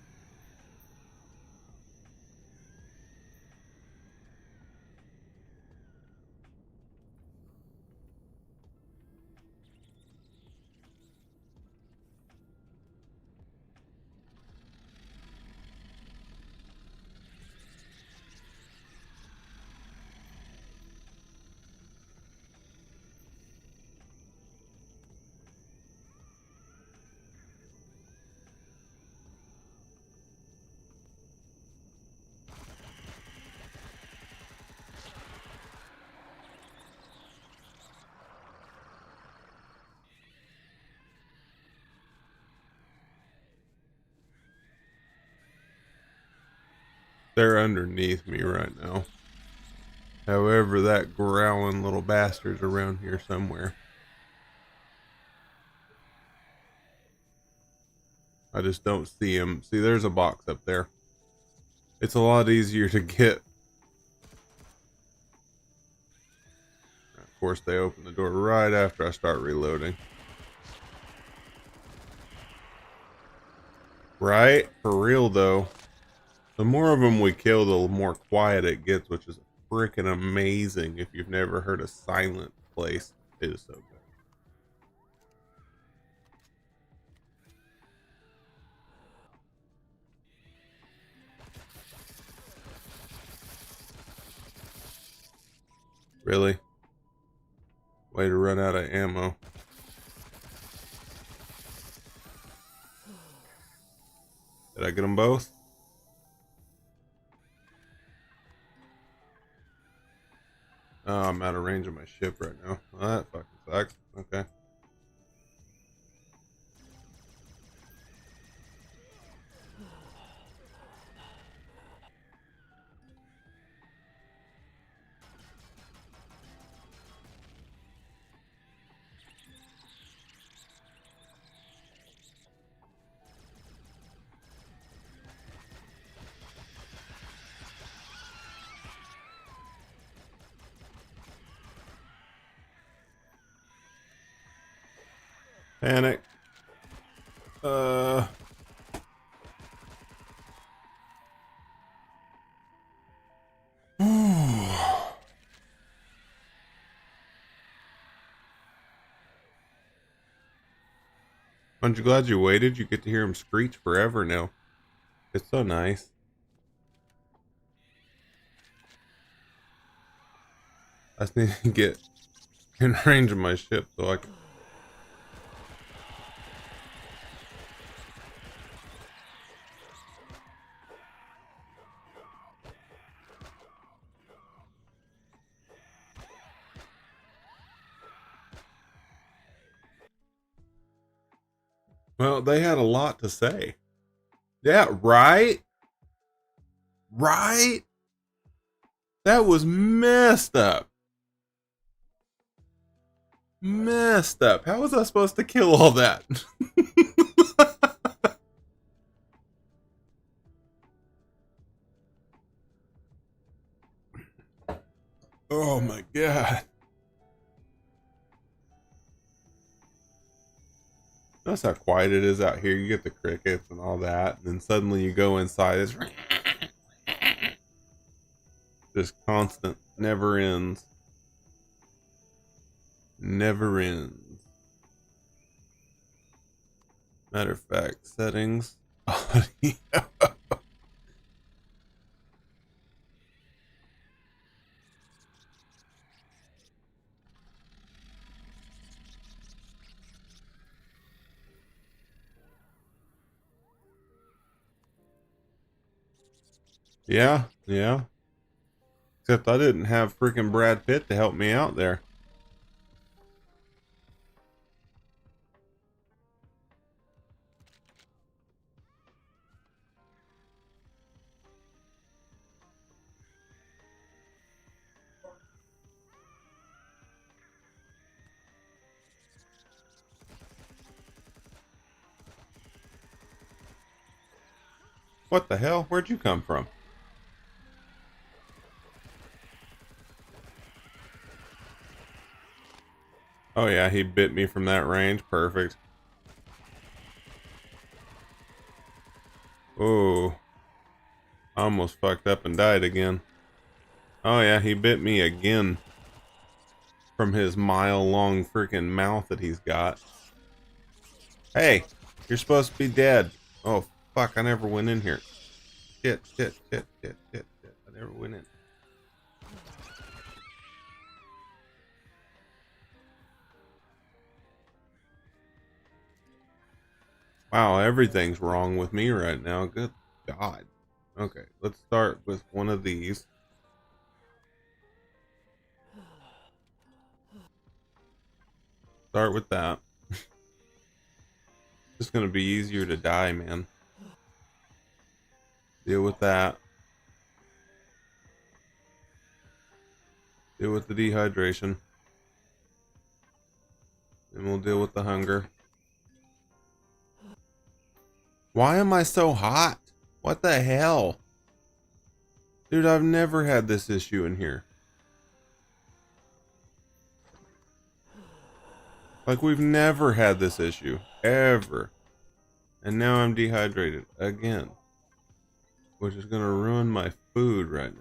They're underneath me right now. However, that growling little bastard's around here somewhere. I just don't see him. See, there's a box up there. It's a lot easier to get. Of course, they open the door right after I start reloading. Right? For real, though. The more of them we kill, the more quiet it gets, which is freaking amazing. If you've never heard a silent place, it is so good. Really? Way to run out of ammo. Did I get them both? Oh, I'm out of range of my ship right now. Well, that fucking sucks. Okay. Panic. Aren't you glad you waited? You get to hear him screech forever now. It's so nice. I just need to get in range of my ship so I can. Well, they had a lot to say. Yeah, right? Right? That was messed up. Messed up. How was I supposed to kill all that? Oh my god. Notice how quiet it is out here. You get the crickets and all that, and then suddenly you go inside. It's just constant, never ends. Never ends. Matter of fact, settings. Audio. Yeah, yeah. Except I didn't have freaking Brad Pitt to help me out there. What the hell? Where'd you come from? Oh yeah, he bit me from that range. Perfect. Oh, I almost fucked up and died again. Oh yeah, he bit me again from his mile-long freaking mouth that he's got. Hey, you're supposed to be dead. Oh fuck, I never went in here. Shit, shit, shit, shit, shit, shit. I never went in. Wow, everything's wrong with me right now. Good God. Okay, let's start with one of these. Start with that. It's gonna be easier to die, man. Deal with that. Deal with the dehydration. And we'll deal with the hunger. Why am I so hot? What the hell? Dude, I've never had this issue in here. Like, we've never had this issue. Ever. And now I'm dehydrated. Again. Which is gonna ruin my food right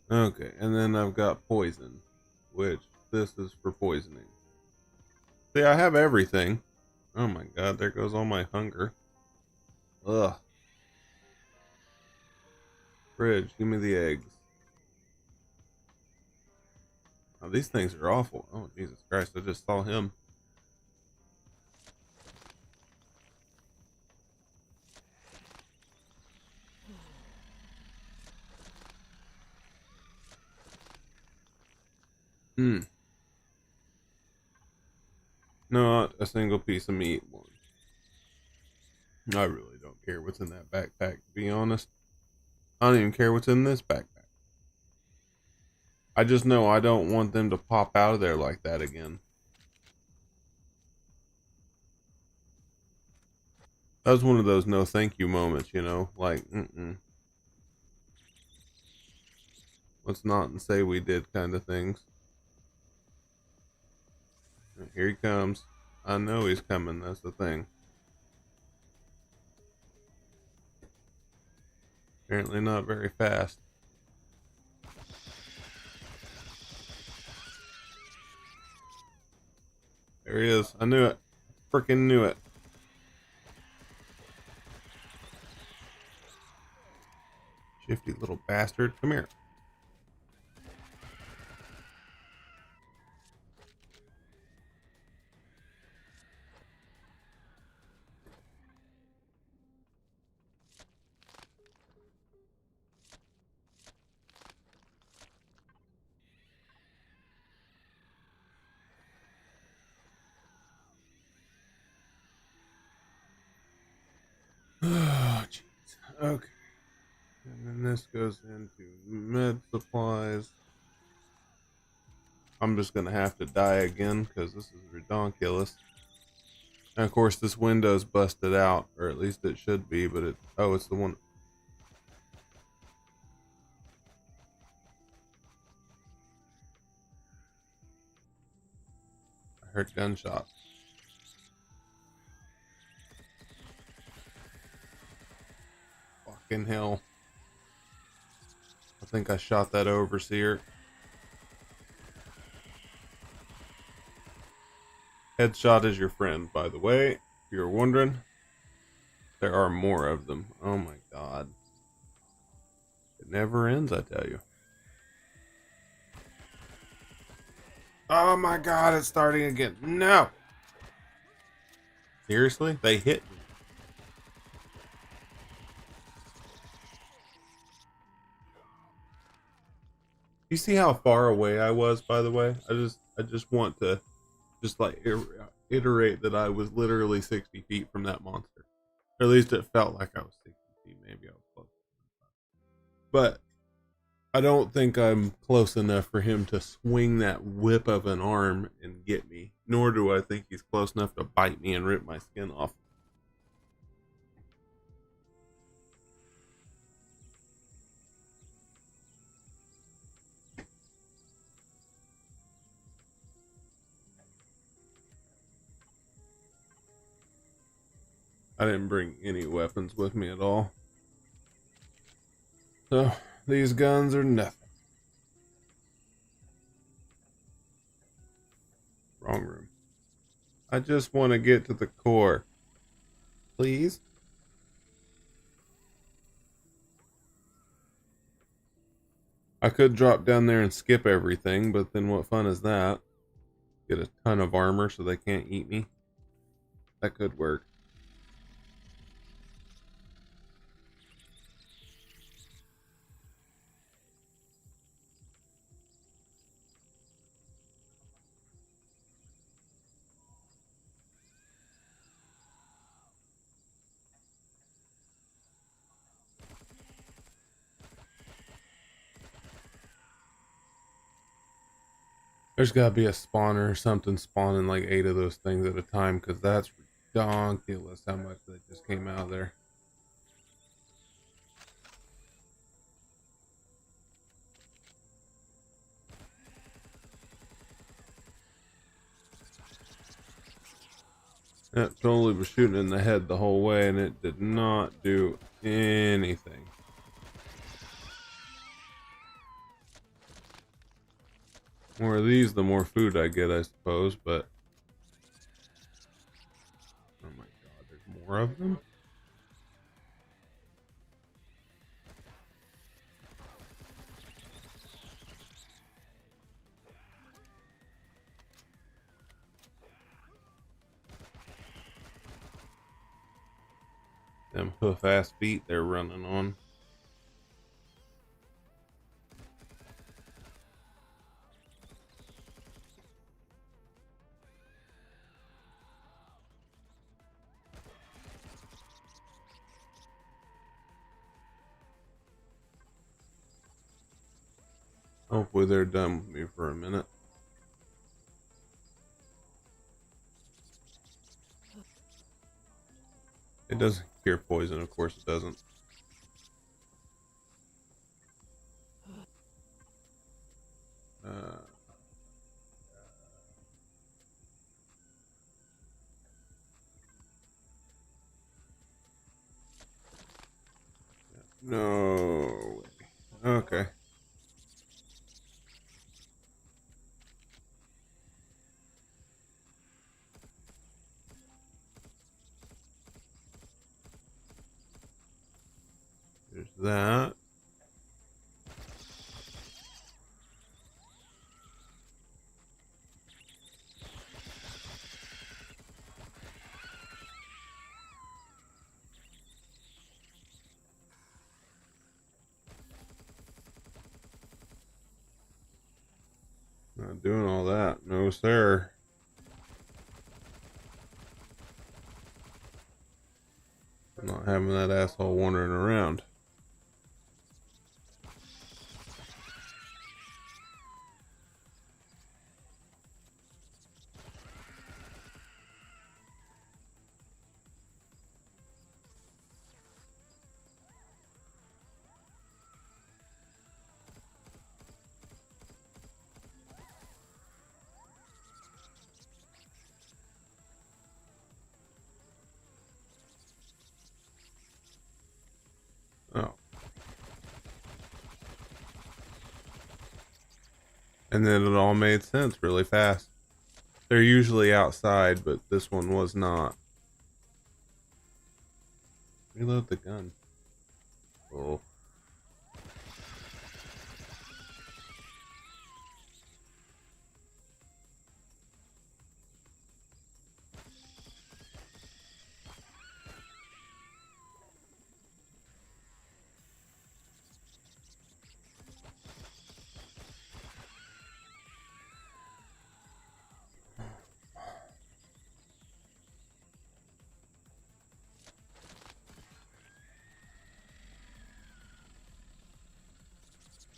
now. Okay, and then I've got poison. Which, this is for poisoning. See, I have everything. Oh my god, there goes all my hunger. Ugh. Fridge, give me the eggs. Oh, these things are awful. Oh, Jesus Christ, I just saw him. Hmm. Not a single piece of meat. I really don't care what's in that backpack, to be honest. I don't even care what's in this backpack. I just know I don't want them to pop out of there like that again. That was one of those no thank you moments, you know? Like, let's not say we did kind of things. Here he comes. I know he's coming, that's the thing. Apparently not very fast. There he is. I knew it. Freaking knew it. Shifty little bastard. Come here. Oh, jeez. Okay. And then this goes into med supplies. I'm just gonna have to die again because this is ridiculous. And of course, this window's busted out, or at least it should be. But it, oh, it's the one. I heard gunshots. Fucking hell. think I shot that overseer. Headshot is your friend, by the way. If you're wondering, there are more of them. Oh my god. It never ends, I tell you. Oh my god, it's starting again. No! Seriously? They hit me. You see how far away I was, by the way? I just want to just like iterate that I was literally 60 feet from that monster. Or at least it felt like I was 60 feet. Maybe I was close. But I don't think I'm close enough for him to swing that whip of an arm and get me. Nor do I think he's close enough to bite me and rip my skin off. I didn't bring any weapons with me at all. So, these guns are nothing. Wrong room. I just want to get to the core. Please? I could drop down there and skip everything, but then what fun is that? Get a ton of armor so they can't eat me. That could work. There's got to be a spawner or something spawning like 8 of those things at a time, because that's ridiculous how much that just came out of there. That totally was shooting in the head the whole way, and it did not do anything. More of these, the more food I get, I suppose, but... Oh my god, there's more of them? Them hoof-ass feet they're running on. Hopefully they're done with me for a minute. It doesn't cure poison, of course it doesn't. No way. Okay. There's that. Not doing all that. No, sir. I'm not having that asshole wandering around. And then it all made sense really fast. They're usually outside, but this one was not. Reload the gun. Oh.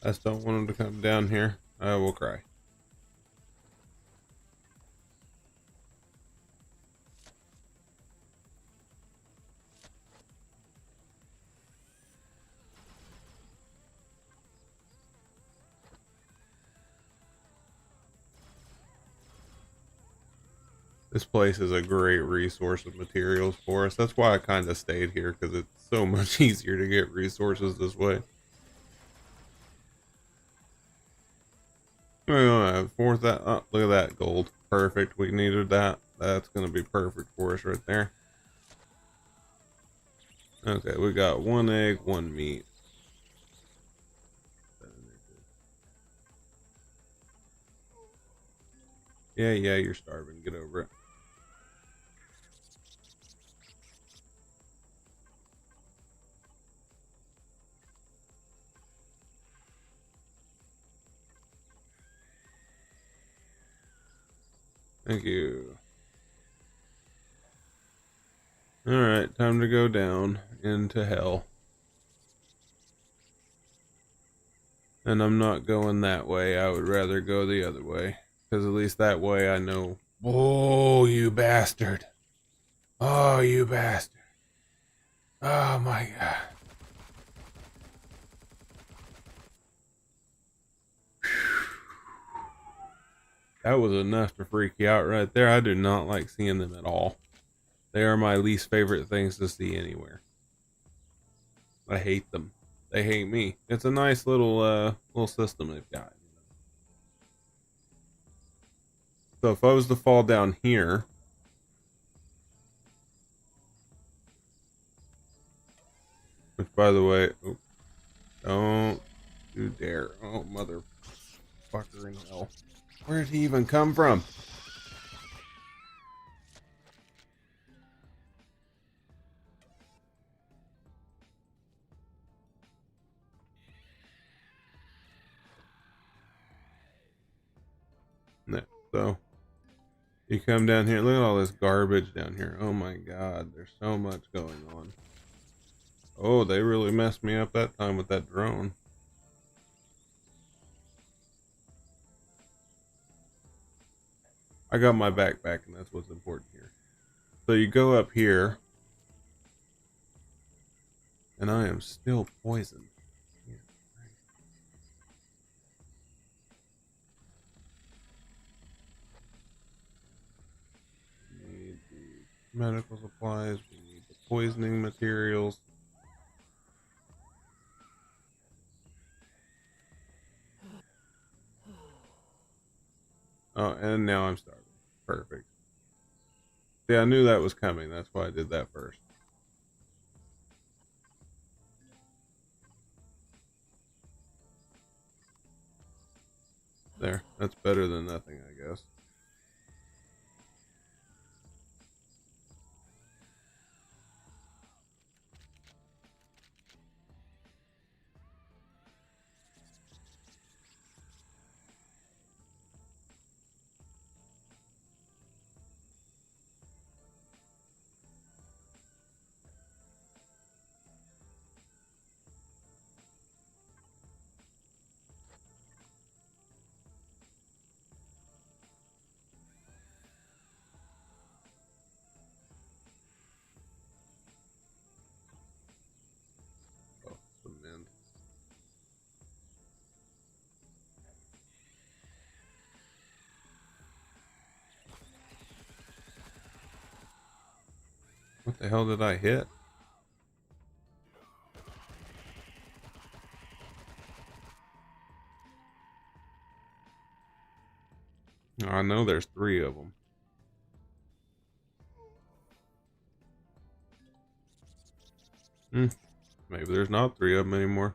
I just don't want him to come down here. I will cry. This place is a great resource of materials for us. That's why I kind of stayed here, because it's so much easier to get resources this way. Fourth that. Oh, look at that gold. Perfect. We needed that. That's going to be perfect for us right there. Okay, we got 1 egg, 1 meat. Yeah, you're starving. Get over it. Thank you. Alright, time to go down into hell. And I'm not going that way. I would rather go the other way. Because at least that way I know. Oh, you bastard. Oh, you bastard. Oh my god. That was enough to freak you out right there. I do not like seeing them at all. They are my least favorite things to see anywhere. I hate them. They hate me. It's a nice little system they've got. So if I was to fall down here, which by the way, oops, don't you dare. Oh, motherfucker in hell. Where did he even come from? No, so you come down here. Look at all this garbage down here. Oh my god, there's so much going on. Oh, they really messed me up that time with that drone. I got my backpack, and that's what's important here. So you go up here, and I am still poisoned. We need the medical supplies. We need the poisoning materials. Oh, and now I'm starving. Perfect. See, I knew that was coming. That's why I did that first. There. That's better than nothing, I guess. Oh, cement. What the hell did I hit? I know there's 3 of them. Maybe there's not 3 of them anymore.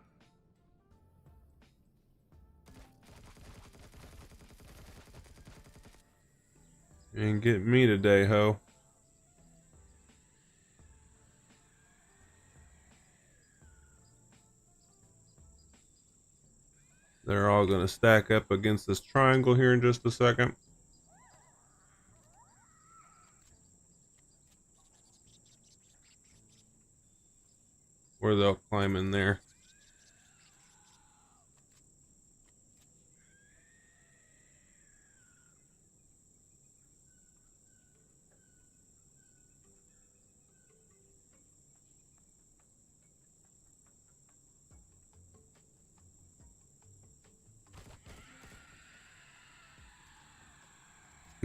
You ain't getting me today, ho. They're all gonna stack up against this triangle here in just a second. Where they'll climb in there.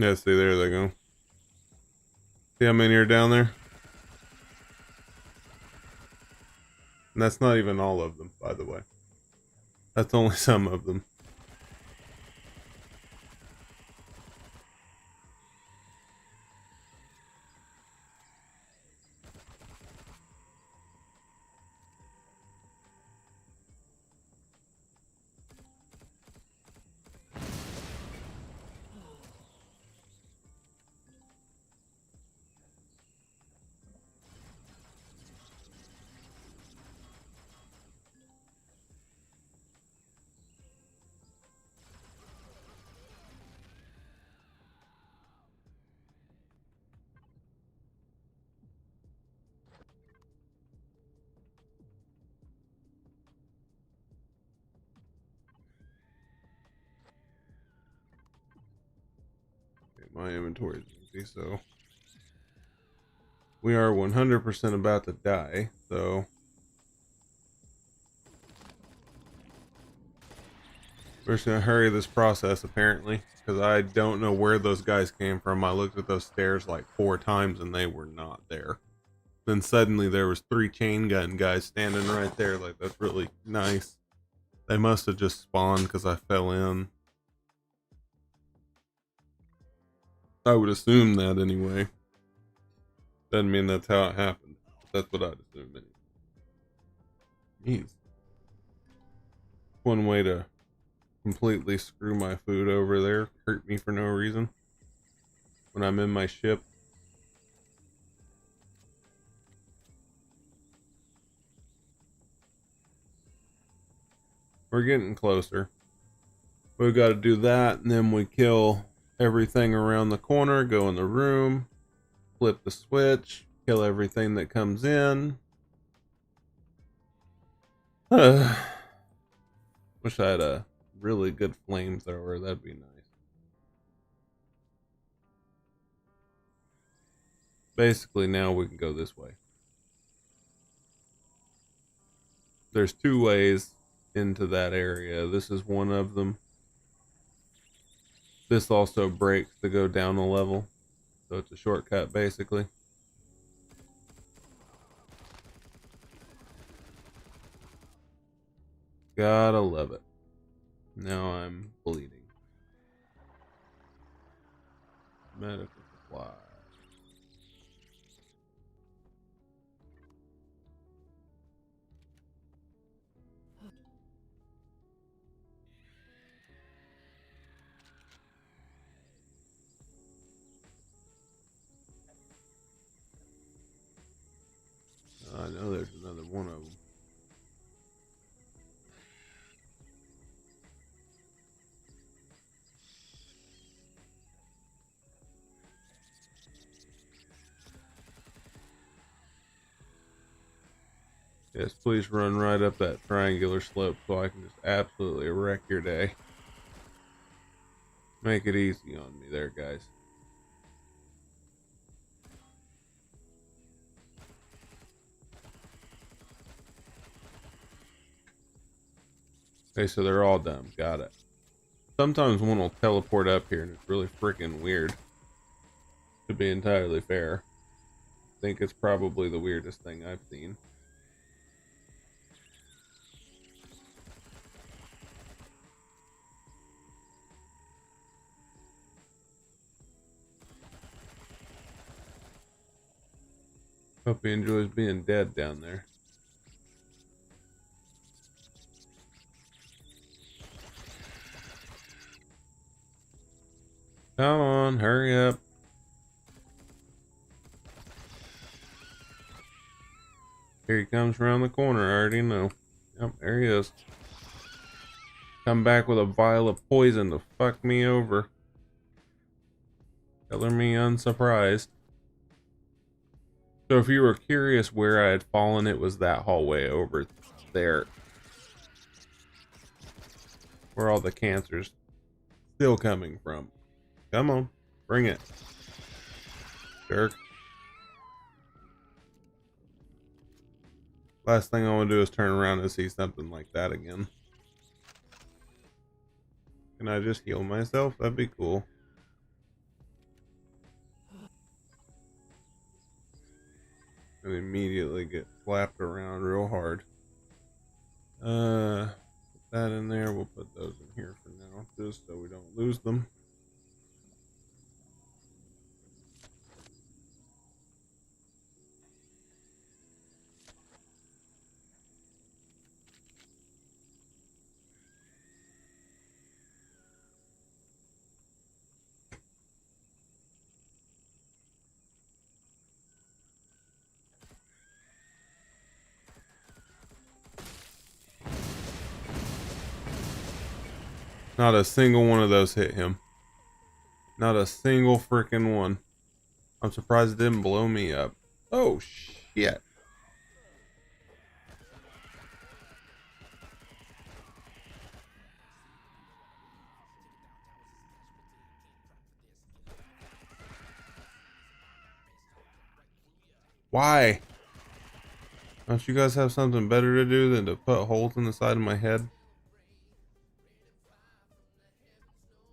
Yeah, see, there they go. See how many are down there? And that's not even all of them, by the way. That's only some of them. Okay, my inventory is empty, so we are 100% about to die, so we're just gonna hurry this process, apparently, because I don't know where those guys came from. I looked at those stairs like 4 times and they were not there. Then suddenly there was 3 chain gun guys standing right there. Like, that's really nice. They must have just spawned because I fell in. I would assume that anyway. Doesn't mean that's how it happened. That's what I'd assume anyway. Jeez. One way to completely screw my food over there. Hurt me for no reason. When I'm in my ship. We're getting closer. We've got to do that, and then we kill everything around the corner, go in the room, flip the switch, kill everything that comes in. Wish I had a really good flamethrower. That'd be nice. Basically, now we can go this way. There's 2 ways into that area. This is one of them. This also breaks to go down a level, so it's a shortcut basically. Gotta love it. Now I'm bleeding. Medical supply. I know there's another one of them. Yes, please run right up that triangular slope so I can just absolutely wreck your day. Make it easy on me there, guys. Okay, so they're all done. Got it. Sometimes one will teleport up here and it's really freaking weird. To be entirely fair. I think it's probably the weirdest thing I've seen. Hope he enjoys being dead down there. Come on, hurry up. Here he comes around the corner, I already know. Yep, there he is. Come back with a vial of poison to fuck me over. Color me unsurprised. So if you were curious where I had fallen, it was that hallway over there. Where all the cancer's still coming from. Come on, bring it. Jerk. Last thing I want to do is turn around and see something like that again. Can I just heal myself? That'd be cool. And immediately get slapped around real hard. Put that in there. We'll put those in here for now, just so we don't lose them. Not a single one of those hit him. Not a single freaking one. I'm surprised it didn't blow me up. Oh, shit. Why? Don't you guys have something better to do than to put holes in the side of my head?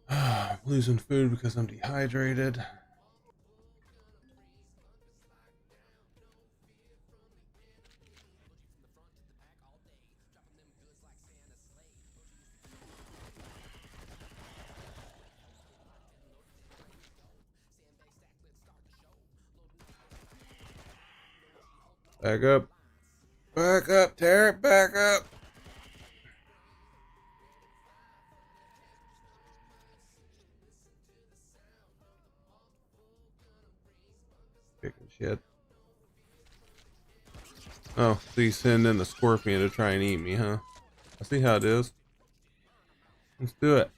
I'm losing food because I'm dehydrated. Back up. Back up, Tarek, back up. Kicking shit. Oh, so you send in the scorpion to try and eat me, huh? I see how it is. Let's do it.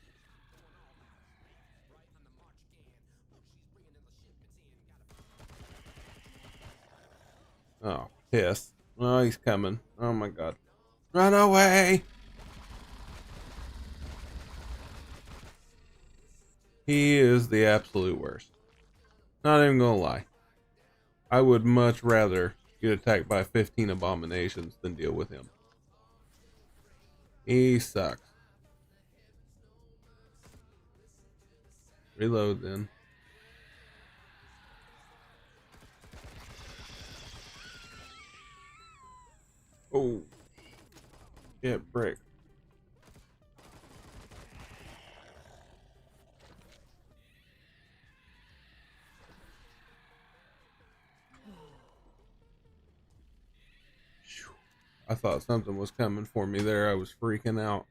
Oh, piss. Oh, he's coming. Oh my god. Run away! He is the absolute worst. Not even gonna lie. I would much rather get attacked by 15 abominations than deal with him. He sucks. Reload then. Oh. Get brick. I thought something was coming for me there. I was freaking out.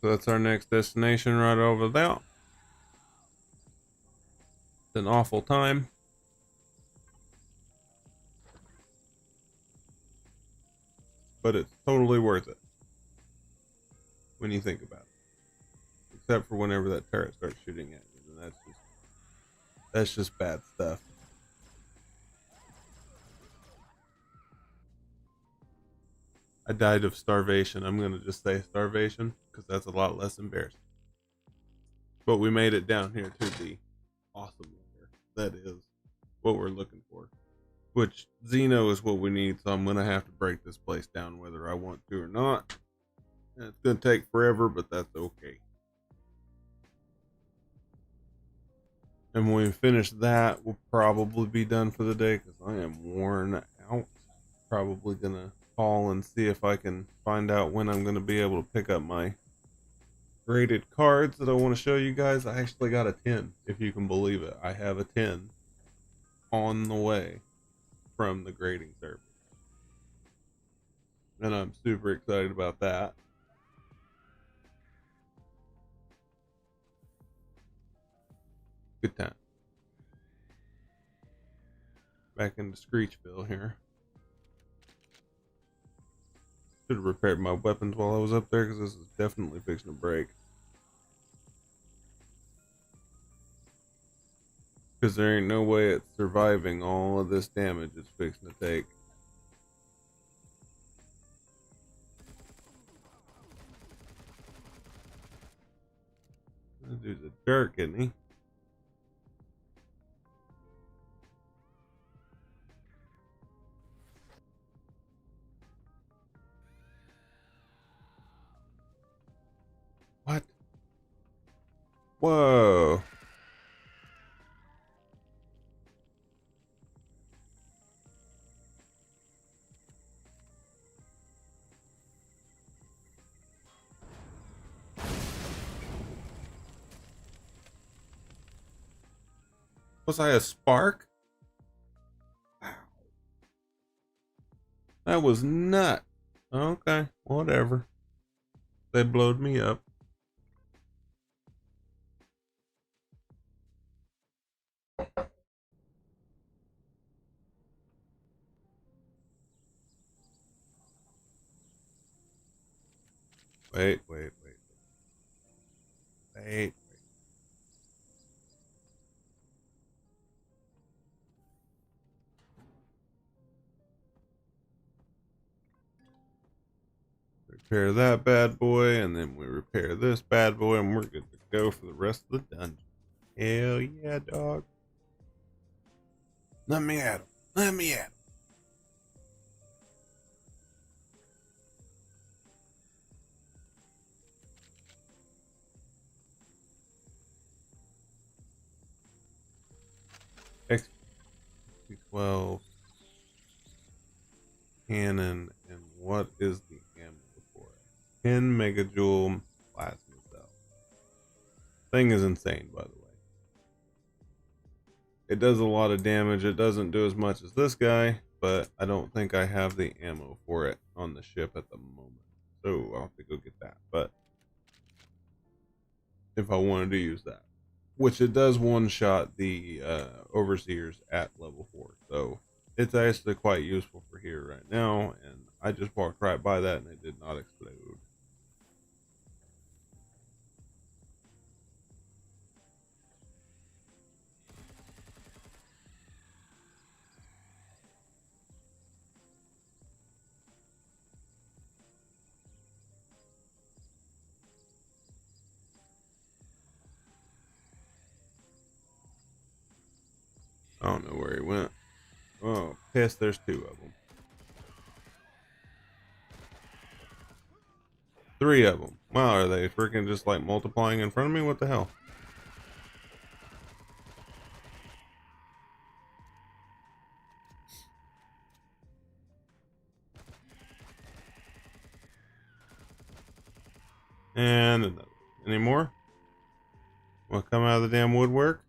So that's our next destination right over there. It's an awful time. But it's totally worth it. When you think about it. Except for whenever that turret starts shooting at you. And that's just bad stuff. I died of starvation. I'm going to just say starvation because that's a lot less embarrassing. But we made it down here to the awesome layer. That is what we're looking for. Which Xeno is what we need, so I'm going to have to break this place down whether I want to or not. And it's going to take forever, but that's okay. And when we finish that, we'll probably be done for the day because I am worn out. out. Probably gonna call and see if I can find out when I'm gonna be able to pick up my graded cards that I want to show you guys. I actually got a 10, if you can believe it. I have a 10 on the way from the grading service, and I'm super excited about that. Good time. Back into Screechville here. Should have repaired my weapons while I was up there, because this is definitely fixing to break. Because there ain't no way it's surviving all of this damage it's fixing to take. This dude's a jerk, isn't he? What? Whoa. Was I a spark? Wow. That was nut. Okay, whatever. They blowed me up. Wait. Repair that bad boy, and then we repair this bad boy, and we're good to go for the rest of the dungeon. Hell yeah, dog. Let me at him. Let me at him. XP12 cannon, and what is the ammo for it? 10 megajoule plasma cell. Thing is insane, by the way. It does a lot of damage. It doesn't do as much as this guy, but I don't think I have the ammo for it on the ship at the moment. So I'll have to go get that. But if I wanted to use that, which it does one-shot the overseers at level 4. So it's actually quite useful for here right now. And I just walked right by that and it did not explode. I don't know where he went. Oh, piss, there's 2 of them. 3 of them. Wow, are they freaking just like multiplying in front of me? What the hell? And another. Any more? Want to come out of the damn woodwork?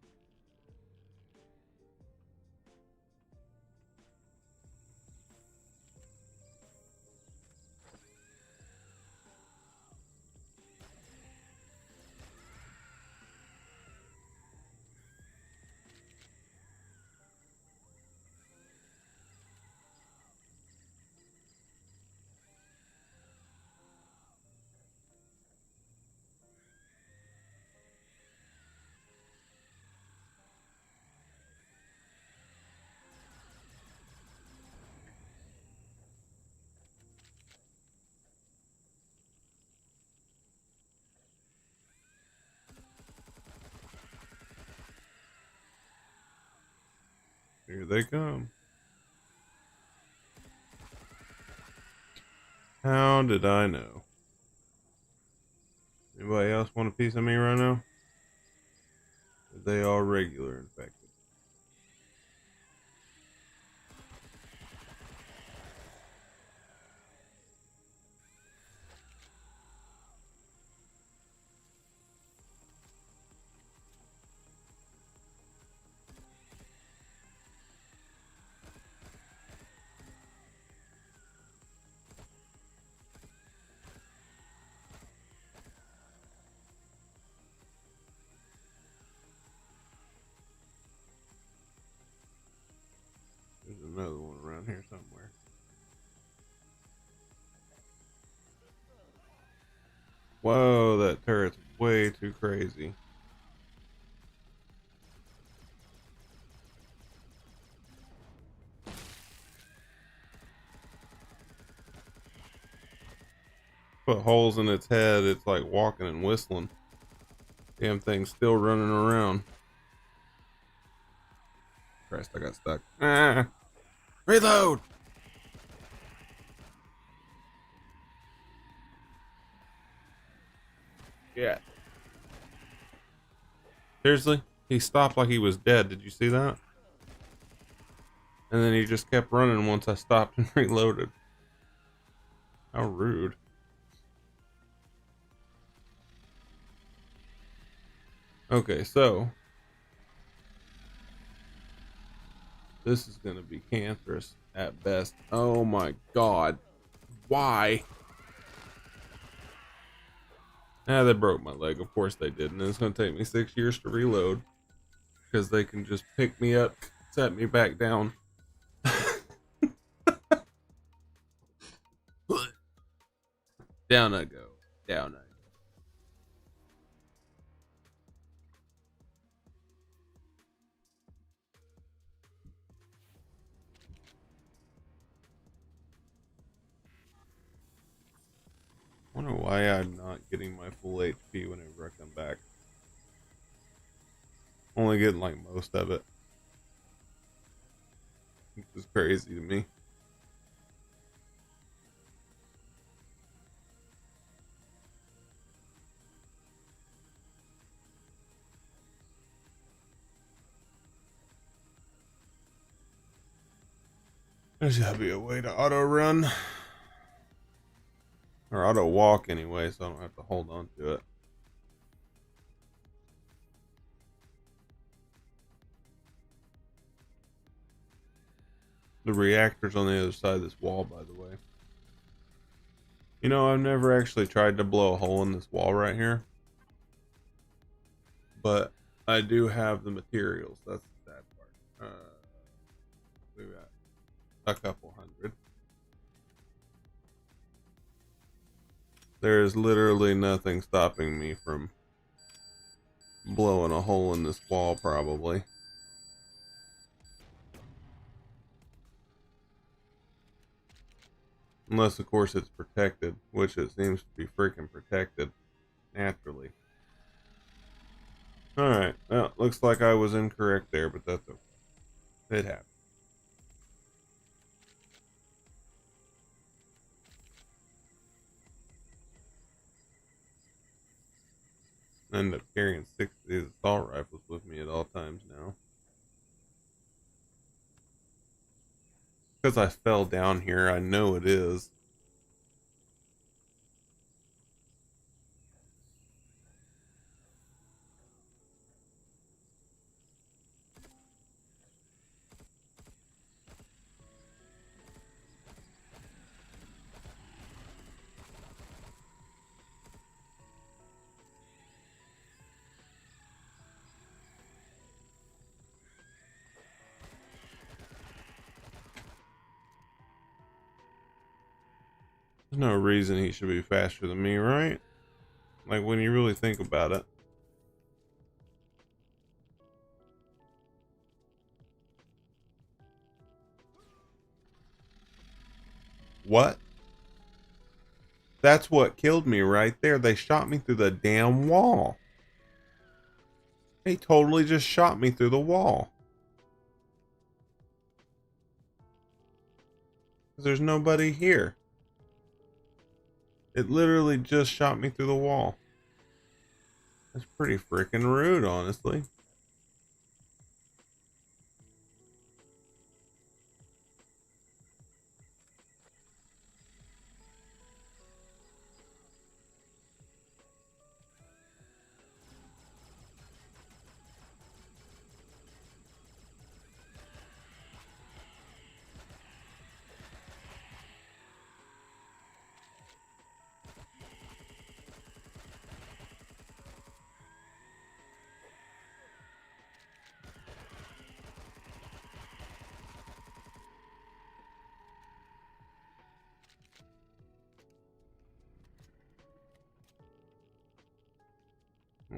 Here they come. How did I know? Anybody else want a piece of me right now? Are they all regular infected? here somewhere. Whoa, that turret's way too crazy. Put holes in its head, it's like walking and whistling. Damn thing's still running around. Christ, I got stuck. Ah! Reload! Yeah. Seriously? He stopped like he was dead. Did you see that? And then he just kept running once I stopped and reloaded. How rude. Okay, so this is gonna be cancerous at best. Oh my god. Why? Ah, they broke my leg. Of course they did. And it's gonna take me 6 years to reload. Because they can just pick me up, set me back down. Down I go. Down I go. I wonder why I'm not getting my full HP whenever I come back. Only getting like most of it. Which is crazy to me. There's gotta be a way to auto run. Or auto walk anyway, so I don't have to hold on to it. The reactor's on the other side of this wall, by the way. You know, I've never actually tried to blow a hole in this wall right here. But I do have the materials. That's the sad part. We got a couple hundred. There is literally nothing stopping me from blowing a hole in this wall, probably. Unless, of course, it's protected, which it seems to be freaking protected naturally. Alright, well, looks like I was incorrect there, but that's okay. It happened. I end up carrying 6 of these assault rifles with me at all times now. Because I fell down here, I know it is. There's no reason he should be faster than me, right? Like, when you really think about it. What? That's what killed me right there. They shot me through the damn wall. They totally just shot me through the wall. There's nobody here. It literally just shot me through the wall. That's pretty freaking rude, honestly.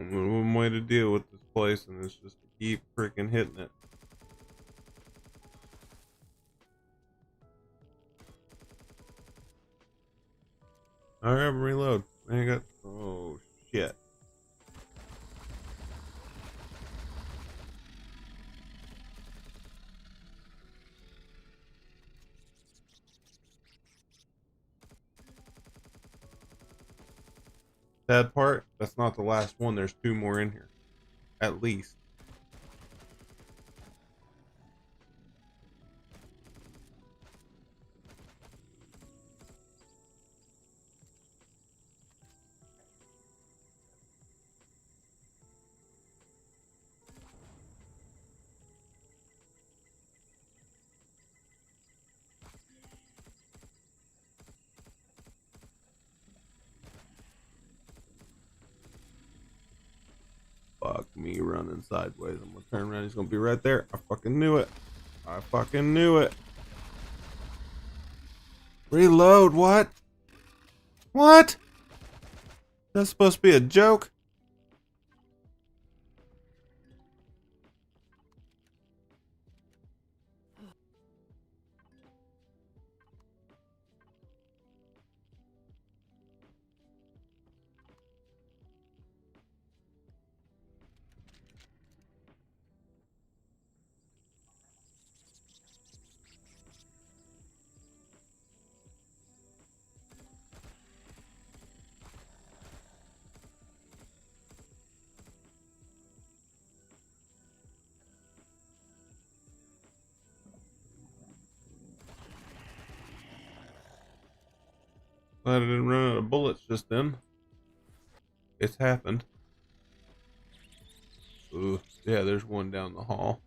Only one way to deal with this place, and it's just to keep freaking hitting it. Alright, reload. I got. Oh, shit. Sad part, that's not the last one. There's 2 more in here. At least. Fuck me running sideways. I'm gonna turn around. He's gonna be right there. I fucking knew it. I fucking knew it. Reload, what? What? That's supposed to be a joke? Glad I didn't run out of bullets just then. It's happened. Ooh, yeah, there's one down the hall.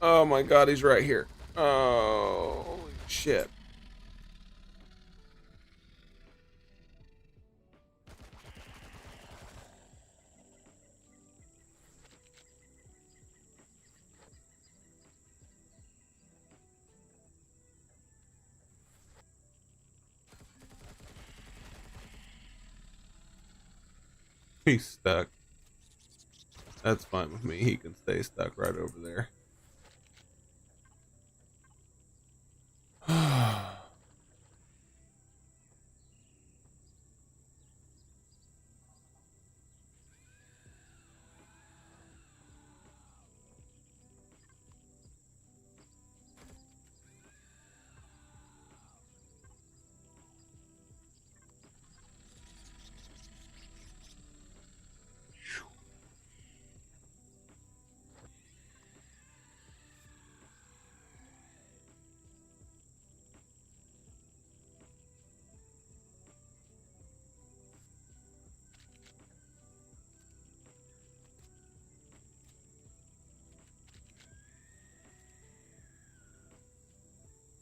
Oh my god, he's right here. Oh, holy shit. He's stuck. That's fine with me. He can stay stuck right over there.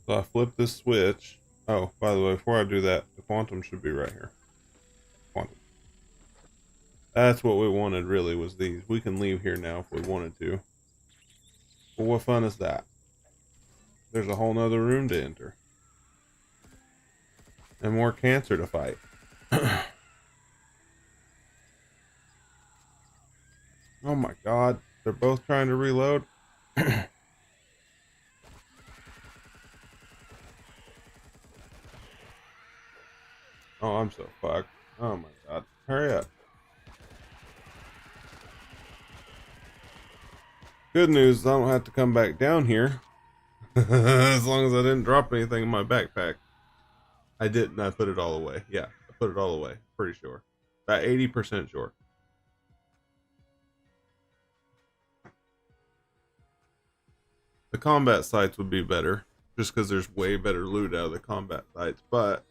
So I flip this switch. Oh, by the way, before I do that, the quantum should be right here. Quantum. That's what we wanted, really, was these. We can leave here now if we wanted to. Well, what fun is that? There's a whole nother room to enter. And more cancer to fight. Oh my god. They're both trying to reload. Oh, I'm so fucked. Oh my god. Hurry up. Good news, I don't have to come back down here. As long as I didn't drop anything in my backpack. I didn't. I put it all away. Yeah, I put it all away. Pretty sure. About 80% sure. The combat sites would be better. Just because there's way better loot out of the combat sites. But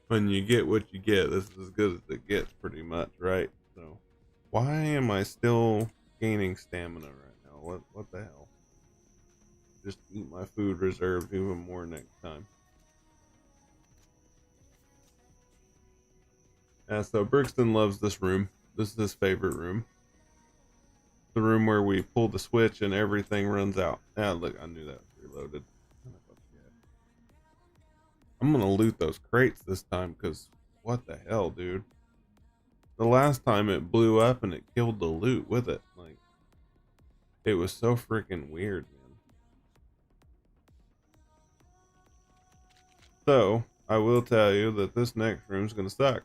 when you get what you get, this is as good as it gets pretty much, right? So why am I still gaining stamina right now? What the hell? Just eat my food reserves even more next time. Yeah, so Brixton loves this room. This is his favorite room. The room where we pull the switch and everything runs out. Ah, look, I knew that was reloaded. I'm gonna loot those crates this time, because what the hell, dude? The last time it blew up and it killed the loot with it. Like, it was so freaking weird, man. So, I will tell you that this next room's gonna suck.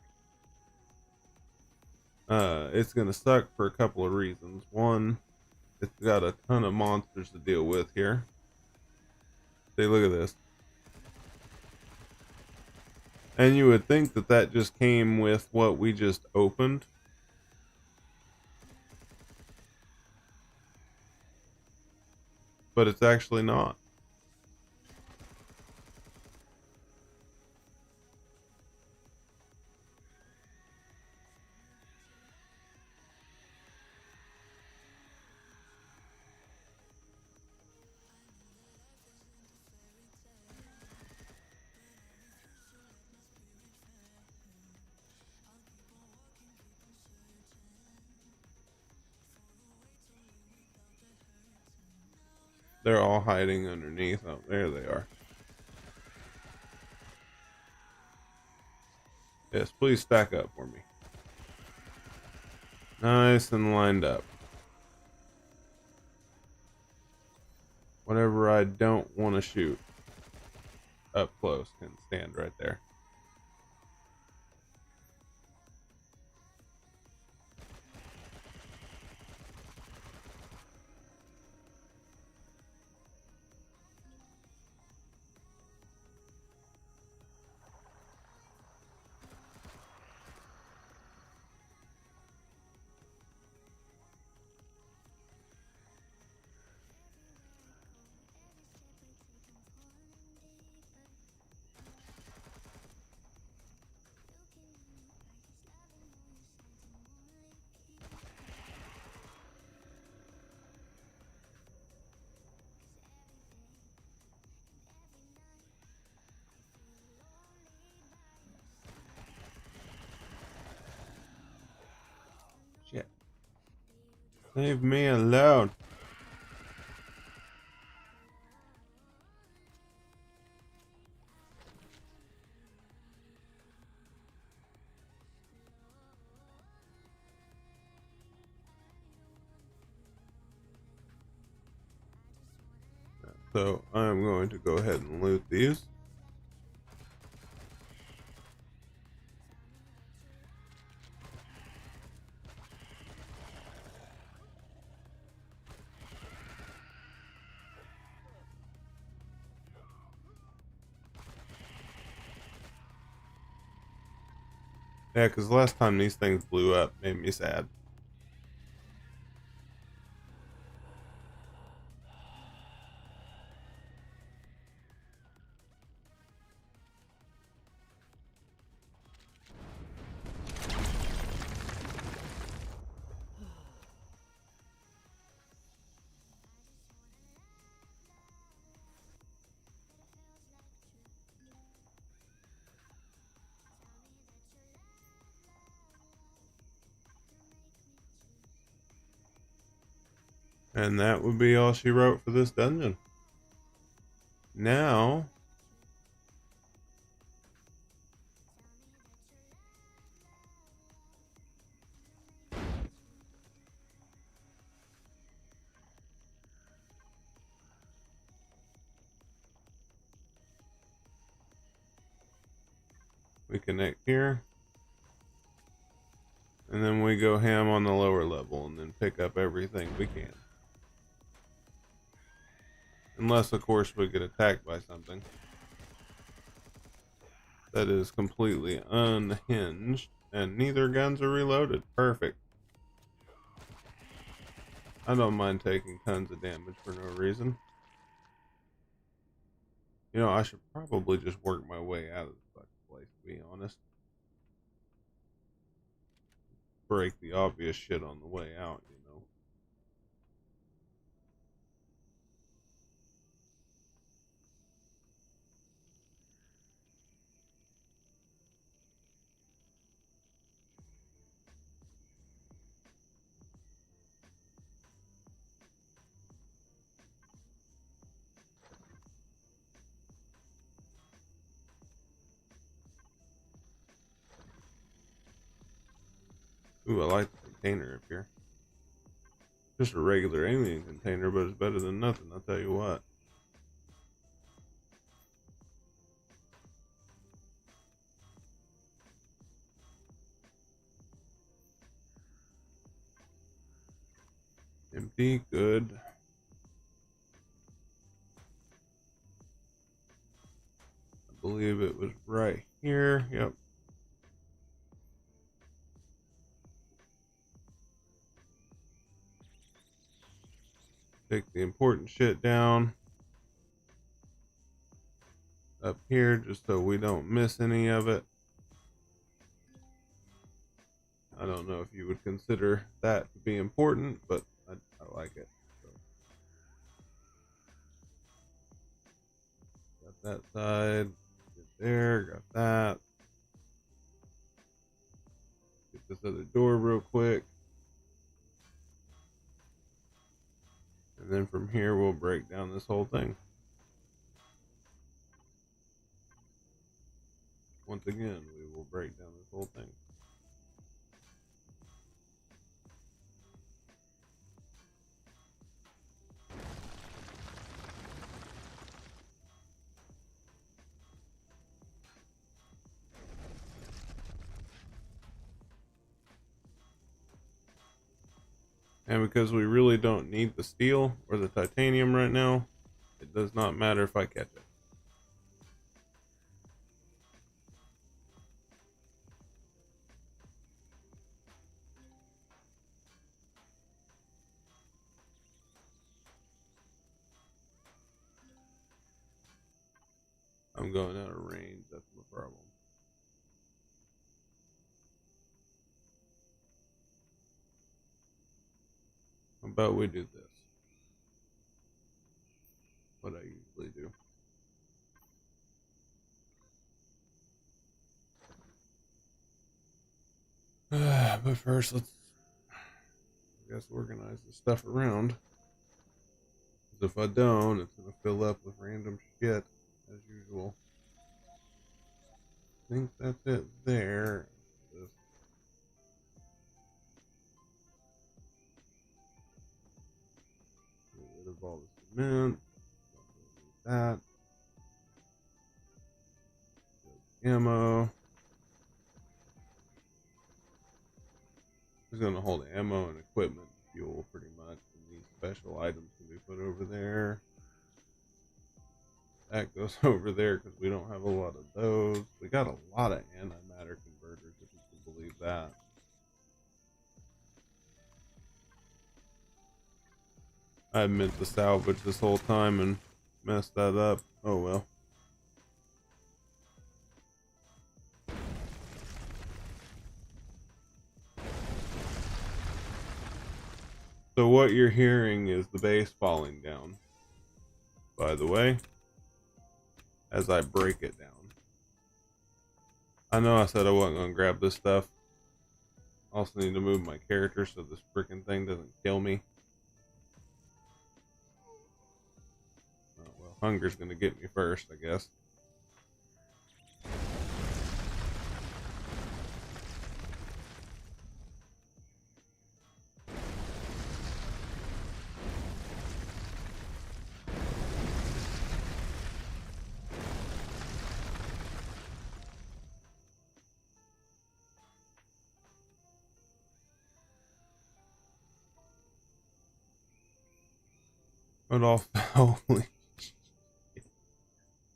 It's gonna suck for a couple of reasons. One, it's got a ton of monsters to deal with here. See, look at this. And you would think that that just came with what we just opened. But it's actually not. They're all hiding underneath. Oh, there they are. Yes, please stack up for me. Nice and lined up. Whatever I don't want to shoot up close can stand right there. Shit. Leave me alone. So I'm going to go ahead and loot these. Yeah, because last time these things blew up made me sad. And that would be all she wrote for this dungeon. Now, we connect here. And then we go ham on the lower level and then pick up everything we can. Unless, of course, we get attacked by something that is completely unhinged. And neither guns are reloaded. Perfect. I don't mind taking tons of damage for no reason. You know, I should probably just work my way out of this fucking place, to be honest. Break the obvious shit on the way out, you know. Ooh, I like the container up here. Just a regular alien container, but it's better than nothing, I'll tell you what. Empty, good. I believe it was right here. Yep. Take the important shit down up here just so we don't miss any of it. I don't know if you would consider that to be important, but I like it. So. Got that side. Get there. Got that. Get this other door real quick. And then from here, we'll break down this whole thing. Once again, we will break down this whole thing. And because we really don't need the steel or the titanium right now, it does not matter if I catch it. I'm going out of range, that's the problem. How about we do this? What I usually do. But first, let's, I guess, organize the stuff around. Because if I don't, it's going to fill up with random shit, as usual. I think that's it there. Get rid of all the cement. That. Ammo. It's going to hold ammo and equipment, fuel, pretty much. And these special items can be put over there. That goes over there because we don't have a lot of those. We got a lot of antimatter converters, if you can believe that. I meant to salvage this whole time and messed that up. Oh well. So what you're hearing is the base falling down, by the way, as I break it down. I know I said I wasn't going to grab this stuff. I also need to move my character so this freaking thing doesn't kill me. Oh, well, hunger's going to get me first, I guess. But holy shit.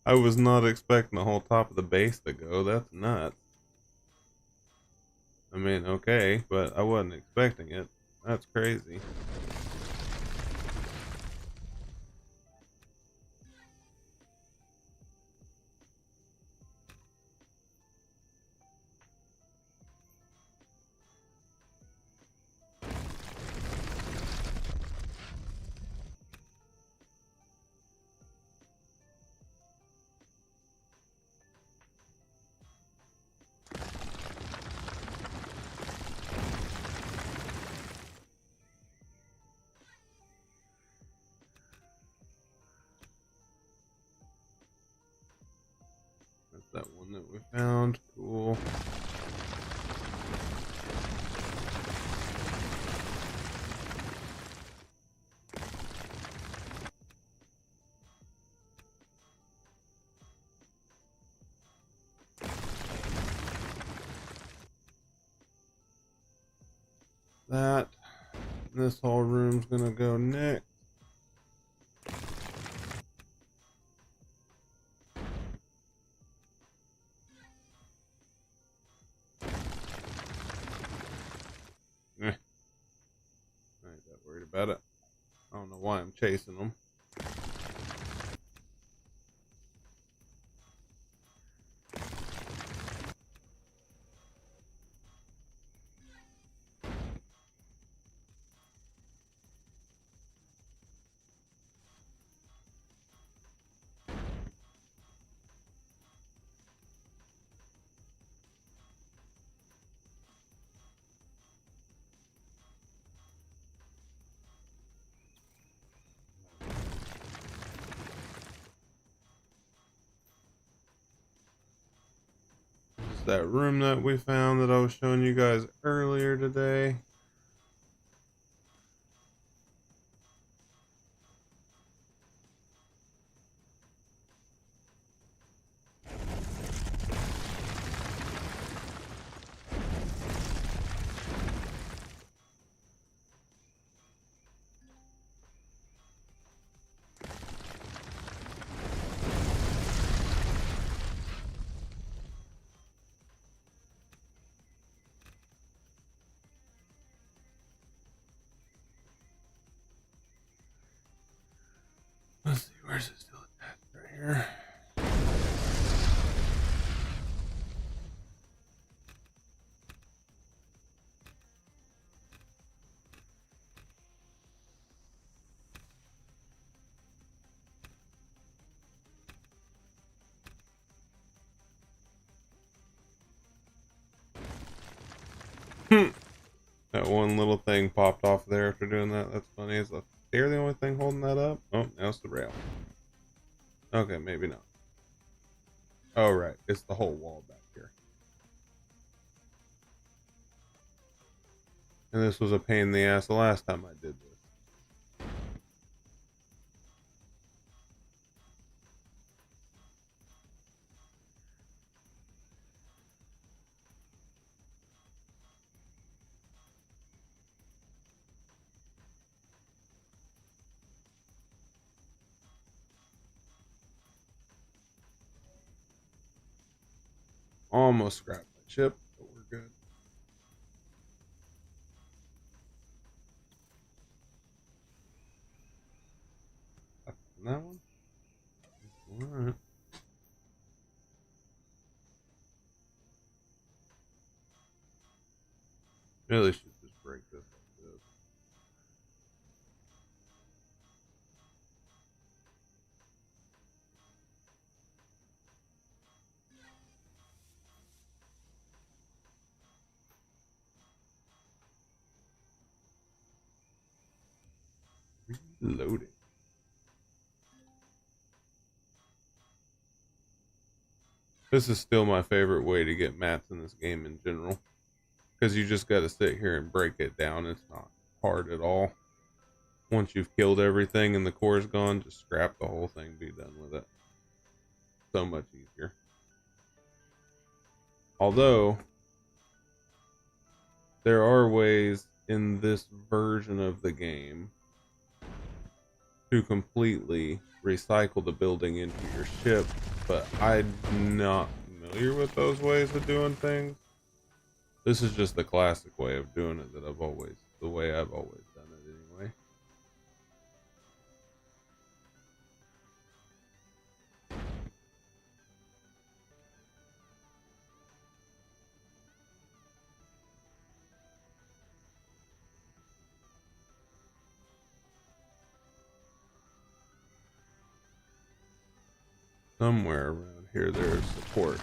I was not expecting the whole top of the base to go. That's nuts. I mean, okay, but I wasn't expecting it. That's crazy. That's that one that we found. Cool. that. This whole room's gonna go next. I ain't that worried about it. I don't know why I'm chasing them. This is that room that we found that I was showing you guys earlier today. Let's see, where's it still attached? Right here. That one little thing popped off there after doing that. That's funny. Is the stair the only thing holding that up? Oh, now it's the rail. Okay, maybe not. Oh, right. It's the whole wall back here. And this was a pain in the ass the last time I did this. Almost scrapped my chip, but we're good. Up on that one? Alright. Really should just break this like this. Reloading. This is still my favorite way to get mats in this game in general. Because you just got to sit here and break it down. It's not hard at all. Once you've killed everything and the core is gone, just scrap the whole thing, be done with it. So much easier. Although, there are ways in this version of the game to completely recycle the building into your ship, but I'm not familiar with those ways of doing things. This is just the classic way of doing it that the way I've always done it anyway. Somewhere around here there's support.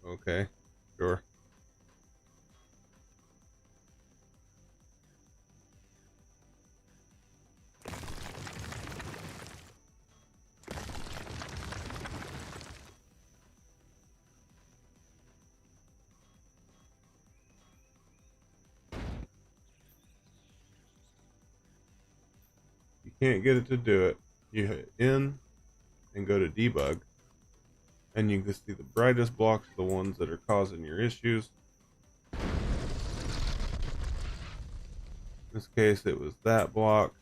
Okay, sure. You can't get it to do it. You hit in and go to debug. And you can see the brightest blocks are the ones that are causing your issues. In this case, it was that block.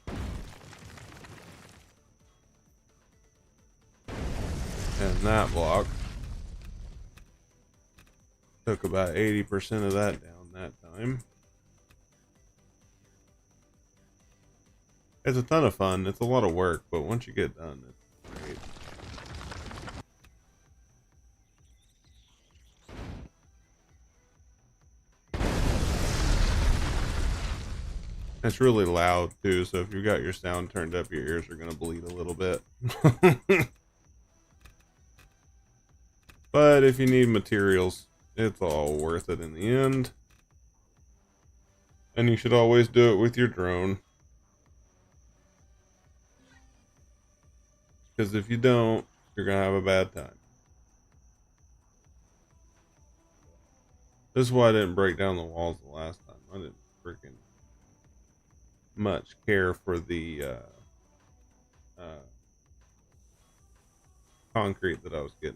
And that block. Took about 80% of that down that time. It's a ton of fun. It's a lot of work, but once you get done, it's great. It's really loud too, so if you've got your sound turned up, your ears are going to bleed a little bit. But if you need materials, it's all worth it in the end. And you should always do it with your drone. Because if you don't, you're going to have a bad time. This is why I didn't break down the walls the last time. I didn't freaking much care for the concrete that I was getting.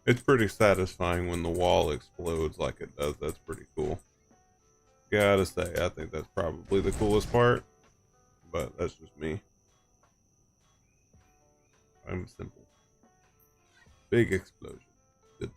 It's pretty satisfying when the wall explodes like it does. That's pretty cool. Gotta say, I think that's probably the coolest part, but that's just me. I'm simple. Big explosion. Good thing.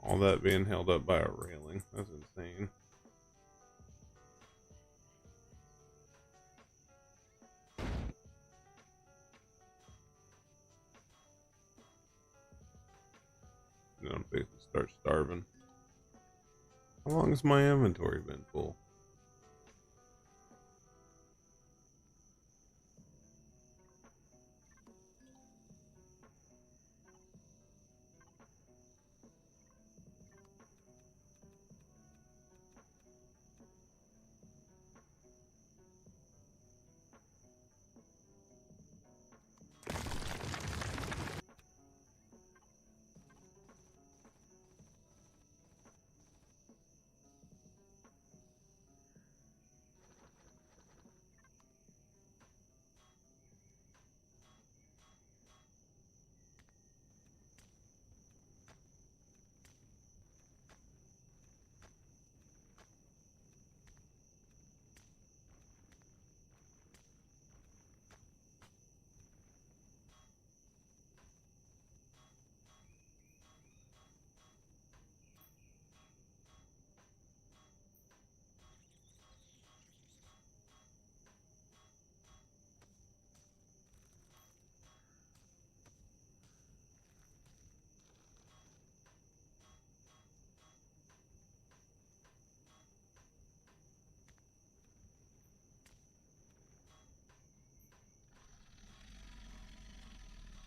All that being held up by a railing. That's insane. You know, I'm fixing to start starving. How long has my inventory been full?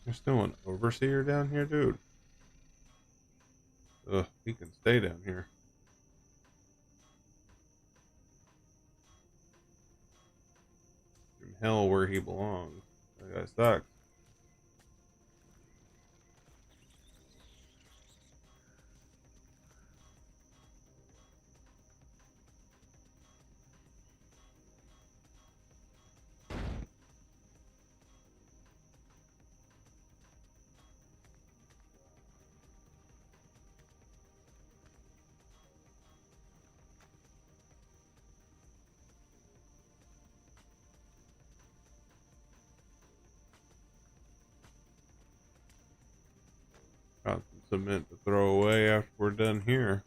There's still an overseer down here, dude. Ugh, he can stay down here. In hell where he belongs. That guy sucks. Got some cement to throw away after we're done here.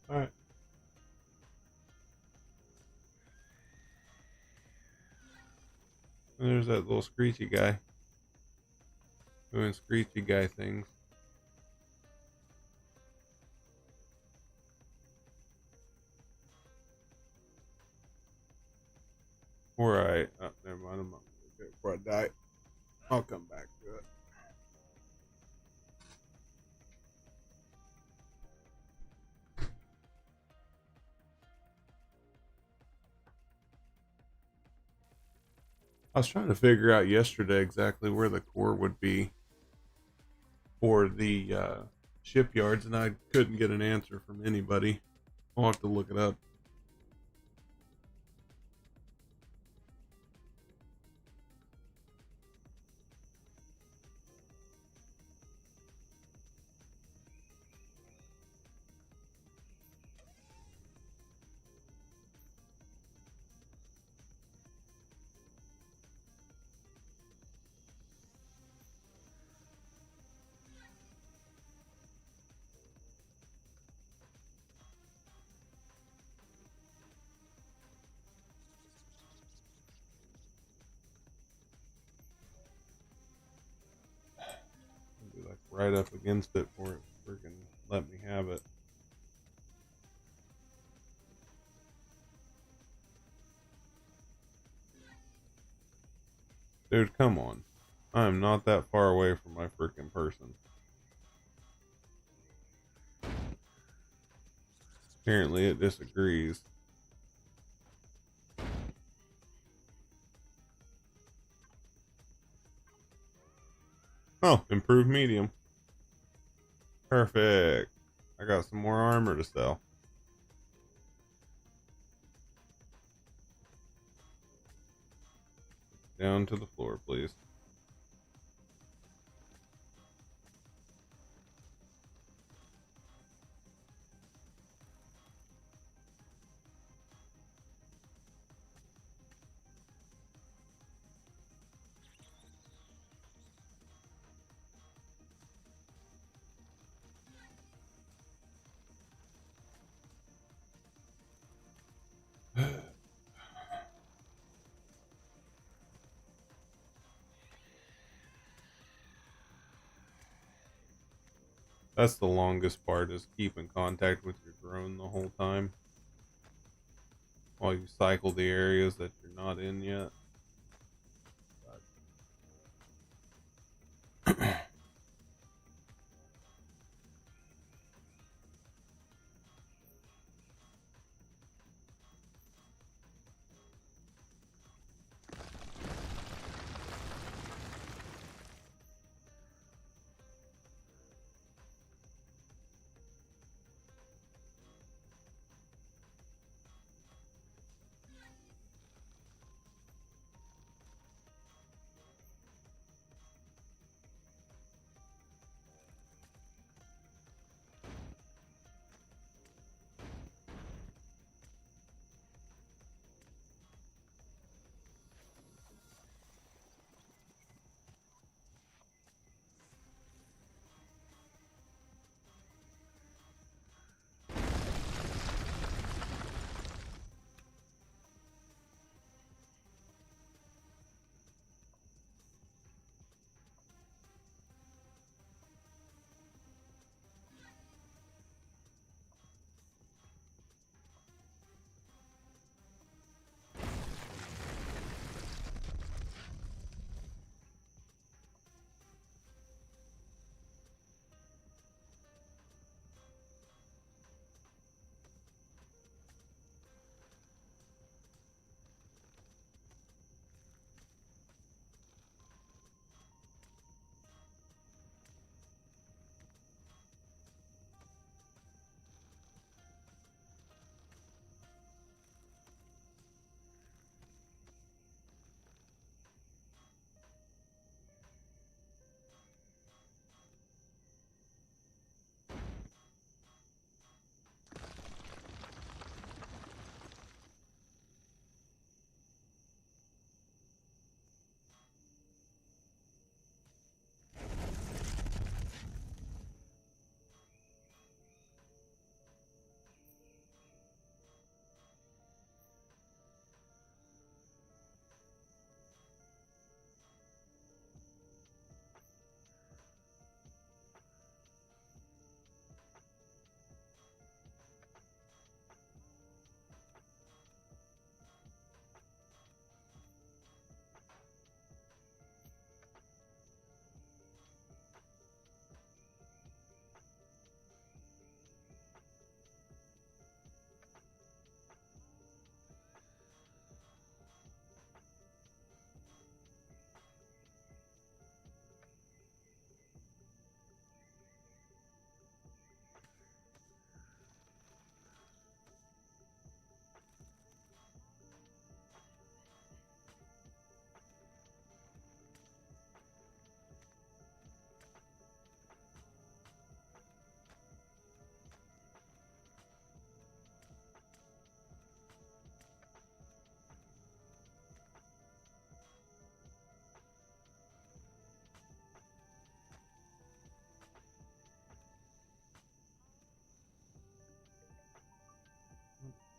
Alright. There's that little screechy guy. Doing screechy guy things. Alright. Oh, never mind. I'm not okay before I die. I'll come back to it. I was trying to figure out yesterday exactly where the core would be for the shipyards, and I couldn't get an answer from anybody. I'll have to look it up. I'll be like right up against it for it freaking let me have it. Dude, come on. I am not that far away from my freaking person. Apparently it disagrees. Oh, improved medium. Perfect. I got some more armor to sell. Down to the floor, please. That's the longest part, is keeping contact with your drone the whole time while you cycle the areas that you're not in yet.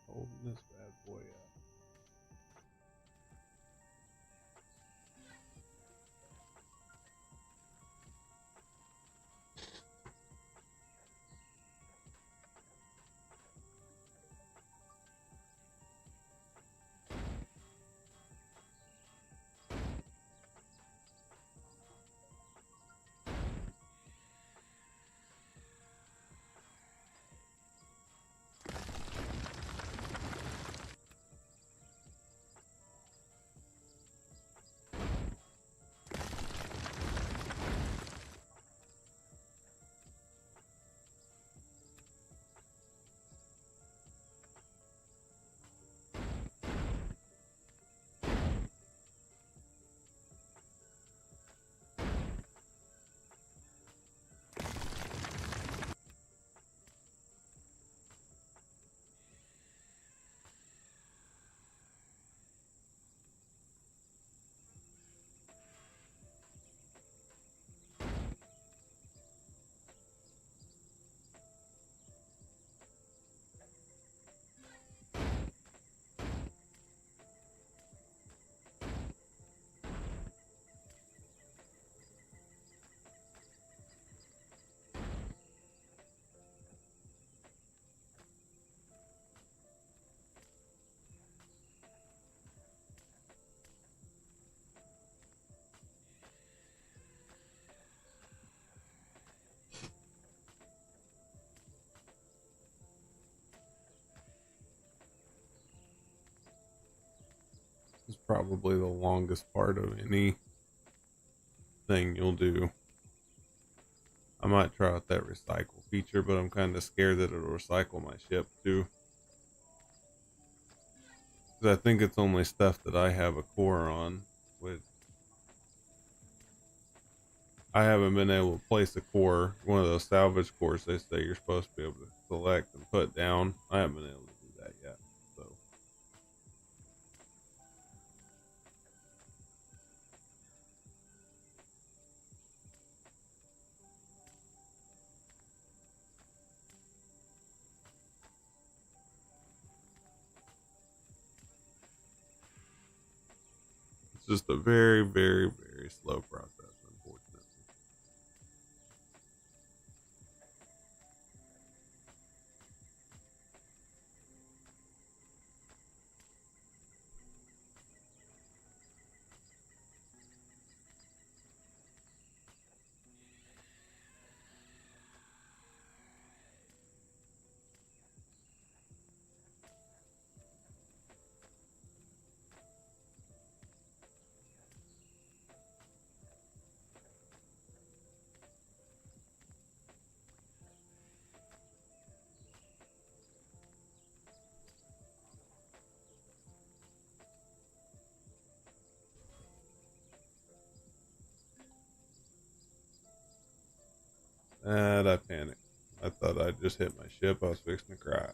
Holding this bad boy up. probably the longest part of anything you'll do. I might try out that recycle feature, but I'm kind of scared that it'll recycle my ship too. Because I think it's only stuff that I have a core on, which I haven't been able to place a core, one of those salvage cores they say you're supposed to be able to select and put down. I haven't been able to do that yet. So it's just a very, very, very slow process, unfortunately. And I panicked. I thought I'd just hit my ship. I was fixing to cry.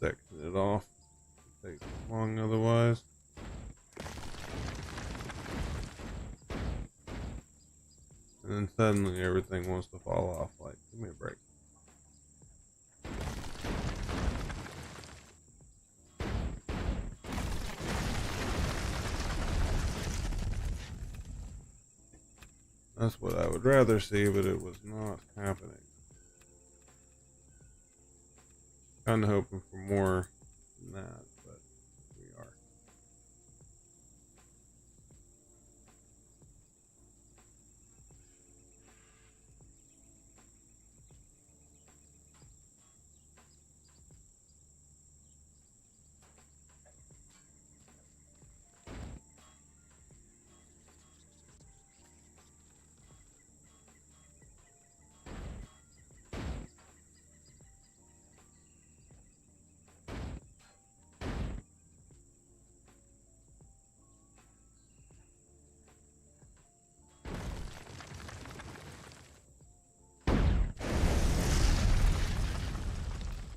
Section it off. It takes long otherwise. And then suddenly everything wants to fall off. Like, give me a break. That's what I would rather see, but it was not happening. Kind of hoping for more than that, but we are.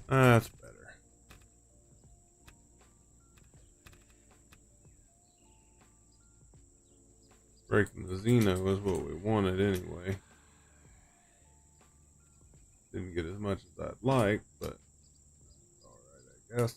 That's better. Breaking the Xeno is what we wanted anyway. Didn't get as much as I'd like, but alright, I guess.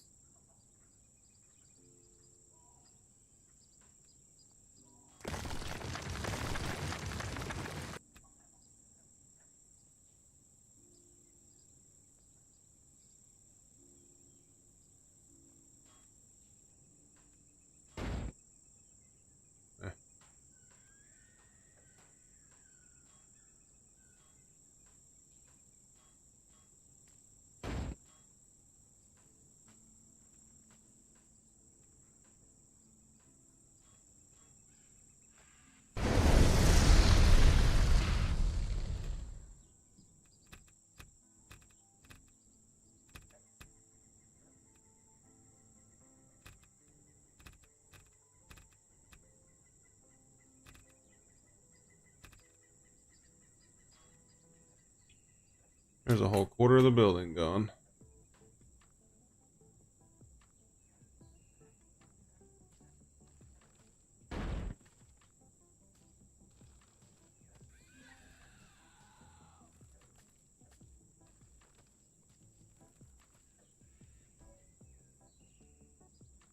There's a whole quarter of the building gone.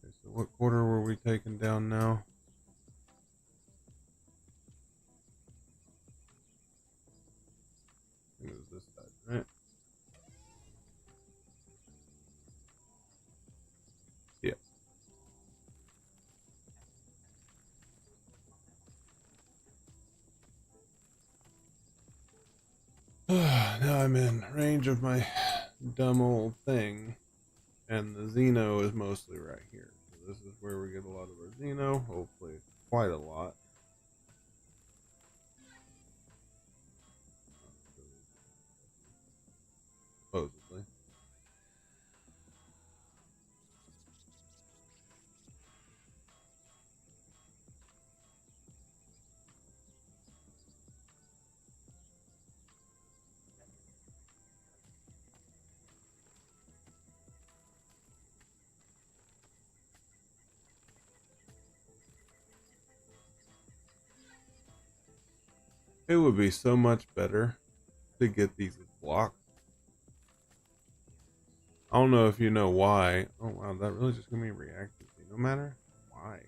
Okay, so what quarter were we taking down now? I think it was this side, right? Yeah. Now I'm in range of my dumb old thing, and the Xeno is mostly right here. So this is where we get a lot of our Xeno, hopefully quite a lot. Supposedly. It would be so much better to get these blocks. I don't know if you know why. Oh wow, that really just gave me reactive. No matter why.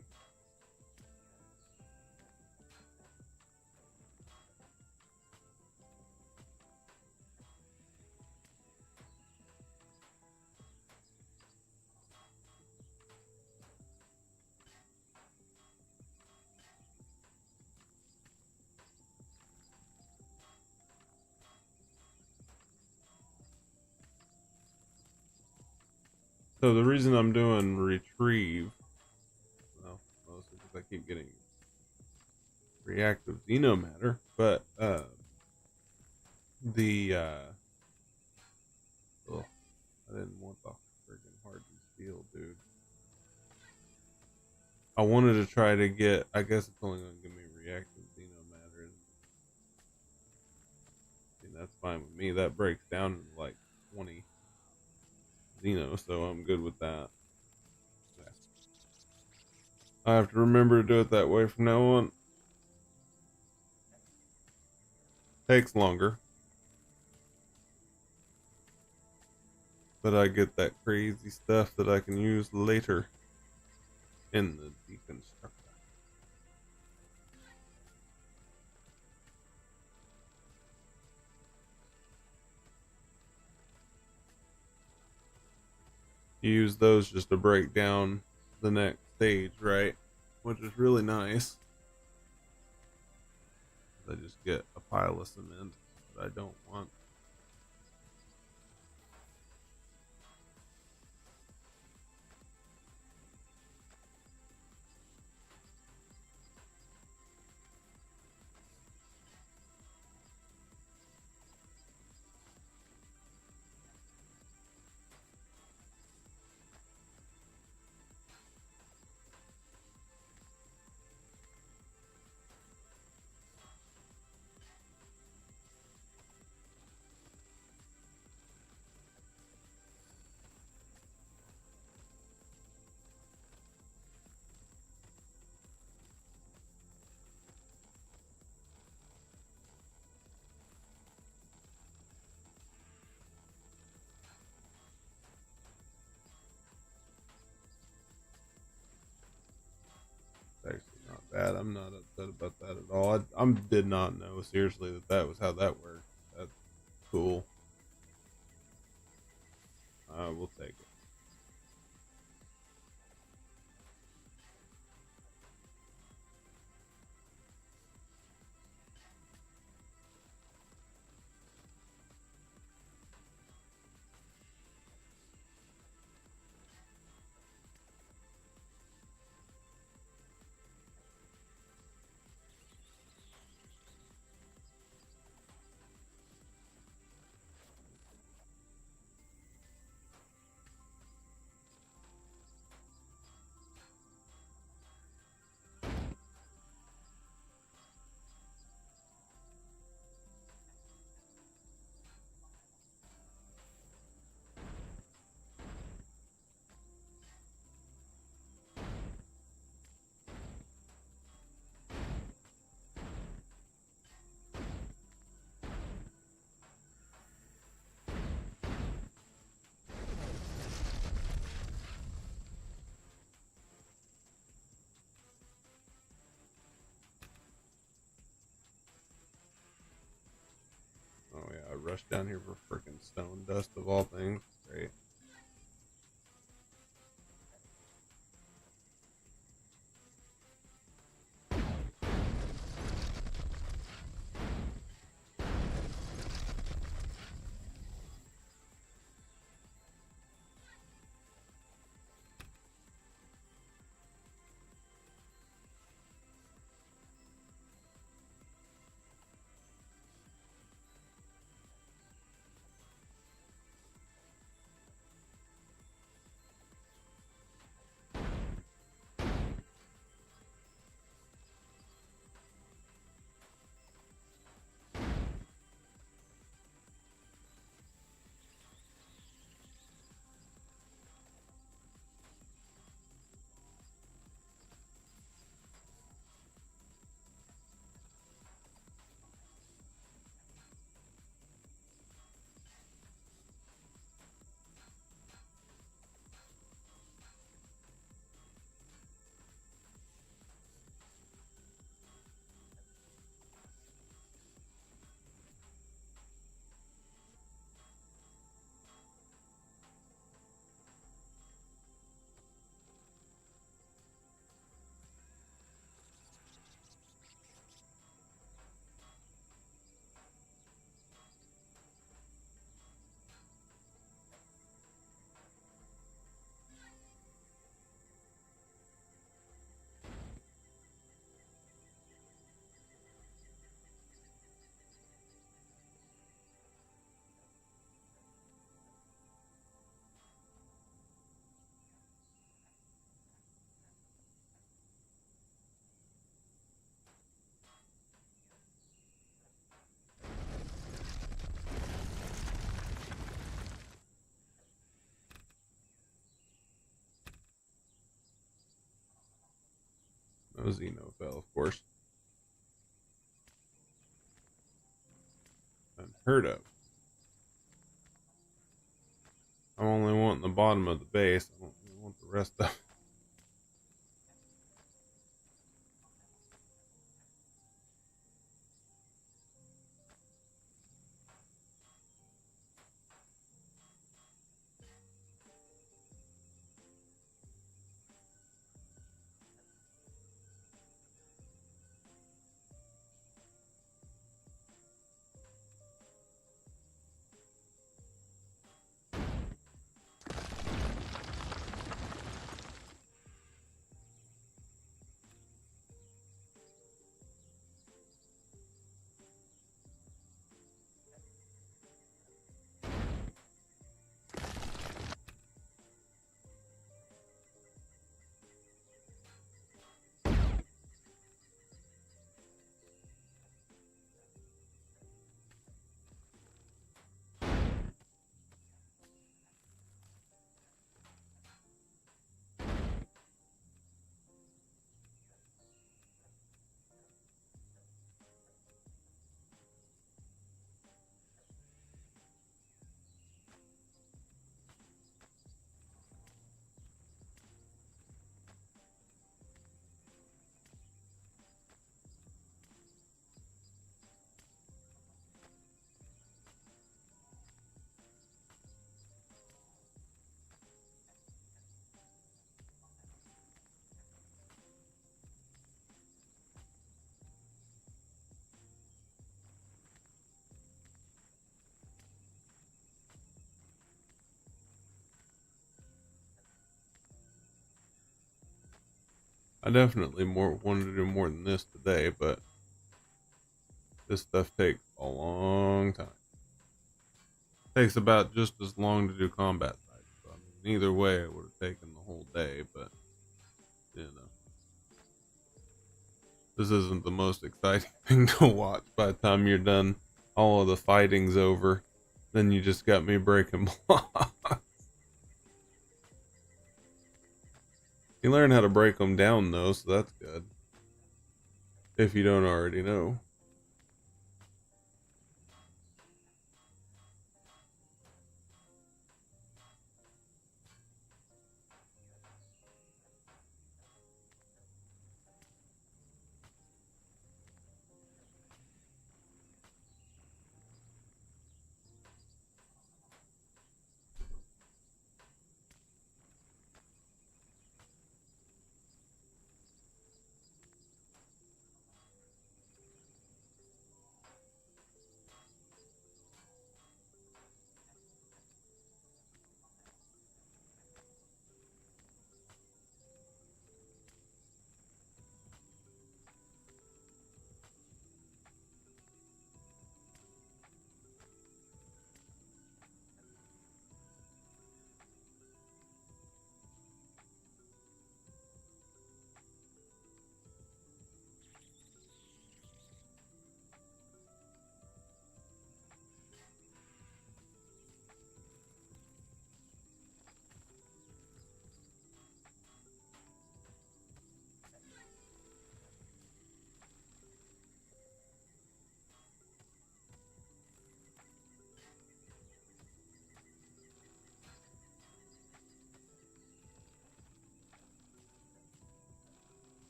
So the reason I'm doing retrieve, well, mostly because I keep getting reactive xenomatter, but the oh, I didn't want the freaking hardened steel, dude. I wanted to try to get. I guess it's only going to give me reactive xenomatter, and that's fine with me. That breaks down to like 20 xeno, so I'm good with that. Yeah. I have to remember to do it that way from now on. Takes longer, but I get that crazy stuff that I can use later in the deconstructor. You use those just to break down the next stage, right? Which is really nice. I just get a pile of cement that I don't want. It's actually not bad. I'm not upset about that at all. I did not know seriously that was how that worked. That's cool. We'll take it. rush down here for freaking stone dust of all things. Great. No Xenophil, of course. Unheard of. I'm only wanting the bottom of the base. I don't really want the rest of it. I definitely wanted to do more than this today, but this stuff takes a long time. Takes about just as long to do combat sites. So, I mean, either way, it would have taken the whole day, but, you know. This isn't the most exciting thing to watch by the time you're done. All of the fighting's over. Then you just got me breaking blocks. You learn how to break them down, though, so that's good. If you don't already know.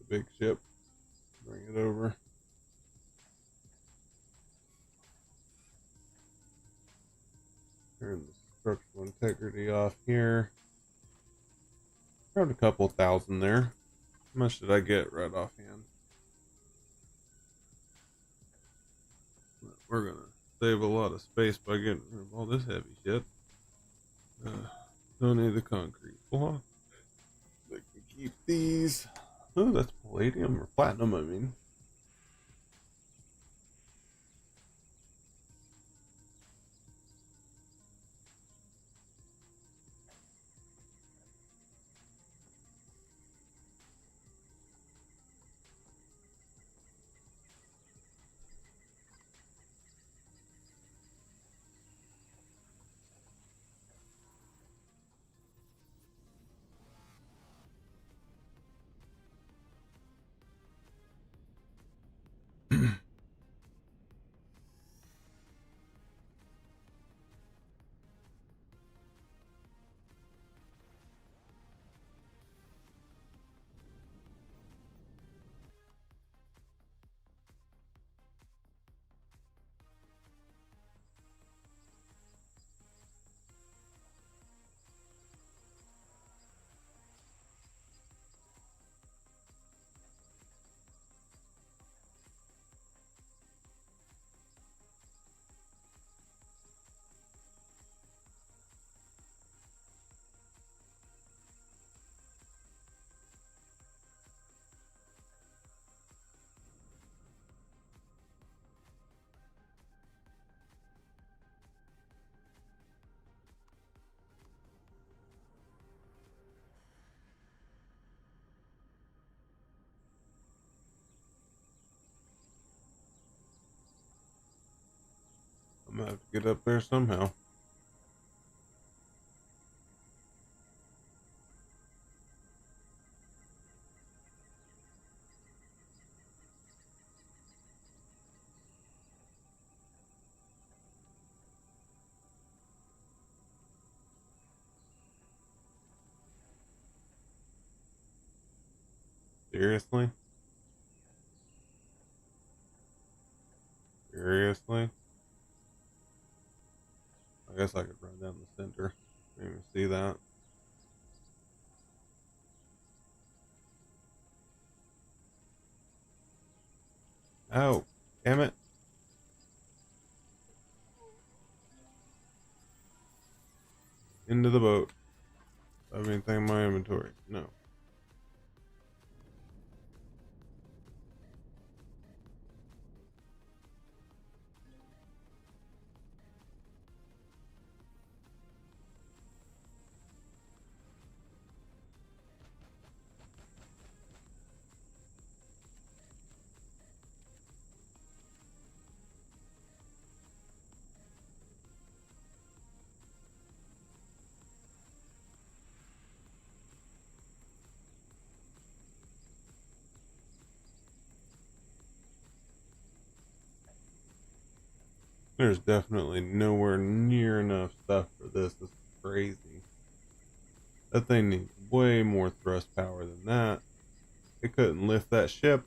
big ship. Bring it over. Turn the structural integrity off here. Around a couple thousand there. How much did I get right offhand? We're gonna save a lot of space by getting rid of all this heavy shit. Don't need the concrete block. I can keep these. Oh, that's palladium or platinum, I mean. I'm gonna have to get up there somehow. Seriously? Seriously? I guess I could run down the center. Didn't even see that. Oh, damn it. Into the boat. I have anything in my inventory? No. There's definitely nowhere near enough stuff for this. This is crazy. That thing needs way more thrust power than that. It couldn't lift that ship.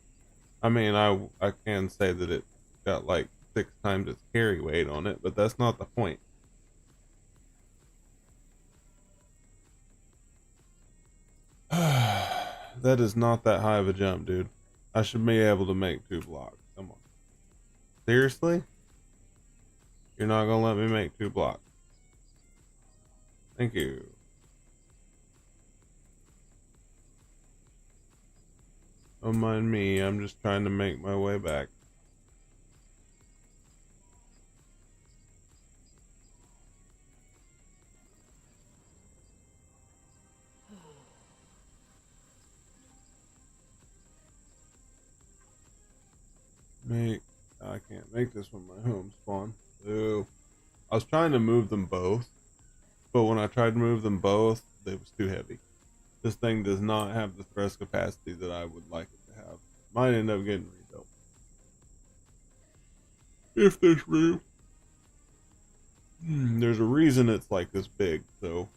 I mean, I can say that it got like 6 times its carry weight on it, but that's not the point. That is not that high of a jump, dude. I should be able to make 2 blocks. Come on. Seriously? You're not gonna let me make 2 blocks. Thank you. Don't mind me, I'm just trying to make my way back. I can't make this one my home spawn. Ooh. I was trying to move them both, but when I tried to move them both, it was too heavy. This thing does not have the thrust capacity that I would like it to have. Might end up getting rebuilt. If there's room. There's a reason it's like this big, so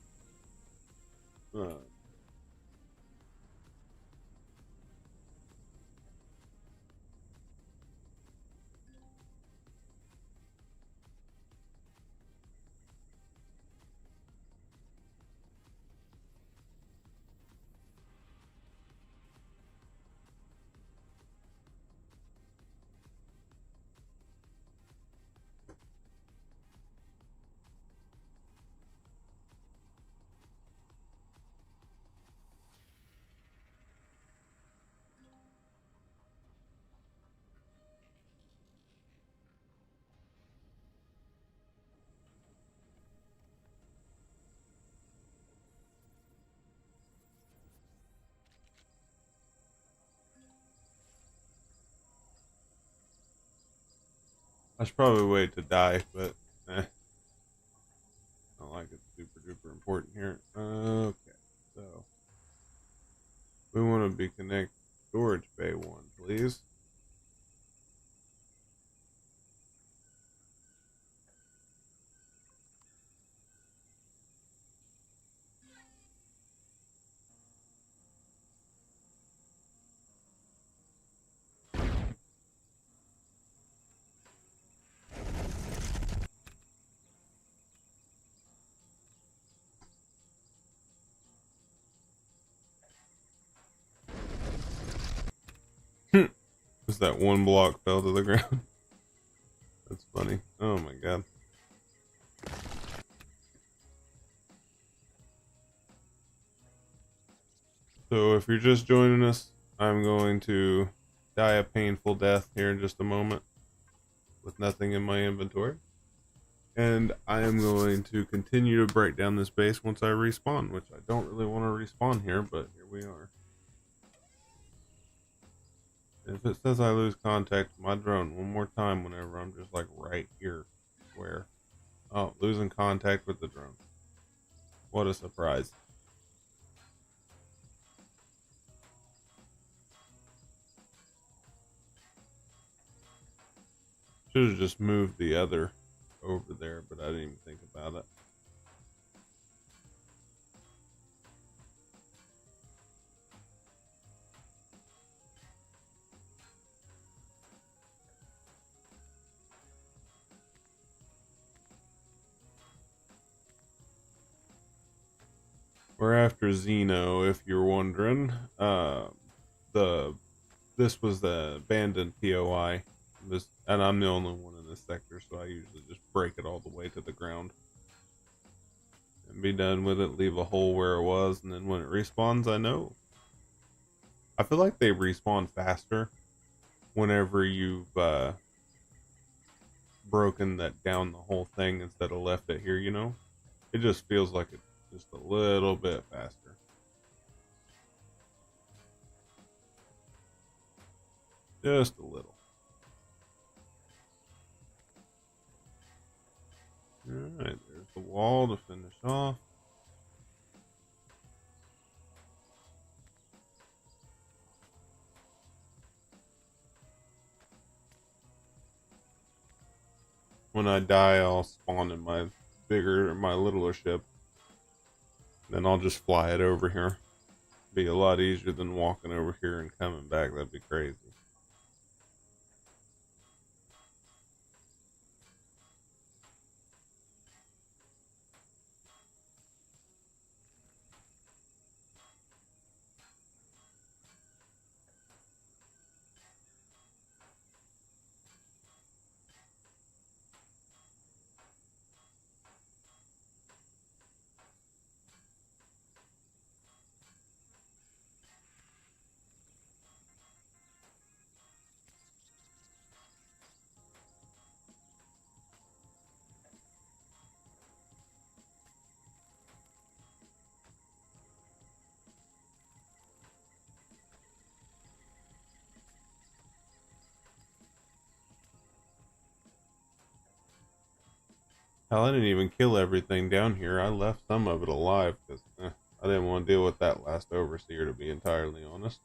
I should probably wait to die, but not like it's super duper important here. Okay, so we want to be connected to storage bay 1, please. Just that one block fell to the ground. That's funny. Oh my god. So if you're just joining us, I'm going to die a painful death here in just a moment with nothing in my inventory. And I am going to continue to break down this base once I respawn, which I don't really want to respawn here, but here we are. If it says I lose contact with my drone one more time whenever I'm just like right here, where? Oh, losing contact with the drone. What a surprise. Should have just moved the other over there, but I didn't even think about it. We're after Xeno, if you're wondering. The This was the abandoned POI. And I'm the only one in this sector, so I usually just break it all the way to the ground and be done with it. Leave a hole where it was, and then when it respawns, I know. I feel like they respawn faster whenever you've broken that down the whole thing instead of left it here. You know, it just feels like it's just a little bit faster. Just a little. Alright, there's the wall to finish off. When I die, I'll spawn in my littler ship. Then I'll just fly it over here. Be a lot easier than walking over here and coming back. That'd be crazy. Hell, I didn't even kill everything down here. I left some of it alive because I didn't want to deal with that last overseer, to be entirely honest.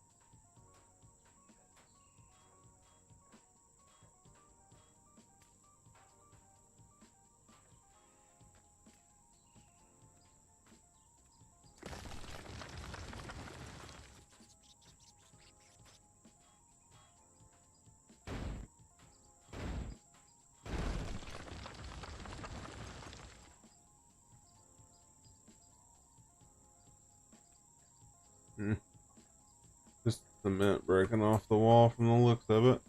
Just cement breaking off the wall from the looks of it.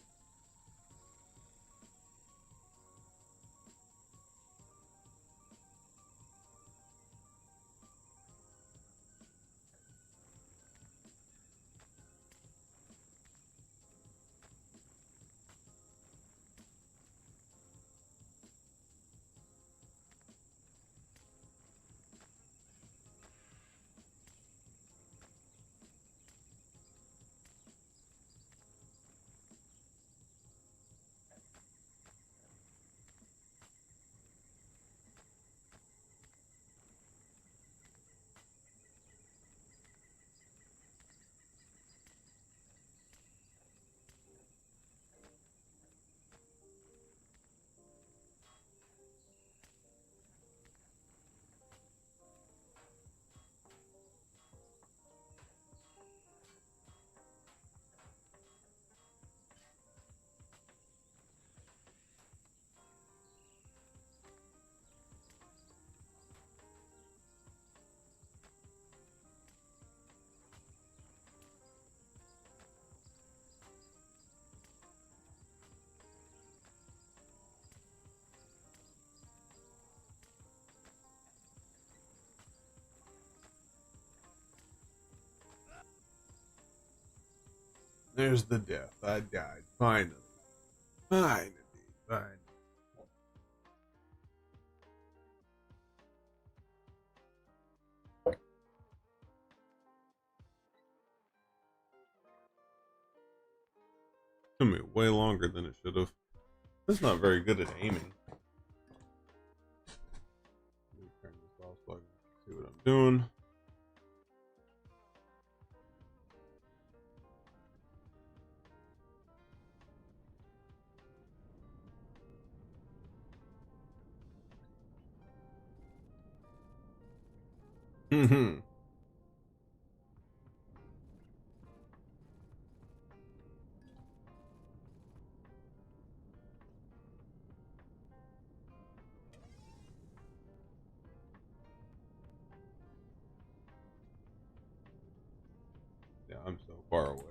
There's the death. I died. Finally. Finally. Finally. Took me way longer than it should have. It's not very good at aiming. Let me turn this off so I can see what I'm doing. Mm-hmm. Yeah, I'm so far away.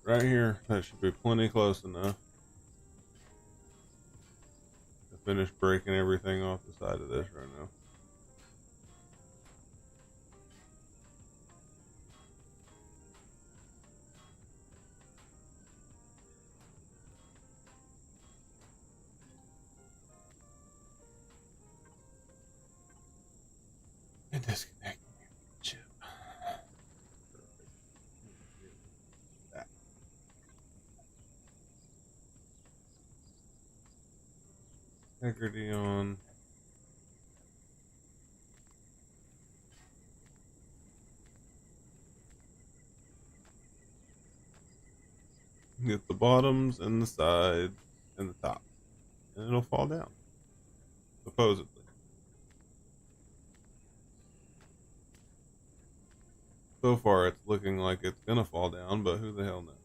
Right here, that should be plenty close enough to finish breaking everything off the side of this right now. And disconnect chip. Perfect. Integrity on. Get the bottoms and the sides and the top. And it'll fall down. Supposedly. So far, it's looking like it's gonna fall down, but who the hell knows?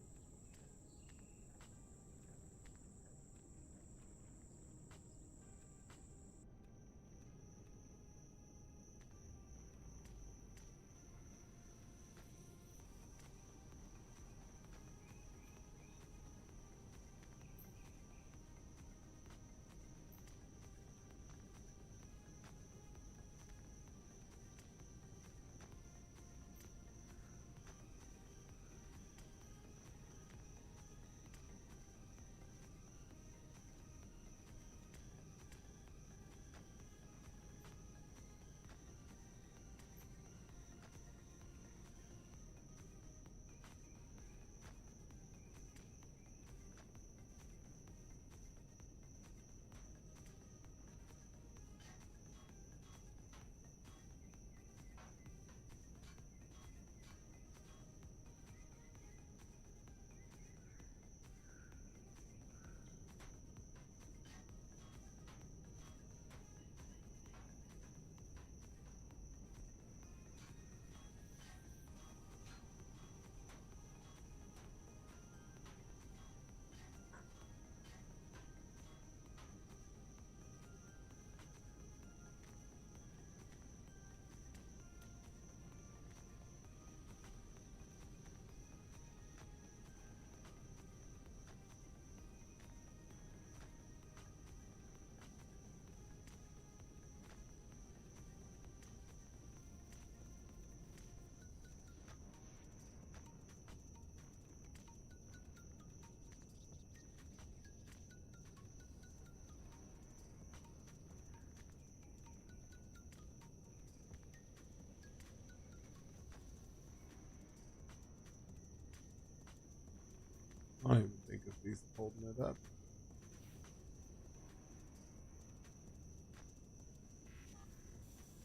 I don't even think if he's holding it up.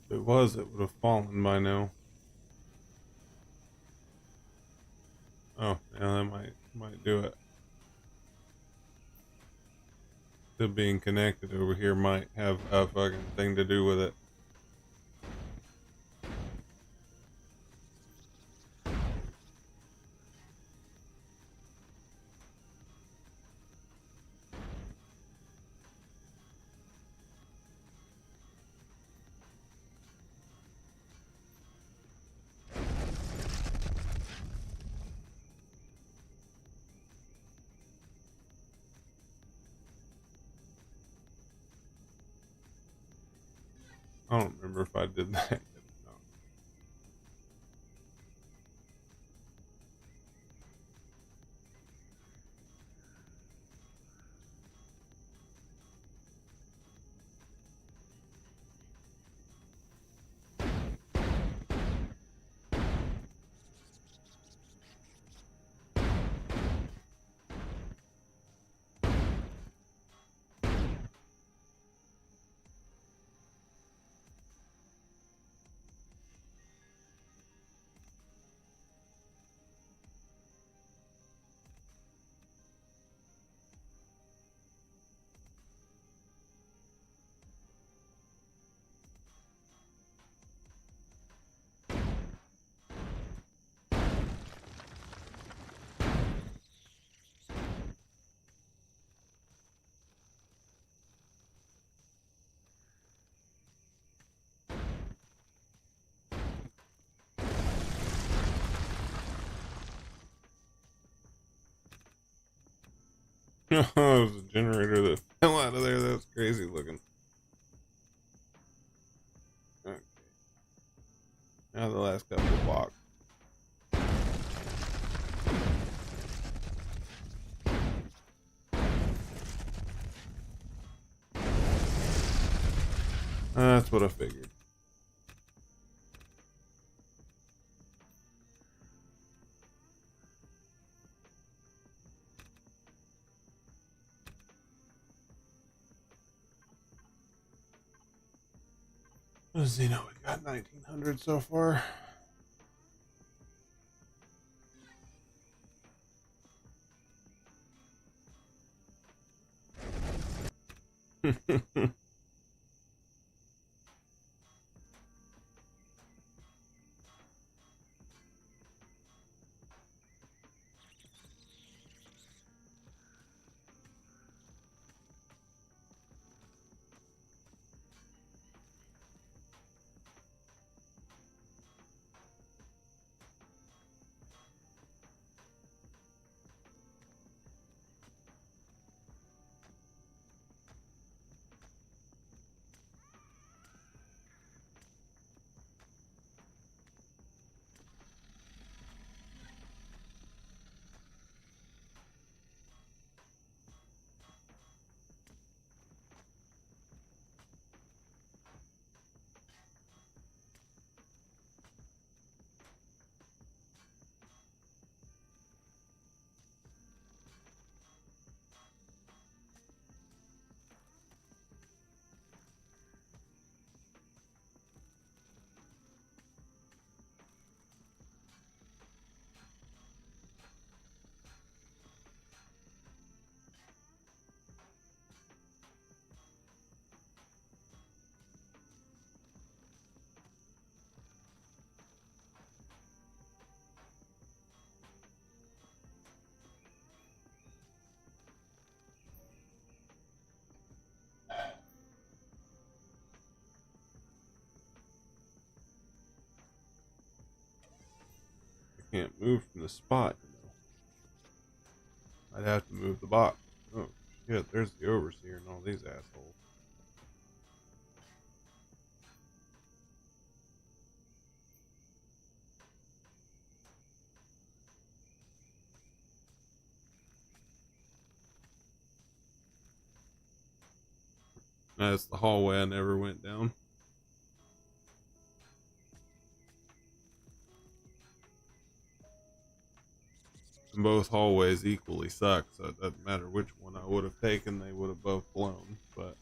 If it was, it would have fallen by now. Oh, yeah, that might do it. Still being connected over here might have a fucking thing to do with it. I don't remember if I did that yet or not. It was a generator that fell out of there. That was crazy looking. Okay. Now the last couple of blocks. That's what I figured. Let's see, now we got 1900 so far. Can't move from the spot, you know. I'd have to move the box. Oh shit, there's the overseer and all these assholes. That's the hallway I never went down. And both hallways equally suck, so it doesn't matter which one I would have taken, they would have both blown, but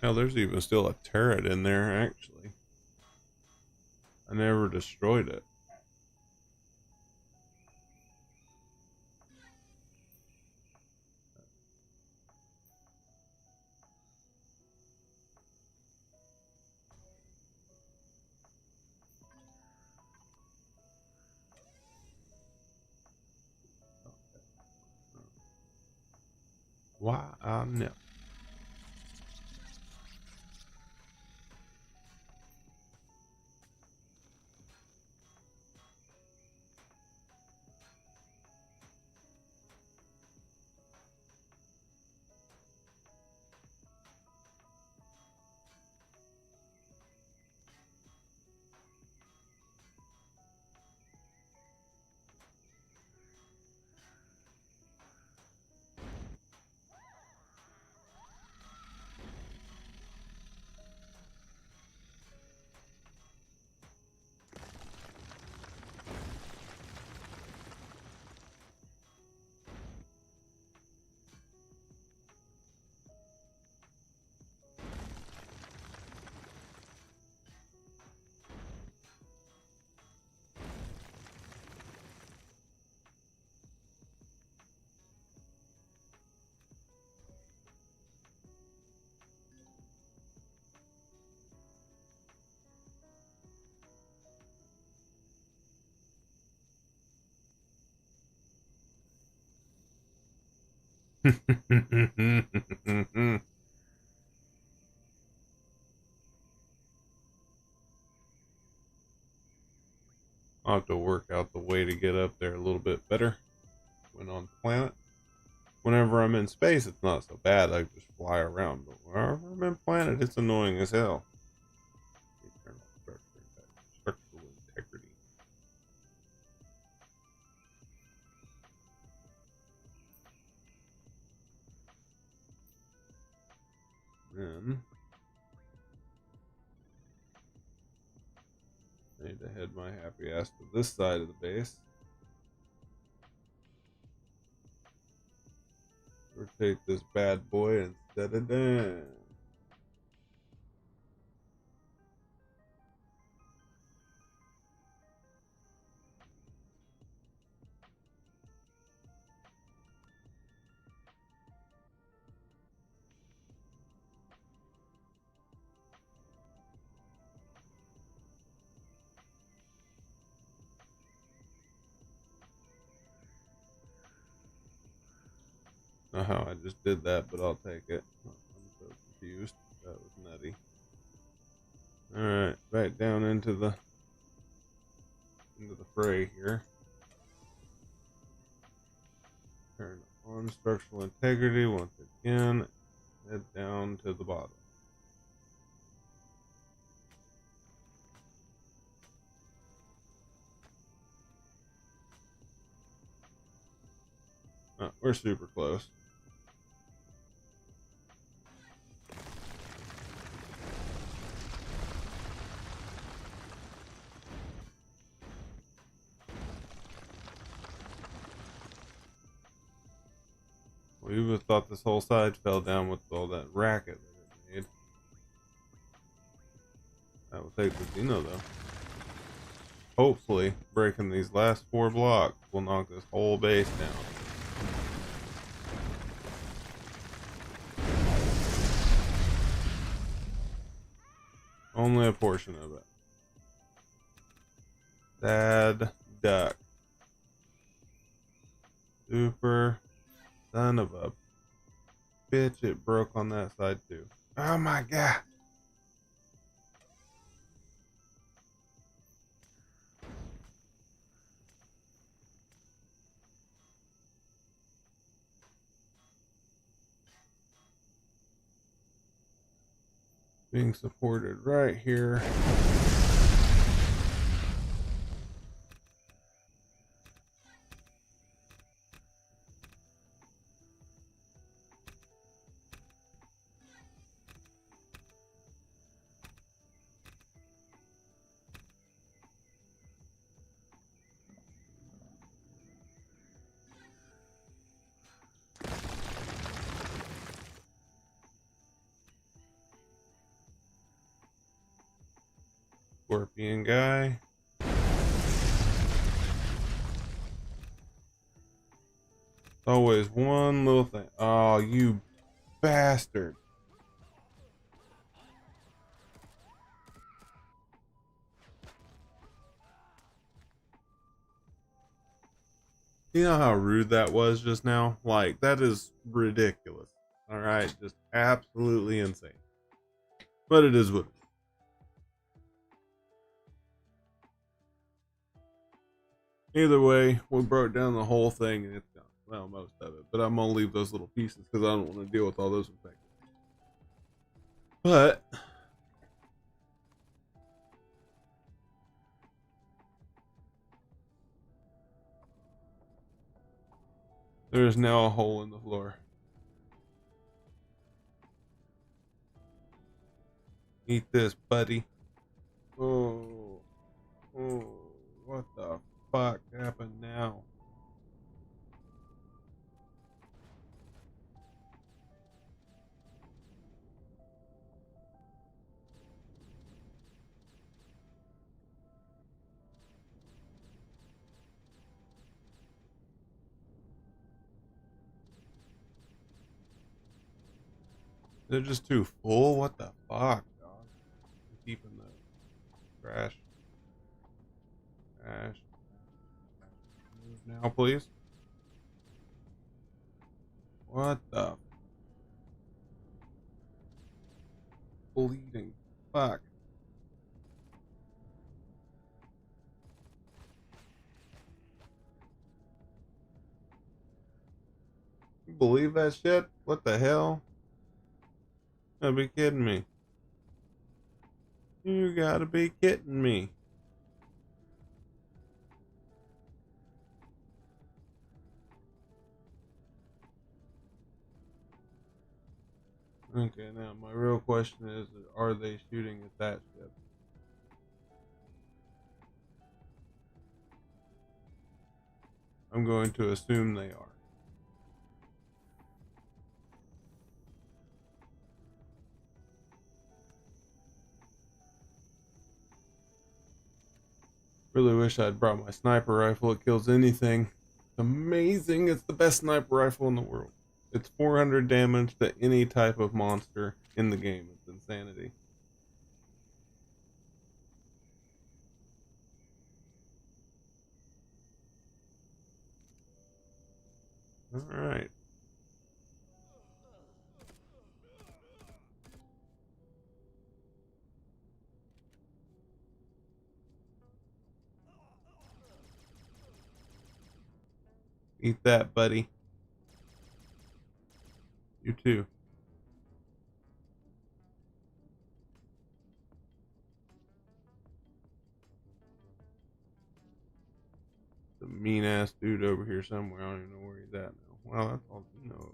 Hell, there's even still a turret in there, actually. I never destroyed it. Why? No. I'll have to work out the way to get up there a little bit better when on planet. Whenever I'm in space, it's not so bad. I just fly around. But whenever I'm in planet, it's annoying as hell. Eternal structural integrity. Then I need to head my happy ass to this side of the base. Or take this bad boy and set it down. Know how I just did that, but I'll take it. I'm so confused. That was nutty. Alright, back down into the fray here. Turn on structural integrity once again. Head down to the bottom. Oh, we're super close. We would have thought this whole side fell down with all that racket that it made. That will take the Xeno though. Hopefully, breaking these last 4 blocks will knock this whole base down. Only a portion of it. Sad duck. Super son of a bitch, it broke on that side too. Oh my god. Being supported right here. Scorpion guy. Always one little thing. Oh, you bastard. You know how rude that was just now? Like, that is ridiculous. Alright, just absolutely insane. But it is what it is. Either way, we broke down the whole thing and it's gone. Well, most of it. But I'm going to leave those little pieces because I don't want to deal with all those effects. But there is now a hole in the floor. Eat this, buddy. Oh, oh, what the fuck happened now? They're just too full? What the fuck, dog? I'm keeping the trash. Trash. Move now, please. What the bleeding fuck? You believe that shit? What the hell? You gotta be kidding me. You gotta be kidding me. Okay, now my real question is, are they shooting at that ship? I'm going to assume they are. Really wish I'd brought my sniper rifle. It kills anything. It's amazing. It's the best sniper rifle in the world. It's 400 damage to any type of monster in the game. It's insanity. Alright. Eat that, buddy. You too. The mean ass dude over here somewhere. I don't even know where he's at now. Well, that's all Xeno over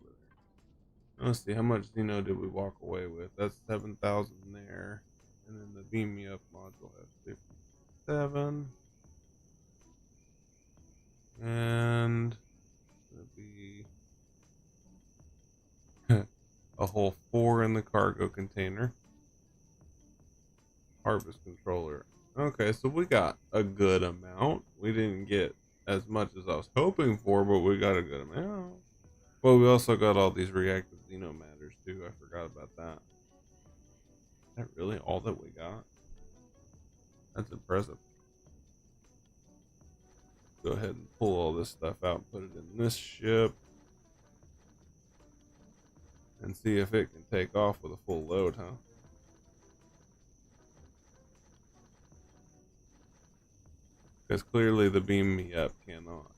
there. Let's see, how much Xeno did we walk away with? That's 7,000 there. And then the beam me up module has 57. And it'll be a whole 4 in the cargo container. Harvest controller. Okay, so we got a good amount. We didn't get as much as I was hoping for, but we got a good amount. Well, we also got all these reactive Xeno matters too. I forgot about that. Is that really all that we got? That's impressive. Go ahead and pull all this stuff out and put it in this ship. And see if it can take off with a full load, huh? Because clearly the beam me up cannot.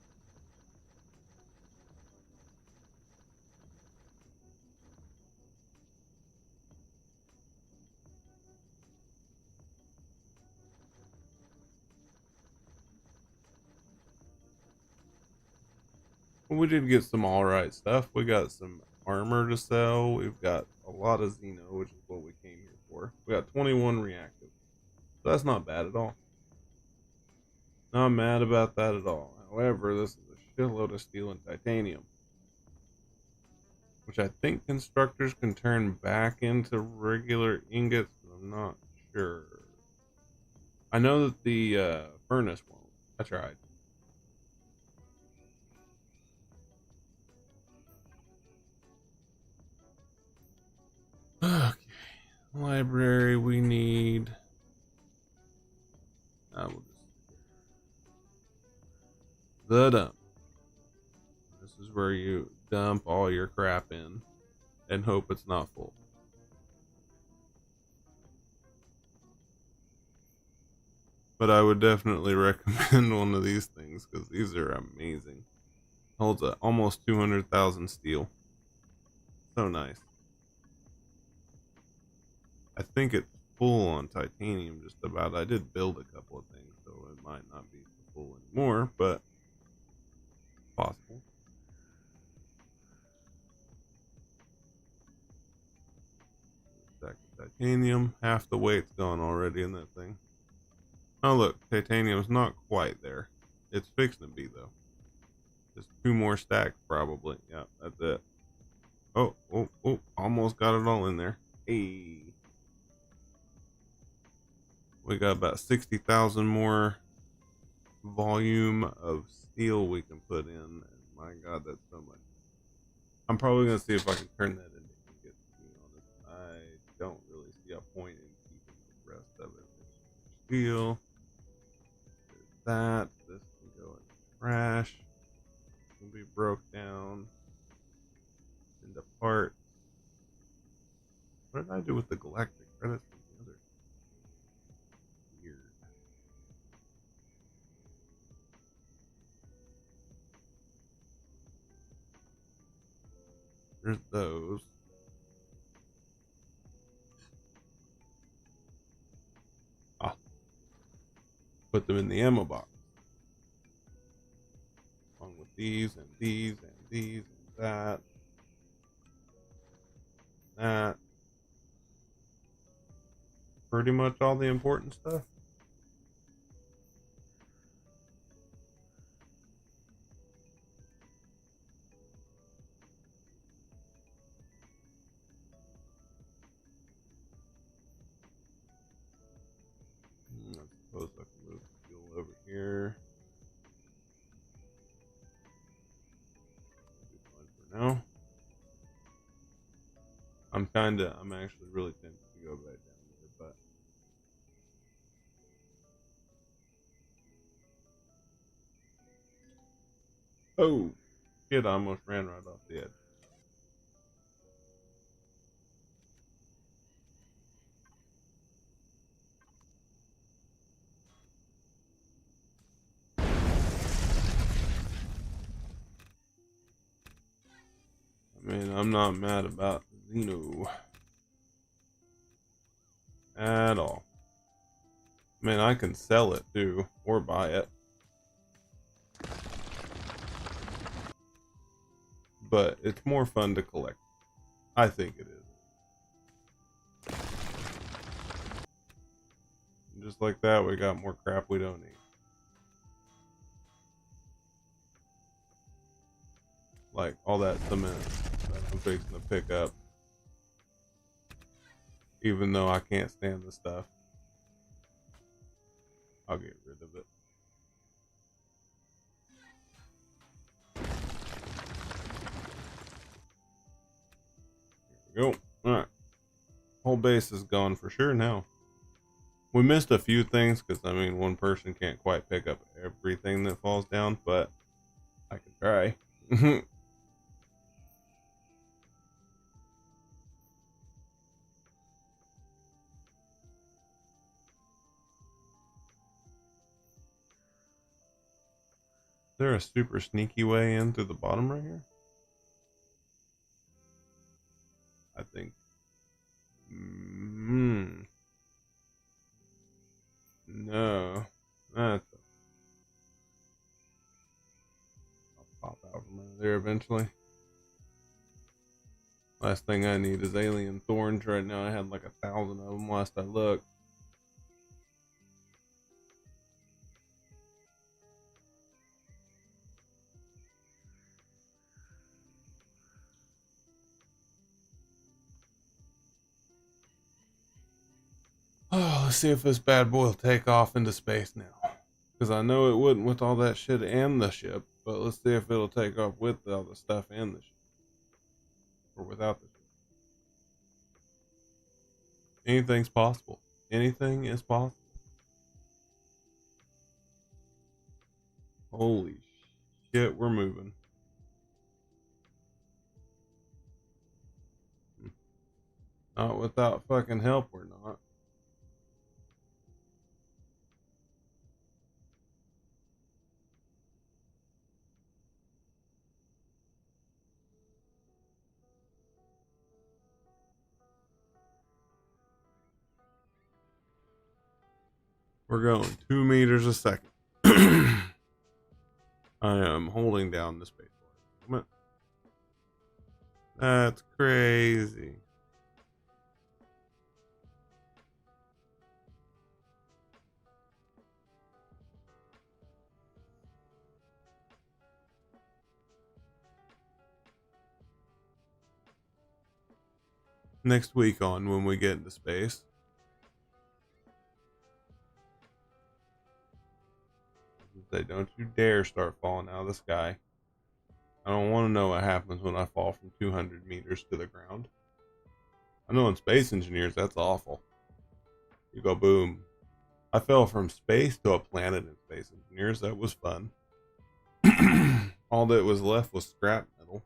We did get some alright stuff. We got some armor to sell. We've got a lot of Xeno, which is what we came here for. We got 21 reactive. So that's not bad at all. Not mad about that at all. However, this is a shitload of steel and titanium, which I think constructors can turn back into regular ingots, but I'm not sure. I know that the furnace won't. I tried. Okay. Library, we need. We'll just the dump. This is where you dump all your crap in and hope it's not full. But I would definitely recommend one of these things because these are amazing. Holds almost 200,000 steel. So nice. I think it's full on titanium just about. I did build a couple of things, so it might not be full anymore, but possible. Stack of titanium. Half the weight's gone already in that thing. Oh look, titanium's not quite there. It's fixing to be though. Just 2 more stacks probably. Yeah, that's it. Oh, almost got it all in there. Hey. We got about 60,000 more volume of steel we can put in. And my God, that's so much. I'm probably going to see if I can turn that into ingots, to be honest. I don't really see a point in keeping the rest of it. Steel. There's that. This can go in trash. It can be broke down into parts. What did I do with the galactic credits from the other? Weird. There's those. Ah, put them in the ammo box. Along with these and these and these and that. That. Pretty much all the important stuff. I suppose I can move the fuel over here. That'll be fine for now. I'm actually really tempted to go back down there, but oh shit, I almost ran right off the edge. I mean, I'm not mad about Xeno at all. I mean, I can sell it too, or buy it. But it's more fun to collect. I think it is. And just like that, we got more crap we don't need. Like all that cement that I'm fixing to pick up. Even though I can't stand the stuff, I'll get rid of it. There we go. Alright. Whole base is gone for sure now. We missed a few things because, I mean, one person can't quite pick up everything that falls down, but I can try. Is there a super sneaky way in through the bottom right here? I think. No. That's I'll pop out from under there eventually. Last thing I need is alien thorns right now. I had like 1,000 of them last I looked. Oh, Let's see if this bad boy will take off into space now. Because I know it wouldn't with all that shit and the ship. But let's see if it'll take off with all the stuff and the ship. Or without the ship. Anything's possible. Anything is possible. Holy shit, we're moving. Not without fucking help, we're not. We're going 2 meters a second. I am holding down the space bar. That's crazy. Next week on when we get into space. Say, don't you dare start falling out of the sky. I don't want to know what happens when I fall from 200 meters to the ground. I know in Space Engineers, that's awful. You go boom. I fell from space to a planet in Space Engineers. That was fun. All that was left was scrap metal.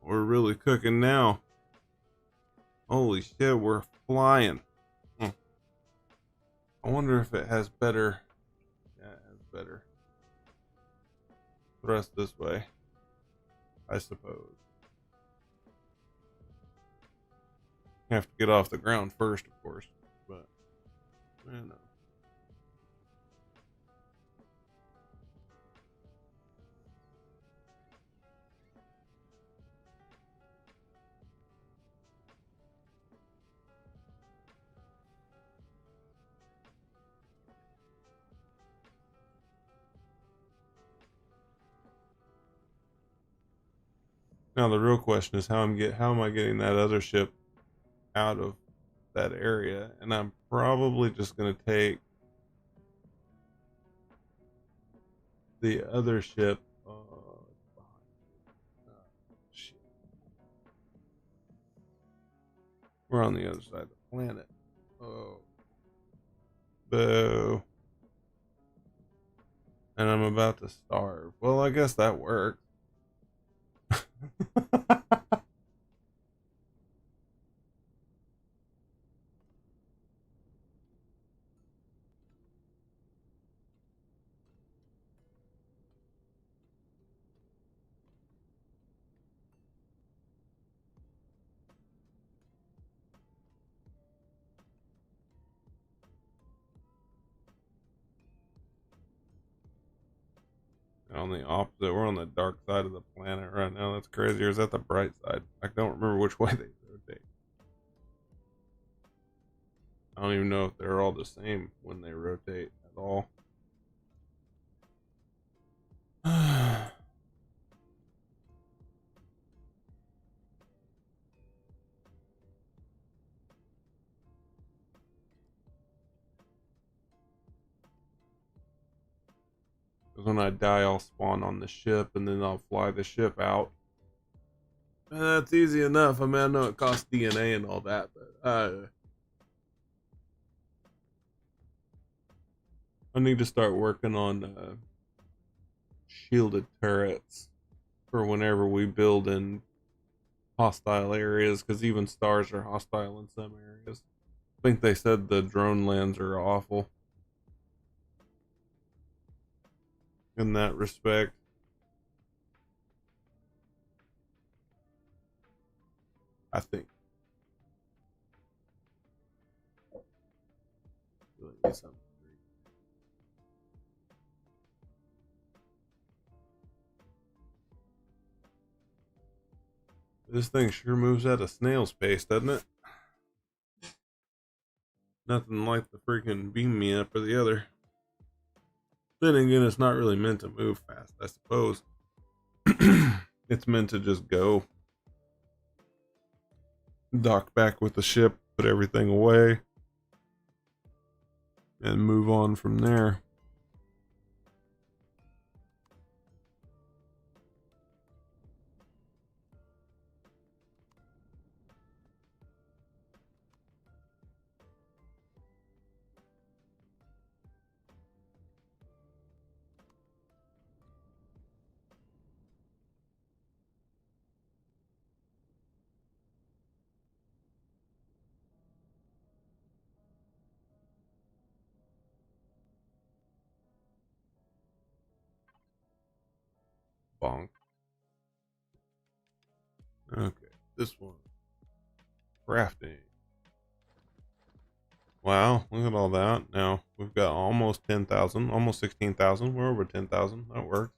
We're really cooking now. Holy shit, we're flying. I wonder if it has better. Yeah, it has better thrust this way, I suppose. Have to get off the ground first, of course, but you know. Now the real question is how am I getting that other ship out of that area? And I'm probably just gonna take the other ship. Shit. We're on the other side of the planet. Oh, boo! And I'm about to starve. Well, I guess that worked. On the opposite, we're on the dark side of the planet right now. That's crazy. Or is that the bright side? I don't remember which way they rotate. I don't even know if they're all the same when they rotate at all. Because when I die, I'll spawn on the ship and then I'll fly the ship out. And that's easy enough. I mean, I know it costs DNA and all that, but I need to start working on shielded turrets for whenever we build in hostile areas, because even stars are hostile in some areas. I think they said the drone lands are awful in that respect. I think. This thing sure moves at a snail's pace, doesn't it? Nothing like the freaking beam me up or the other. Then again, it's not really meant to move fast, I suppose. It's meant to just go dock back with the ship, put everything away, and move on from there. Bonk. Okay, this one. Crafting. Wow, look at all that. Now we've got almost 10,000, almost 16,000. We're over 10,000. That works.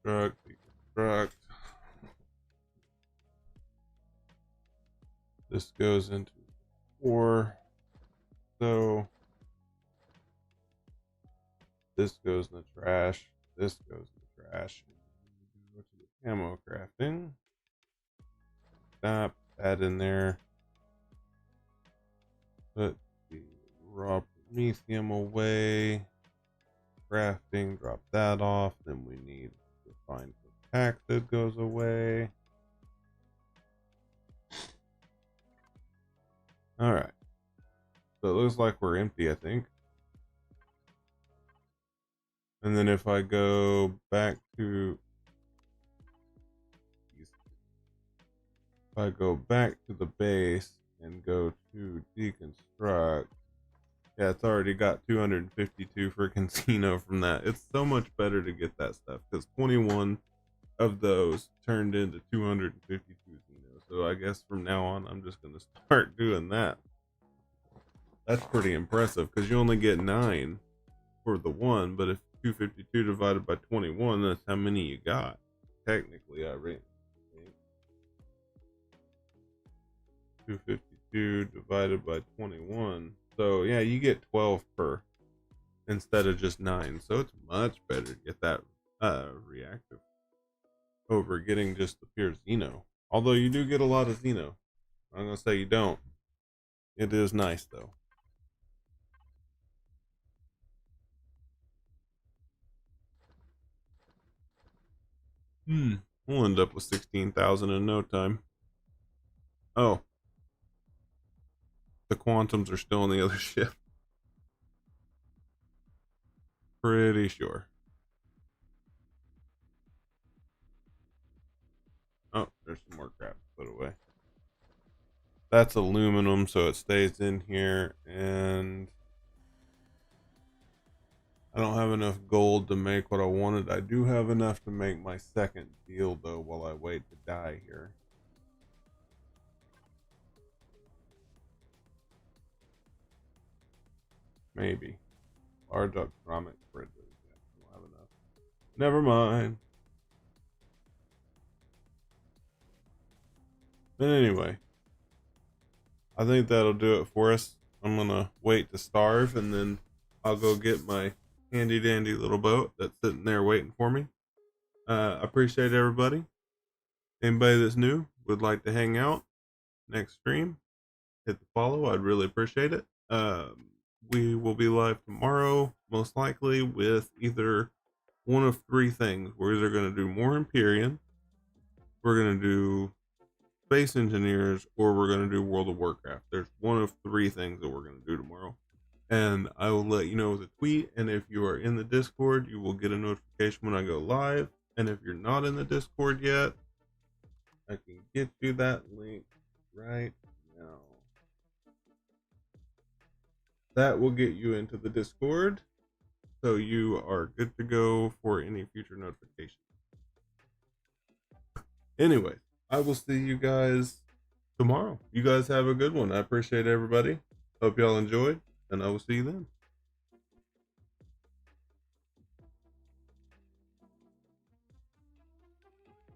Deconstruct, deconstruct. This goes into 4. So this goes in the trash. This goes in the trash. Go to the camo crafting. Stop that in there. Put the raw promethium away. Crafting, drop that off. Then we need refined compacted goes away. All right. So it looks like we're empty, I think. And then if I go back to the base and go to deconstruct, yeah, it's already got 252 freaking Xeno from that. It's so much better to get that stuff because 21 of those turned into 252 Xeno. So I guess from now on, I'm just going to start doing that. That's pretty impressive because you only get 9 for the one, but if 252 divided by 21, that's how many you got. Technically, I rate 252 divided by 21. So yeah, you get 12 per instead of just 9. So it's much better to get that reactive over getting just the pure Xeno. Although you do get a lot of Xeno. I'm gonna say you don't. It is nice though. We'll end up with 16,000 in no time. Oh, the quantums are still on the other ship. Pretty sure. Oh, there's some more crap to put away. That's aluminum, so it stays in here, and I don't have enough gold to make what I wanted. I do have enough to make my second deal, though, while I wait to die here. Maybe. Our ductromic bridges. Yeah, I don't have enough. Never mind. But anyway, I think that'll do it for us. I'm gonna wait to starve, and then I'll go get my handy dandy little boat that's sitting there waiting for me. Appreciate everybody. Anybody that's new would like to hang out next stream, hit the follow. I'd really appreciate it. We will be live tomorrow, most likely, with either one of 3 things. We're either going to do more Empyrion, we're going to do Space Engineers, or we're going to do World of Warcraft. There's one of 3 things that we're going to do tomorrow. And I will let you know with a tweet. And if you are in the Discord, you will get a notification when I go live. And if you're not in the Discord yet, I can get you that link right now. That will get you into the Discord, so you are good to go for any future notifications. Anyway, I will see you guys tomorrow. You guys have a good one. I appreciate everybody. Hope y'all enjoyed, and I will see you then.